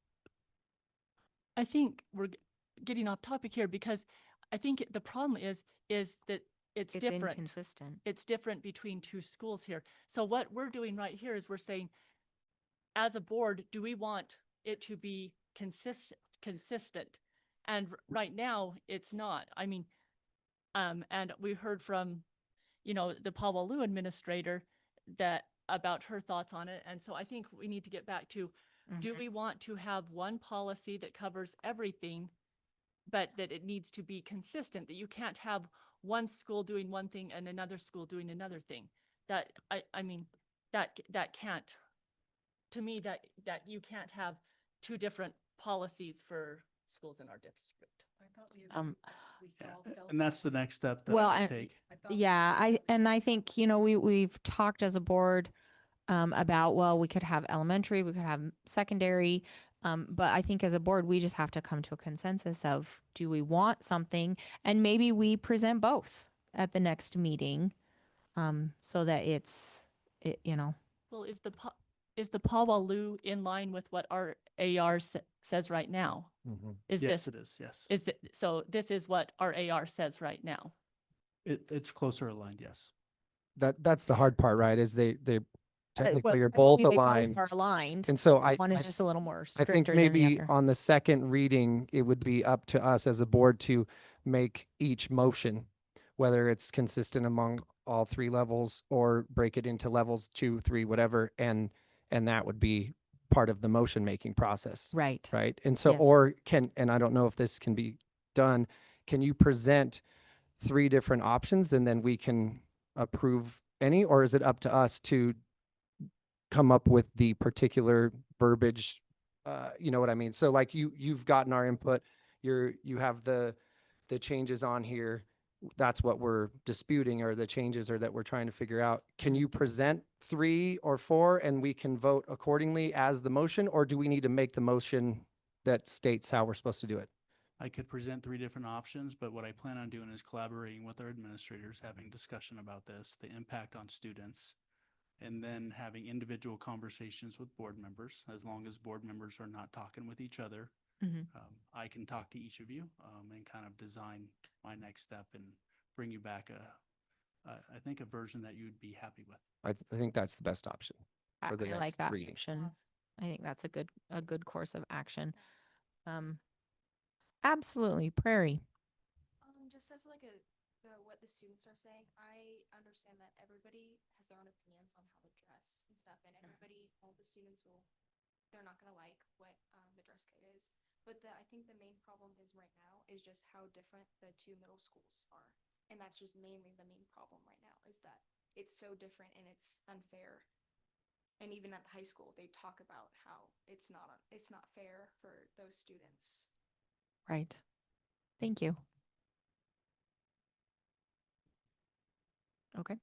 I think we're getting off topic here, because I think the problem is that it's different. Inconsistent. It's different between two schools here. So what we're doing right here is we're saying, as a board, do we want it to be consistent? And right now, it's not. I mean, and we heard from, the Pawalu administrator about her thoughts on it. And so I think we need to get back to, do we want to have one policy that covers everything, but that it needs to be consistent, that you can't have one school doing one thing and another school doing another thing? That, I mean, that can't, to me, that you can't have two different policies for schools in our district. And that's the next step that Well, I and- take. Yeah, I think, we've talked as a board about, well, we could have elementary, we could have secondary. But I think as a board, we just have to come to a consensus of, do we want something? And maybe we present both at the next meeting, so that Well, is the Pawalu in line with what our AR says right now? Is Yes, this, it is, yes. so this is what our AR says right now? It's closer aligned, yes. That's the hard part, right? Is they technically are I both believe they aligned. are aligned. And so One is I- just a little more I think stricter than the maybe other. on the second reading, it would be up to us as a board to make each motion, whether it's consistent among all three levels or break it into levels 2, 3, whatever. And that would be part of the motion making process. Right. Right. And so, Yeah. and I don't know if this can be done, can you present 3 different options and then we can approve any, or is it up to us to come up with the particular verbiage? You know what I mean? So like you've gotten our input, you have the changes on here. That's what we're disputing, or the changes or that we're trying to figure out. Can you present 3 or 4 and we can vote accordingly as the motion, or do we need to make the motion that states how we're supposed to do it? I could present 3 different options, but what I plan on doing is collaborating with our administrators, having discussion about this, the impact on students, and then having individual conversations with board members. As long as board members are not talking with each other, Mhm. I can talk to each of you and kind of design my next step and bring you back I think a version that you'd be happy with. I think that's the best option for the I like next that reading. option. I think that's a good course of action. Absolutely, Prairie. Just as like what the students are saying, I understand that everybody has their own opinions on how to dress and stuff, and everybody, all the students they're not gonna like what the dress code is. But I think the main problem is right now is just how different the 2 middle schools are, and that's just mainly the main problem right now, is that it's so different and it's unfair. And even at the high school, they talk about how it's not fair for those students. Right. Thank you. Okay.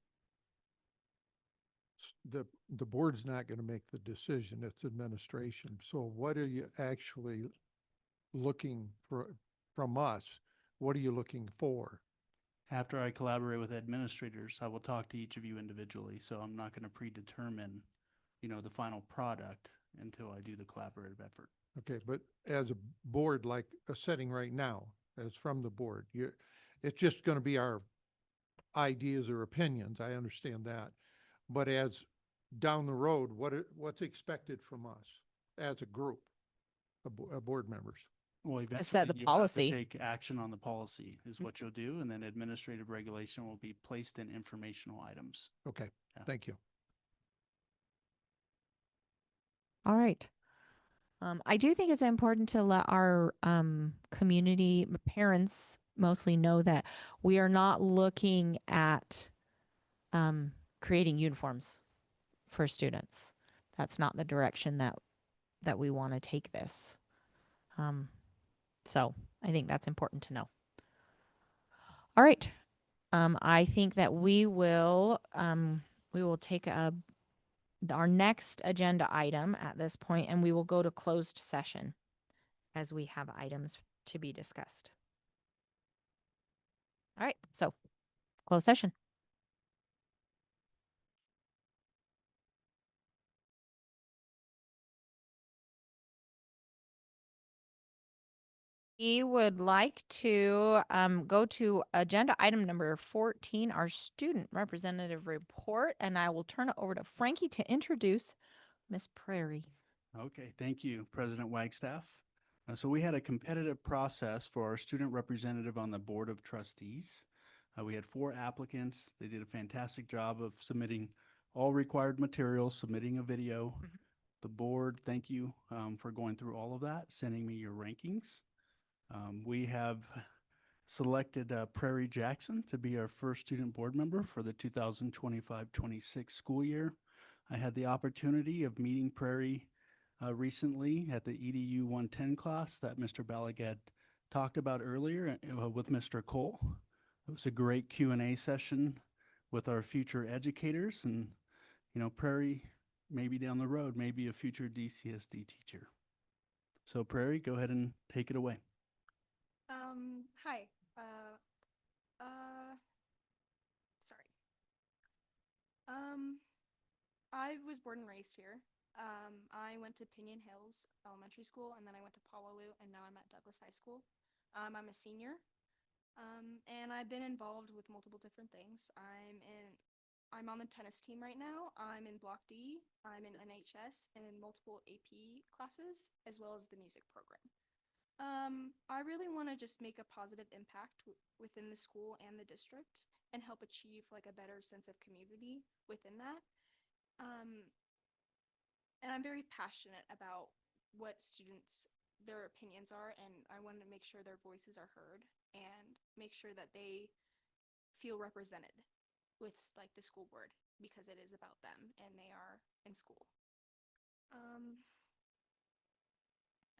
the board's not going to make the decision, it's administration. So what are you actually looking for from us? What are you looking for? After I collaborate with administrators, I will talk to each of you individually. So I'm not going to predetermine, the final product until I do the collaborative effort. Okay, but as a board, like a setting right now, as from the board, it's just going to be our ideas or opinions. I understand that. But as down the road, what's expected from us as a group of board members? Well, set eventually the you have to policy. take action on the policy is what you'll do, and then administrative regulation will be placed in informational items. Okay, Yeah. thank you. All right. I do think it's important to let our community parents mostly know that we are not looking at creating uniforms for students. That's not the direction that we want to take this. So I think that's important to know. All right. I think that we will take our next agenda item at this point, and we will go to closed session as we have items to be discussed. All right, so closed session. We would like to go to agenda item number 14, our student representative report, and I will turn it over to Frankie to introduce Miss Prairie. Okay, thank you, President Wagstaff. So we had a competitive process for our student representative on the Board of Trustees. We had 4 applicants. They did a fantastic job of submitting all required materials, submitting a video. The board, thank you for going through all of that, sending me your rankings. We have selected Prairie Jackson to be our first student board member for the 2025-26 school year. I had the opportunity of meeting Prairie recently at the EDU 110 class that Mr. Balaguer talked about earlier with Mr. Cole. It was a great Q&A session with our future educators, and Prairie, maybe down the road, maybe a future DCSD teacher. So Prairie, go ahead and take it away. Hi. Sorry. I was born and raised here. I went to Pinion Hills Elementary School, and then I went to Pawalu, and now I'm at Douglas High School. I'm a senior, and I've been involved with multiple different things. I'm on the tennis team right now. I'm in Block D. I'm in NHS and in multiple AP classes, as well as the music program. I really want to just make a positive impact within the school and the district and help achieve like a better sense of community within that. And I'm very passionate about what students, their opinions are, and I want to make sure their voices are heard and make sure that they feel represented with like the school board, because it is about them and they are in school.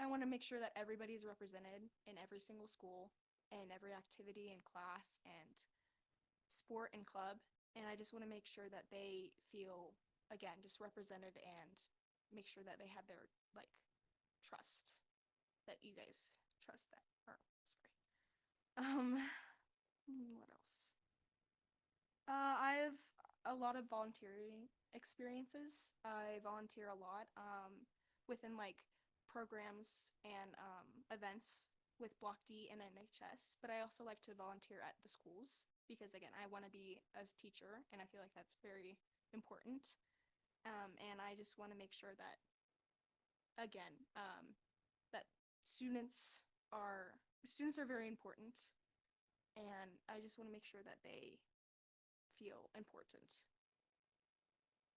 I want to make sure that everybody is represented in every single school and every activity and class and sport and club. And I just want to make sure that they feel, again, just represented and make sure that they have their like trust, that you guys trust that. Or sorry. What else? I have a lot of volunteering experiences. I volunteer a lot within like programs and events with Block D and NHS, but I also like to volunteer at the schools because again, I want to be a teacher and I feel like that's very important. And I just want to make sure that, again, that students are very important, and I just want to make sure that they feel important.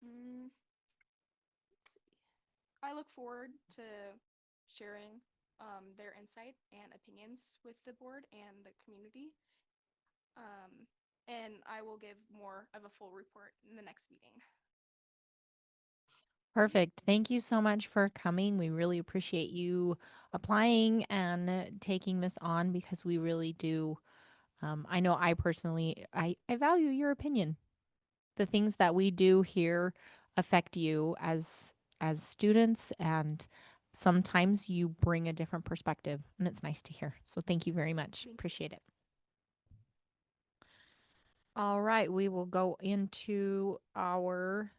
Let's see. I look forward to sharing their insight and opinions with the board and the community. And I will give more of a full report in the next meeting. Perfect. Thank you so much for coming. We really appreciate you applying and taking this on because we really do. I know I personally, I value your opinion. The things that we do here affect you as students, and sometimes you bring a different perspective, and it's nice to hear. So thank you very much. Appreciate it. All right, we will go into our,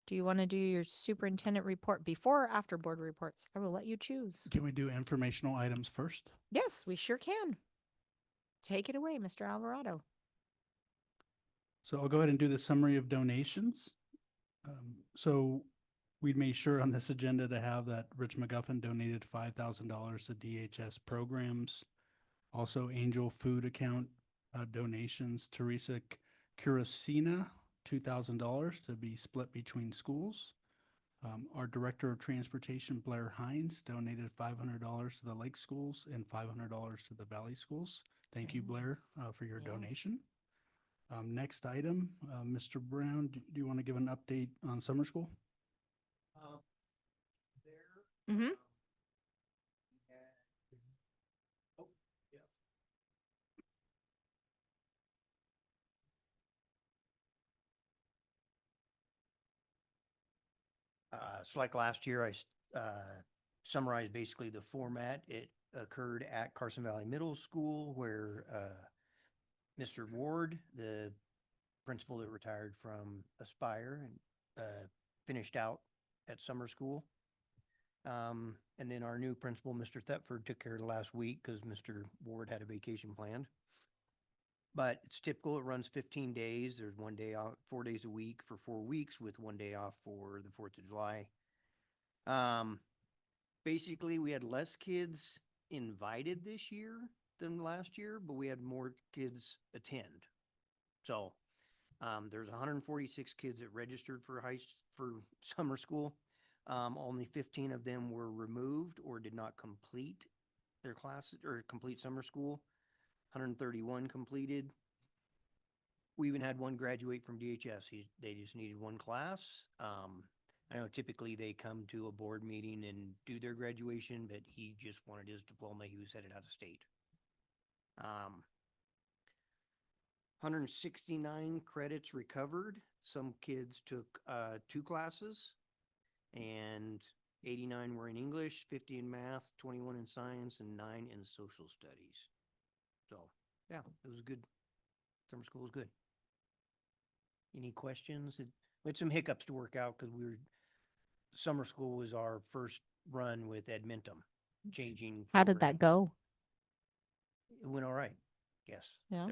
do you want to do your superintendent report before or after board reports? I will let you choose. Can we do informational items first? Yes, we sure can. Take it away, Mr. Alvarado. So I'll go ahead and do the summary of donations. So we made sure on this agenda to have that Rich McGuffin donated $5,000 to DHS programs. Also Angel Food Account donations, Teresa Curacina, $2,000 to be split between schools. Our Director of Transportation, Blair Hines, donated $500 to the Lake Schools and $500 to the Valley Schools. Thank you, Blair, for your donation. Next item, Mr. Brown, do you want to give an update on summer school? Mm-hmm. So like last year, summarized basically the format. It occurred at Carson Valley Middle School where Mr. Ward, the principal that retired from Aspire, and finished out at summer school. And then our new principal, Mr. Thetford, took care of the last week because Mr. Ward had a vacation planned. But it's typical. It runs 15 days. There's 1 day off, 4 days a week for 4 weeks with 1 day off for the 4th of July. Basically, we had less kids invited this year than last year, but we had more kids attend. So there's 146 kids that registered for summer school. Only 15 of them were removed or did not complete their classes or complete summer school. 131 completed. We even had one graduate from DHS. They just needed one class. I know typically they come to a board meeting and do their graduation, but he just wanted his diploma. He was headed out of state. 169 credits recovered. Some kids took 2 classes, and 89 were in English, 50 in math, 21 in science, and 9 in social studies. So, yeah, it was good. Summer school was good. Any questions? We had some hiccups to work out because summer school was our first run with Edmentum, changing. How did that go? It went all right. Yes. Yeah.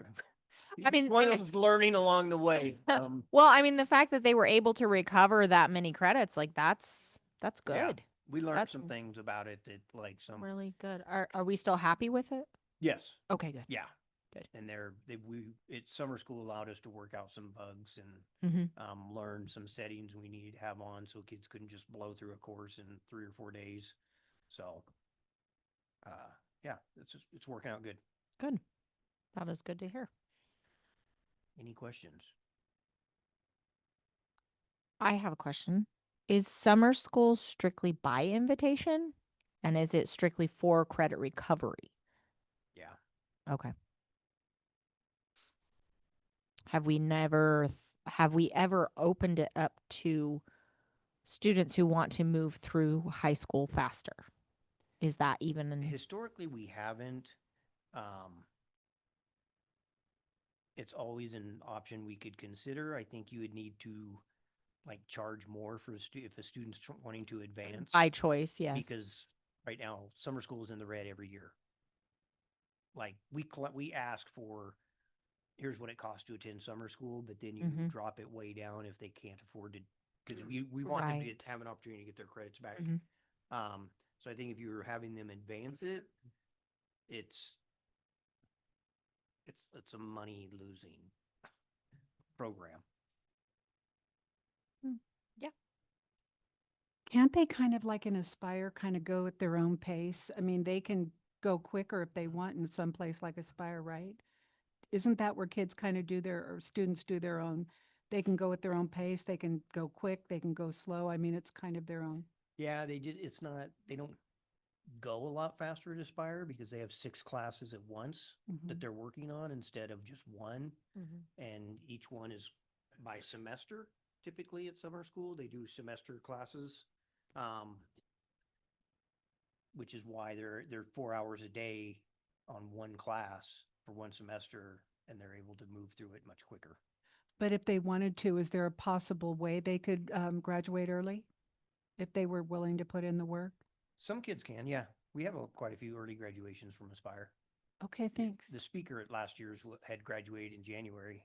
I mean, one of learning along the way. Well, I mean, the fact that they were able to recover that many credits, like that's good. Yeah, we learned That's some things about it that like some. really good. Are we still happy with it? Yes. Okay, good. Yeah. Good. And summer school allowed us to work out some bugs and learn some settings we needed to have on so kids couldn't just blow through a course in 3 or 4 days. So, yeah, it's working out good. Good. That is good to hear. Any questions? I have a question. Is summer school strictly by invitation? And is it strictly for credit recovery? Yeah. Okay. Have we ever opened it up to students who want to move through high school faster? Is that even Historically, we haven't. It's always an option we could consider. I think you would need to like charge more for if a student's wanting to advance by choice? Yes. Because right now summer school is in the red every year. Like we ask for, here's what it costs to attend summer school, but then you drop it way down if they can't afford to, because we want them to have an opportunity to get their credits back. So I think if you're having them advance it, it's a money losing program. Yeah. Can't they kind of like in Aspire kind of go at their own pace? I mean, they can go quicker if they want in some place like Aspire, right? Isn't that where kids kind of or students do their own? They can go at their own pace. They can go quick. They can go slow. I mean, it's kind of their own. Yeah, they don't go a lot faster at Aspire because they have 6 classes at once that they're working on instead of just one. And each one is by semester. typically at summer school. They do semester classes. Which is why they're 4 hours a day on one class for one semester, and they're able to move through it much quicker. But if they wanted to, is there a possible way they could graduate early? If they were willing to put in the work? Some kids can, yeah. We have quite a few early graduations from Aspire. Okay, thanks. The speaker at last year's had graduated in January,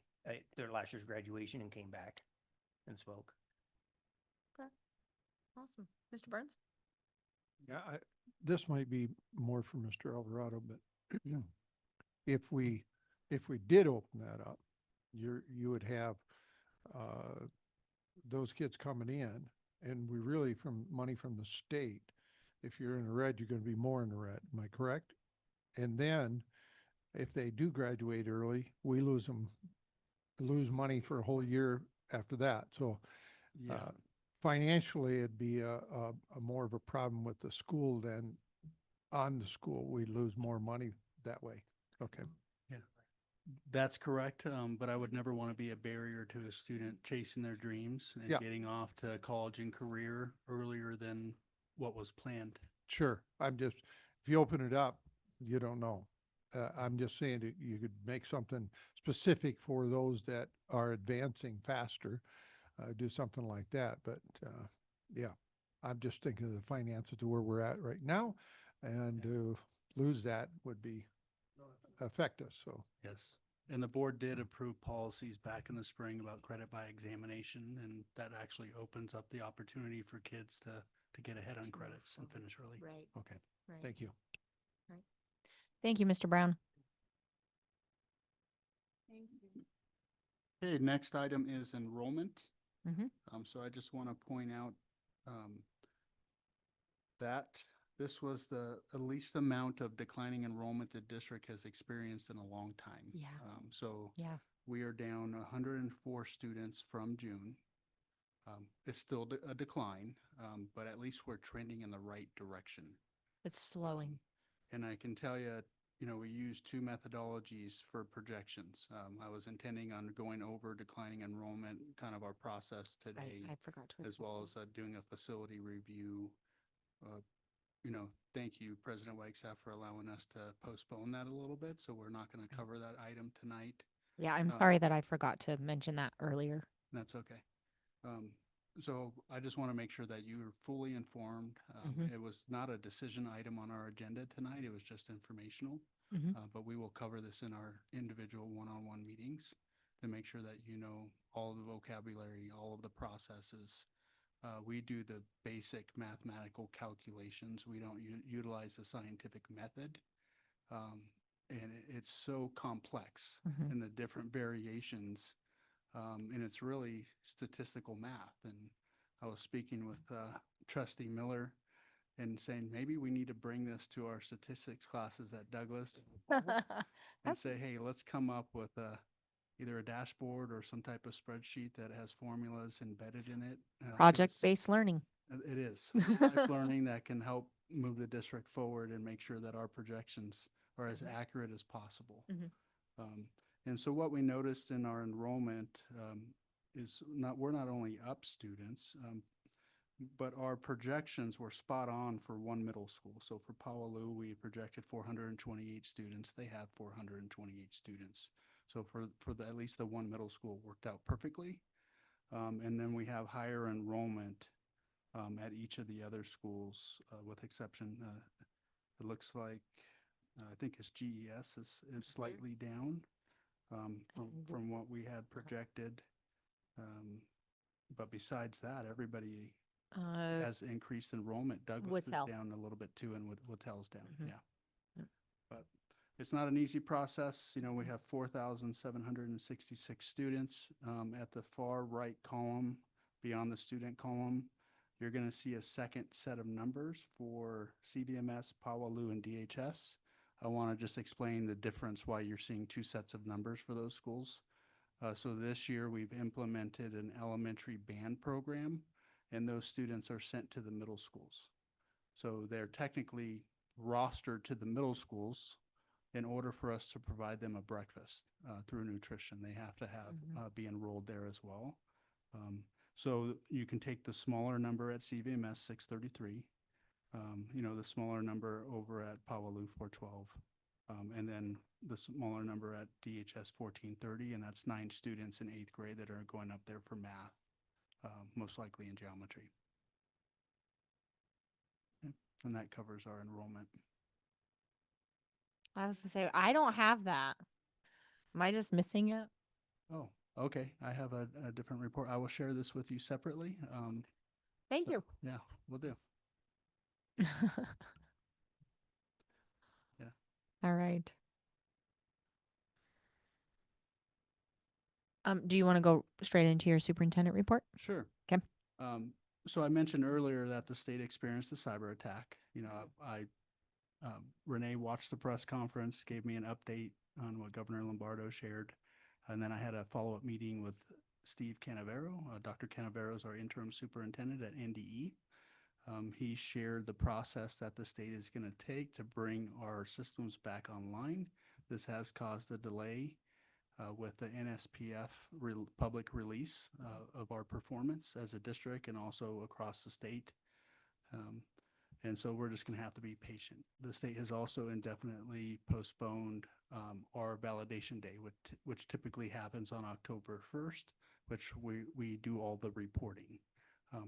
their last year's graduation, and came back and spoke. Okay. Awesome. Mr. Burns? Yeah, this might be more for Mr. Alvarado, but if we did open that up, you would have those kids coming in, and we really, from money from the state, if you're in the red, you're going to be more in the red. Am I correct? And then if they do graduate early, we lose money for a whole year after that. So Yeah. Financially, it'd be a more of a problem with the school than on the school. We lose more money that way. Okay. Yeah, that's correct. But I would never want to be a barrier to a student chasing their dreams and Yeah. getting off to college and career earlier than what was planned. Sure. If you open it up, you don't know. I'm just saying that you could make something specific for those that are advancing faster, do something like that. But yeah, I'm just thinking of the finances to where we're at right now, and to lose that would affect us. So Yes. And the board did approve policies back in the spring about credit by examination, and that actually opens up the opportunity for kids to get ahead on credits and finish early. Right. okay, Right. thank you. Right. Thank you, Mr. Brown. Thank you. Okay, next item is enrollment. Mhm. So I just want to point out that this was the least amount of declining enrollment the district has experienced in a long time. Yeah. So Yeah. we are down 104 students from June. It's still a decline, but at least we're trending in the right direction. It's slowing. And I can tell you, we use two methodologies for projections. I was intending on going over declining enrollment, kind of our process today, I forgot to. as well as doing a facility review. Thank you, President Wagstaff, for allowing us to postpone that a little bit. So we're not going to cover that item tonight. Yeah, I'm sorry that I forgot to mention that earlier. That's okay. So I just want to make sure that you're fully informed. Mhm. It was not a decision item on our agenda tonight. It was just informational. Mhm. But we will cover this in our individual one-on-one meetings to make sure that you know all of the vocabulary, all of the processes. We do the basic mathematical calculations. We don't utilize the scientific method. And it's so complex Mhm. in the different variations. And it's really statistical math. And I was speaking with Trustee Miller and saying, maybe we need to bring this to our statistics classes at Douglas and say, hey, let's come up with either a dashboard or some type of spreadsheet that has formulas embedded in it. Project-based learning. It is life learning that can help move the district forward and make sure that our projections are as accurate as possible. Mhm. And so what we noticed in our enrollment is we're not only up students, but our projections were spot on for one middle school. So for Powaloo, we projected 428 students. They have 428 students. So for at least the one middle school worked out perfectly. And then we have higher enrollment at each of the other schools, with exception, it looks like, I think it's GES is slightly down from what we had projected. But besides that, everybody has increased enrollment. Douglas is Whittle. down a little bit too, and Whittell's down, Mhm. yeah. Yep. But it's not an easy process. We have 4,766 students. At the far right column, beyond the student column, you're going to see a second set of numbers for CVMS, Powaloo, and DHS. I want to just explain the difference, why you're seeing two sets of numbers for those schools. So this year, we've implemented an elementary band program, and those students are sent to the middle schools. So they're technically rostered to the middle schools in order for us to provide them a breakfast through nutrition. They have to have be enrolled there as well. So you can take the smaller number at CVMS 633, the smaller number over at Pawalu 412, and then the smaller number at DHS 1430, and that's 9 students in 8th grade that are going up there for math, most likely in geometry. Yep, and that covers our enrollment. I was gonna say, I don't have that. Am I just missing it? Oh, okay. I have a different report. I will share this with you separately. Thank you. Yeah, we'll do. Yeah. All right. Do you want to go straight into your superintendent report? Sure. Okay. So I mentioned earlier that the state experienced a cyber attack. Renee watched the press conference, gave me an update on what Governor Lombardo shared. And then I had a follow-up meeting with Steve Canavero. Dr. Canavero is our interim superintendent at NDE. He shared the process that the state is going to take to bring our systems back online. This has caused a delay with the NSPF public release of our performance as a district and also across the state. And so we're just going to have to be patient. The state has also indefinitely postponed our validation day, which typically happens on October 1st, which we do all the reporting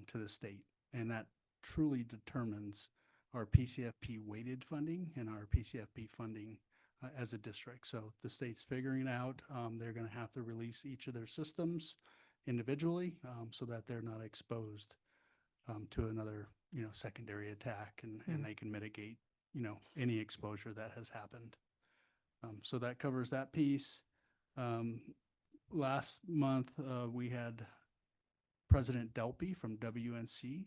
to the state. And that truly determines our PCFP weighted funding and our PCFP funding as a district. So the state's figuring it out. They're going to have to release each of their systems individually so that they're not exposed to another, secondary attack and they can mitigate, any exposure that has happened. So that covers that piece. Last month, we had President Delpy from WNC,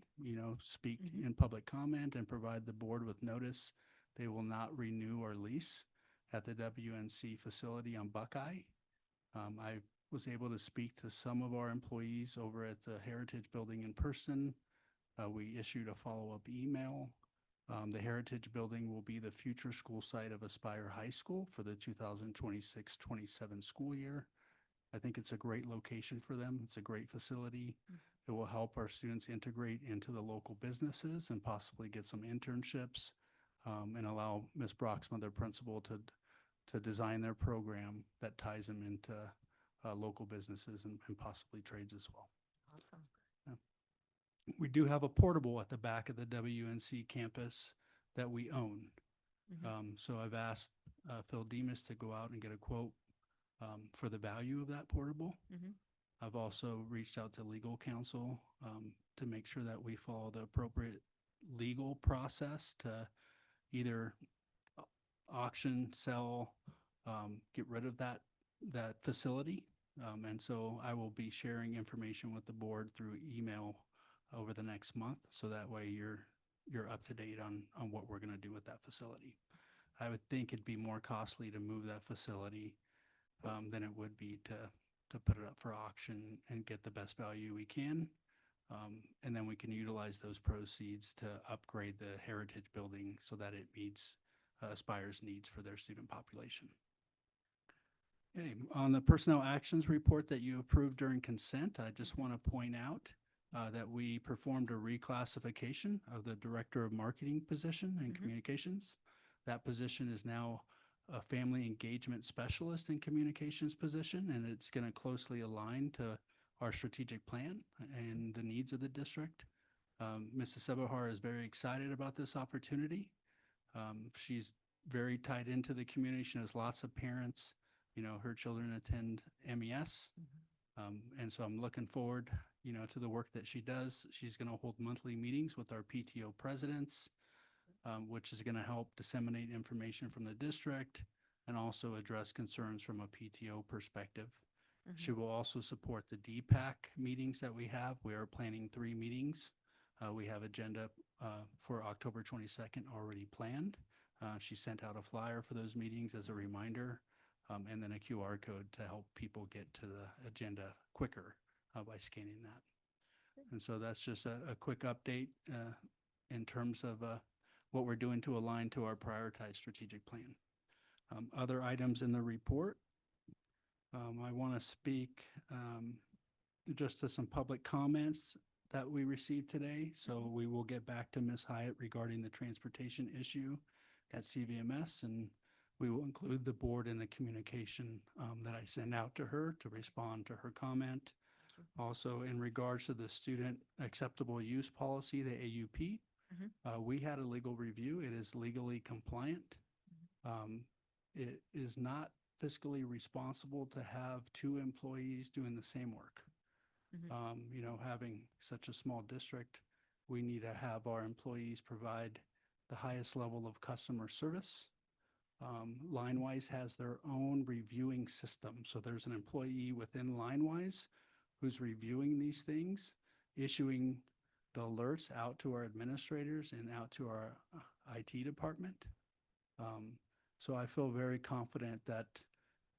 speak in public comment and provide the board with notice. They will not renew our lease at the WNC facility on Buckeye. I was able to speak to some of our employees over at the Heritage Building in person. We issued a follow-up email. The Heritage Building will be the future school site of Aspire High School for the 2026-27 school year. I think it's a great location for them. It's a great facility. It will help our students integrate into the local businesses and possibly get some internships and allow Ms. Broxma, their principal, to design their program that ties them into local businesses and possibly trades as well. Awesome. We do have a portable at the back of the WNC campus that we own. So I've asked Phil Demas to go out and get a quote for the value of that portable. I've also reached out to legal counsel to make sure that we follow the appropriate legal process to either auction, sell, get rid of that facility. And so I will be sharing information with the board through email over the next month, so that way you're up to date on what we're going to do with that facility. I would think it'd be more costly to move that facility than it would be to put it up for auction and get the best value we can. And then we can utilize those proceeds to upgrade the Heritage Building so that it meets Aspire's needs for their student population. Okay, on the personnel actions report that you approved during consent, I just want to point out that we performed a reclassification of the Director of Marketing position and communications. That position is now a Family Engagement Specialist in Communications position, and it's going to closely align to our strategic plan and the needs of the district. Mrs. Sebahar is very excited about this opportunity. She's very tied into the community. She knows lots of parents. Her children attend MES. And so I'm looking forward, to the work that she does. She's going to hold monthly meetings with our PTO presidents, which is going to help disseminate information from the district and also address concerns from a PTO perspective. She will also support the DPAC meetings that we have. We are planning 3 meetings. We have agenda for October 22nd already planned. She sent out a flyer for those meetings as a reminder, and then a QR code to help people get to the agenda quicker by scanning that. And so that's just a quick update in terms of what we're doing to align to our prioritized strategic plan. Other items in the report, I want to speak just to some public comments that we received today. So we will get back to Ms. Hyatt regarding the transportation issue at CVMS, and we will include the board in the communication that I send out to her to respond to her comment. Also, in regards to the student acceptable use policy, the AUP, we had a legal review. It is legally compliant. It is not fiscally responsible to have two employees doing the same work. You know, having such a small district, we need to have our employees provide the highest level of customer service. Linewise has their own reviewing system. So there's an employee within Linewise who's reviewing these things, issuing the alerts out to our administrators and out to our IT department. So I feel very confident that,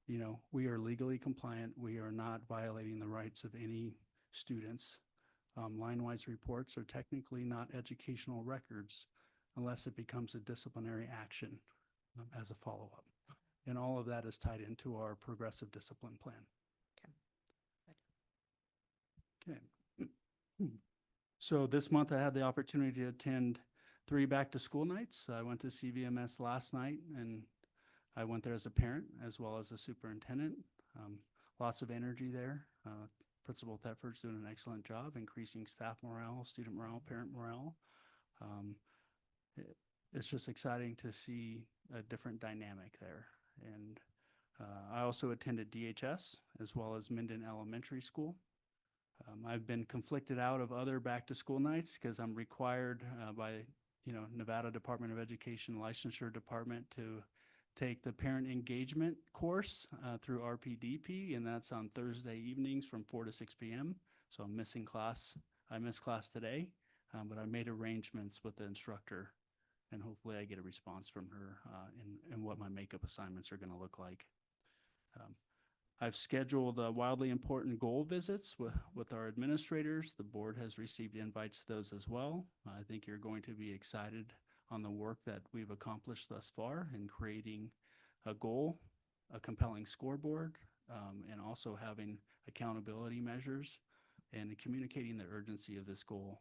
you know, we are legally compliant. We are not violating the rights of any students. Linewise reports are technically not educational records unless it becomes a disciplinary action as a follow-up. And all of that is tied into our progressive discipline plan. Okay. So this month I had the opportunity to attend 3 back-to-school nights. I went to CVMS last night, and I went there as a parent as well as a superintendent. Lots of energy there. Principal Thetford's doing an excellent job increasing staff morale, student morale, parent morale. It's just exciting to see a different dynamic there. And I also attended DHS as well as Minden Elementary School. I've been conflicted out of other back-to-school nights because I'm required by, you know, Nevada Department of Education licensure department to take the parent engagement course through RPDP, and that's on Thursday evenings from 4 to 6 p.m. So I'm missing class. I missed class today, but I made arrangements with the instructor, and hopefully I get a response from her in what my makeup assignments are going to look like. I've scheduled wildly important goal visits with our administrators. The board has received invites to those as well. I think you're going to be excited on the work that we've accomplished thus far in creating a goal, a compelling scoreboard, and also having accountability measures and communicating the urgency of this goal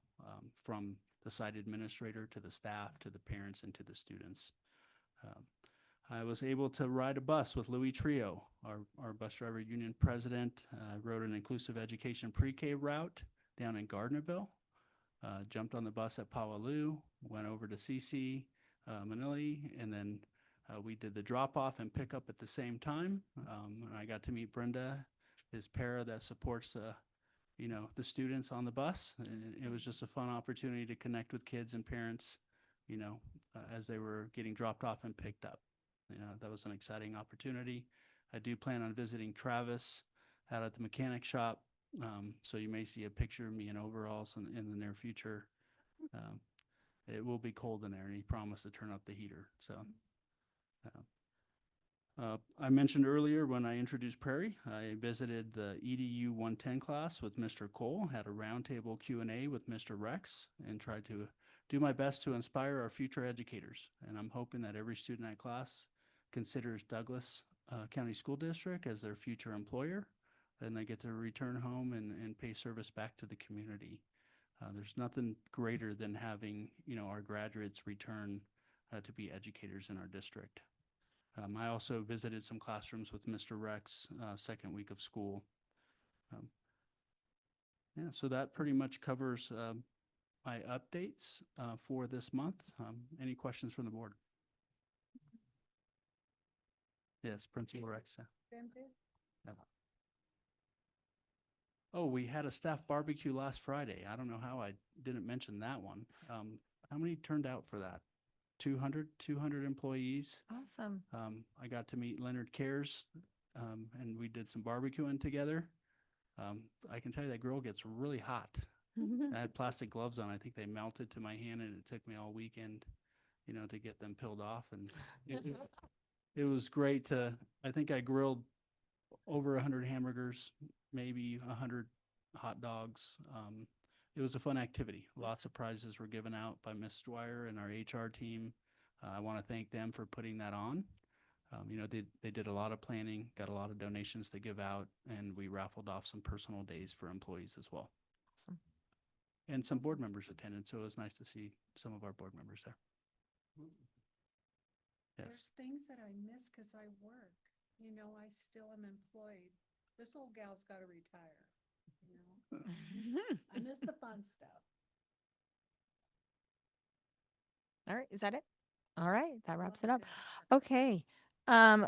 from the site administrator to the staff, to the parents, and to the students. I was able to ride a bus with Louis Trio, our bus driver union president. Rode an inclusive education pre-K route down in Gardnerville. Jumped on the bus at Powaloo, went over to CC Manili, and then we did the drop off and pick up at the same time. And I got to meet Brenda, his para that supports you know, the students on the bus. And it was just a fun opportunity to connect with kids and parents, you know, as they were getting dropped off and picked up. You know, that was an exciting opportunity. I do plan on visiting Travis out at the mechanic shop. So you may see a picture of me in overalls in the near future. It will be cold in there, and he promised to turn up the heater. So I mentioned earlier when I introduced Prairie, I visited the EDU 110 class with Mr. Cole, had a roundtable Q&A with Mr. Rex, and tried to do my best to inspire our future educators. And I'm hoping that every student in that class considers Douglas County School District as their future employer, and they get to return home and pay service back to the community. There's nothing greater than having, you know, our graduates return to be educators in our district. I also visited some classrooms with Mr. Rex second week of school. Yeah, so that pretty much covers my updates for this month. Any questions from the board? Yes, Principal Rex. Yeah. Oh, we had a staff barbecue last Friday. I don't know how I didn't mention that one. How many turned out for that? 200 employees. Awesome. I got to meet Leonard Cares, and we did some barbecuing together. I can tell you that grill gets really hot. I had plastic gloves on. I think they melted to my hand, and it took me all weekend, you know, to get them peeled off. And it was great to, I think I grilled over 100 hamburgers, maybe 100 hot dogs. It was a fun activity. Lots of prizes were given out by Ms. Dwyer and our HR team. I want to thank them for putting that on. They did a lot of planning, got a lot of donations to give out, and we raffled off some personal days for employees as well. Awesome. And some board members attended, so it was nice to see some of our board members there. Yes. There's things that I miss because I work. You know, I still am employed. This old gal's got to retire. You know, I miss the fun stuff. All right, is that it? All right, that wraps it up. Okay,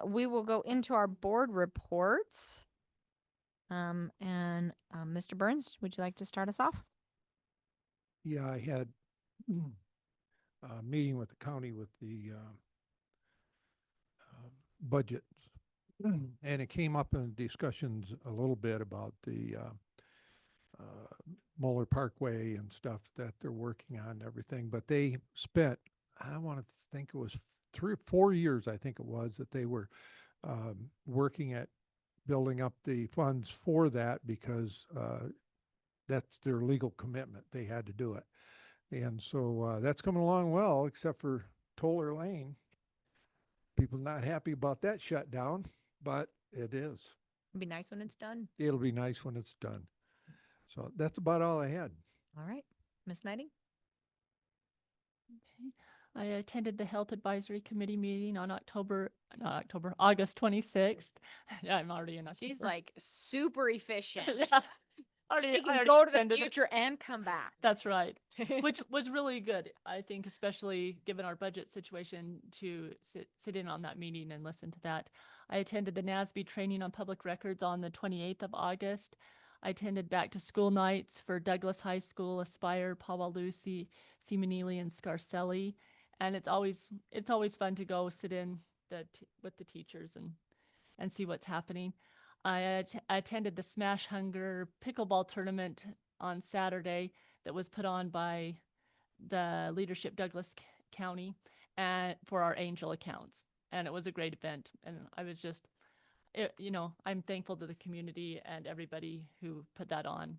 we will go into our board reports. Mr. Burns, would you like to start us off? Yeah, I had a meeting with the county with the budgets. And it came up in discussions a little bit about the Muller Parkway and stuff that they're working on and everything. But they spent, I want to think it was 3 or 4 years, I think it was, that they were working at building up the funds for that because that's their legal commitment. They had to do it. And so that's coming along well, except for Toller Lane. People not happy about that shutdown, but it is. It'd be nice when it's done. It'll be nice when it's done. So that's about all I had. All right, Ms. Knighting? Okay. I attended the Health Advisory Committee meeting on August 26th. Yeah, I'm already in October. She's like super efficient. Yeah. She I can already go to the attended it. future and come back. That's right, which was really good. I think, especially given our budget situation, to sit in on that meeting and listen to that. I attended the NASB training on public records on the 28th of August. I attended back to school nights for Douglas High School, Aspire, Powaloo, Simonelli, and Scarcelli. And it's always fun to go sit in with the teachers and see what's happening. I attended the Smash Hunger pickleball tournament on Saturday that was put on by the Leadership Douglas County and for our Angel accounts. And it was a great event. And I was just, I'm thankful to the community and everybody who put that on.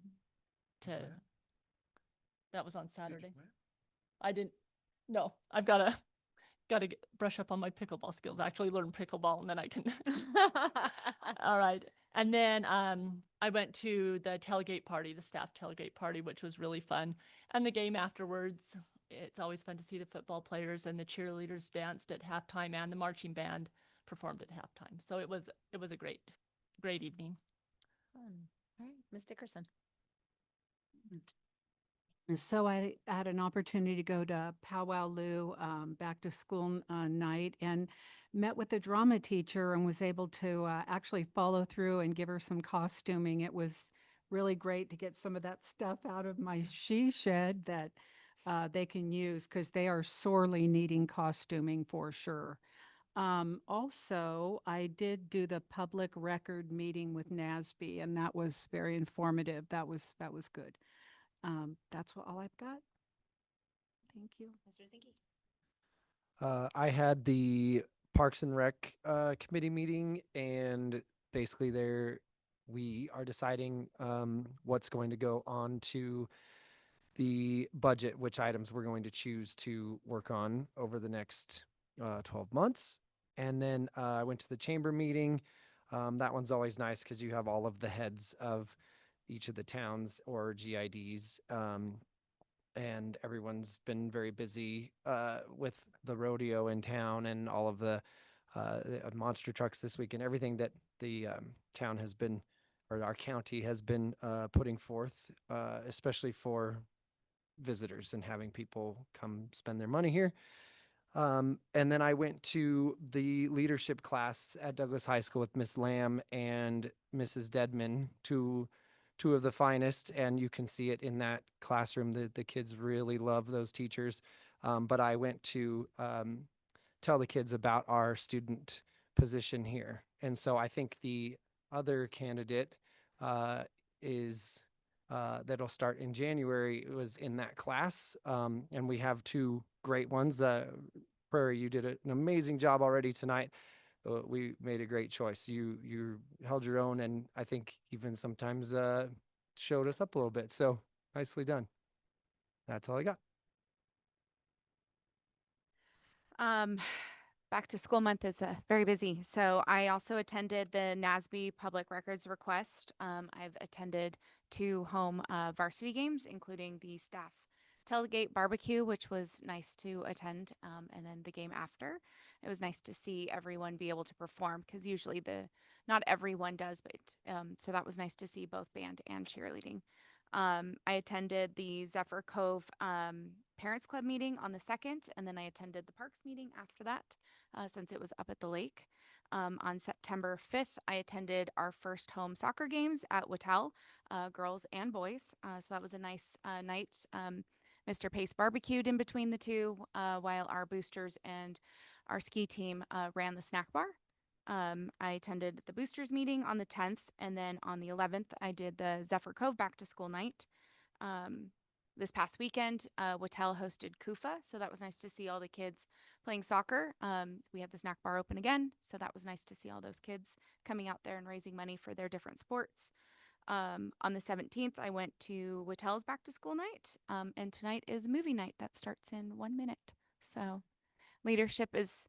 That was on Saturday. I didn't. No, I've got to brush up on my pickleball skills. Actually learn pickleball, and then I can. All right. And then I went to the tailgate party, the staff tailgate party, which was really fun. And the game afterwards, it's always fun to see the football players and the cheerleaders danced at halftime, and the marching band performed at halftime. So it was a great evening. All right, Ms. Dickerson. So I had an opportunity to go to Powaloo back to school night and met with the drama teacher and was able to actually follow through and give her some costuming. It was really great to get some of that stuff out of my she shed that they can use because they are sorely needing costuming for sure. Also, I did do the public record meeting with NASB, and that was very informative. That was good. That's all I've got. Thank you. Mr. Zinke. I had the Parks and Rec committee meeting, and basically there we are deciding what's going to go on to the budget, which items we're going to choose to work on over the next 12 months. And then I went to the chamber meeting. That one's always nice because you have all of the heads of each of the towns or GIDs. And everyone's been very busy with the rodeo in town and all of the monster trucks this week and everything that the town has been, or our county has been putting forth, especially for visitors and having people come spend their money here. And then I went to the leadership class at Douglas High School with Miss Lamb and Mrs. Dedman, two of the finest, and you can see it in that classroom. The kids really love those teachers. But I went to tell the kids about our student position here. And so I think the other candidate is that'll start in January was in that class. And we have two great ones. Prairie, you did an amazing job already tonight. We made a great choice. You held your own, and I think even sometimes showed us up a little bit. So nicely done. That's all I got. back to school month is very busy. So I also attended the NASB Public Records request. I've attended 2 home varsity games, including the staff tailgate barbecue, which was nice to attend, and then the game after. It was nice to see everyone be able to perform because usually not everyone does, but so that was nice to see both band and cheerleading. I attended the Zephyr Cove Parents Club meeting on the 2nd, and then I attended the Parks meeting after that, since it was up at the lake. On September 5th, I attended our first home soccer games at Wattel, girls and boys. So that was a nice night. Mr. Pace barbecued in between the two, while our boosters and our ski team ran the snack bar. I attended the boosters meeting on the 10th, and then on the 11th, I did the Zephyr Cove back to school night. This past weekend, Wattel hosted KUFA, so that was nice to see all the kids playing soccer. We had the snack bar open again, so that was nice to see all those kids coming out there and raising money for their different sports. On the 17th, I went to Wattel's back to school night, and tonight is movie night that starts in 1 minute. So leadership is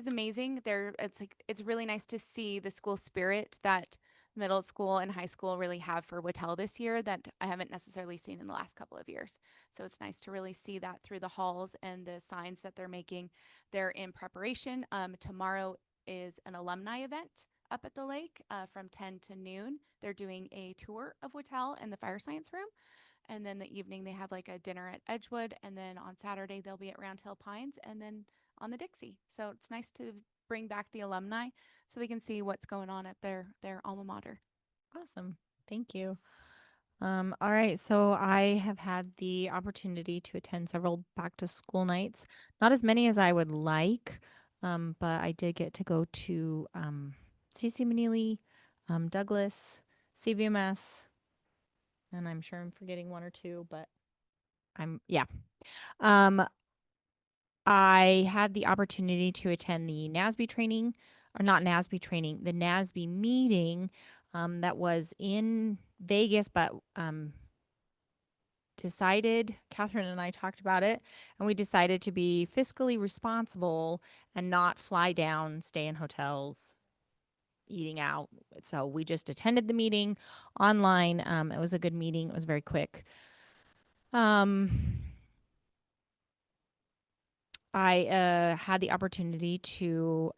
amazing. It's really nice to see the school spirit that middle school and high school really have for Wattel this year that I haven't necessarily seen in the last couple of years. So it's nice to really see that through the halls and the signs that they're making. They're in preparation. Tomorrow is an alumni event up at the lake from 10 to noon. They're doing a tour of Wattel and the fire science room. And then the evening they have like a dinner at Edgewood. And then on Saturday they'll be at Round Hill Pines and then on the Dixie. So it's nice to bring back the alumni so they can see what's going on at their alma mater. Awesome. Thank you. All right. So I have had the opportunity to attend several back to school nights, not as many as I would like, but I did get to go to CC Manili, Douglas, CVMS, and I'm sure I'm forgetting one or two, but I had the opportunity to attend the NASB training, or not NASB training, the NASB meeting that was in Vegas, but decided, Catherine and I talked about it, and we decided to be fiscally responsible and not fly down, stay in hotels, eating out. So we just attended the meeting online. It was a good meeting. It was very quick. I had the opportunity to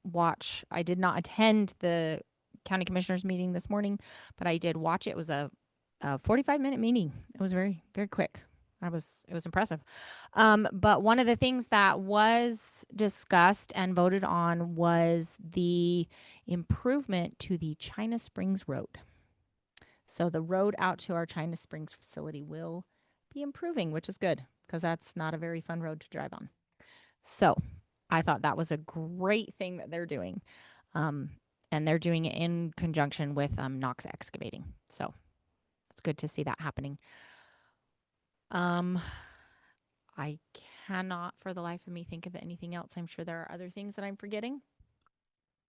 watch. I did not attend the county commissioners meeting this morning, but I did watch it. It was a 45-minute meeting. It was very, very quick. It was impressive. But one of the things that was discussed and voted on was the improvement to the China Springs Road. So the road out to our China Springs facility will be improving, which is good because that's not a very fun road to drive on. So I thought that was a great thing that they're doing. And they're doing it in conjunction with Knox Excavating. So it's good to see that happening. I cannot for the life of me think of anything else. I'm sure there are other things that I'm forgetting.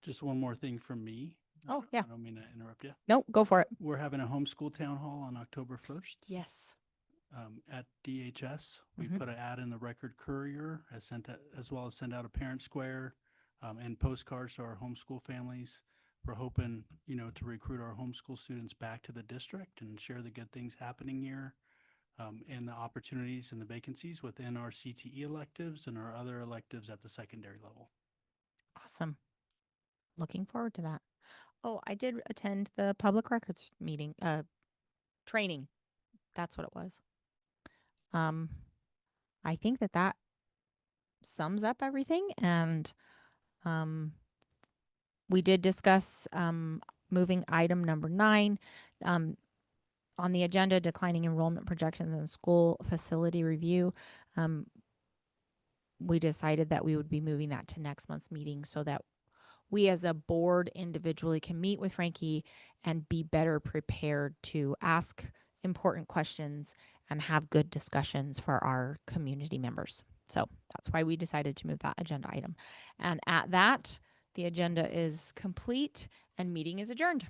Just one more thing from me. Oh, yeah. I don't mean to interrupt you. Nope, go for it. We're having a homeschool town hall on October 1st. Yes. At DHS. We Mhm. put an ad in the Record Courier as well as send out a parent square and postcards to our homeschool families. We're hoping, to recruit our homeschool students back to the district and share the good things happening here and the opportunities and the vacancies within our CTE electives and our other electives at the secondary level. Awesome. Looking forward to that. Oh, I did attend the public records meeting, training. That's what it was. I think that sums up everything. And we did discuss moving item number 9 on the agenda, declining enrollment projections and school facility review. We decided that we would be moving that to next month's meeting so that we as a board individually can meet with Frankie and be better prepared to ask important questions and have good discussions for our community members. So that's why we decided to move that agenda item. And at that, the agenda is complete and meeting is adjourned.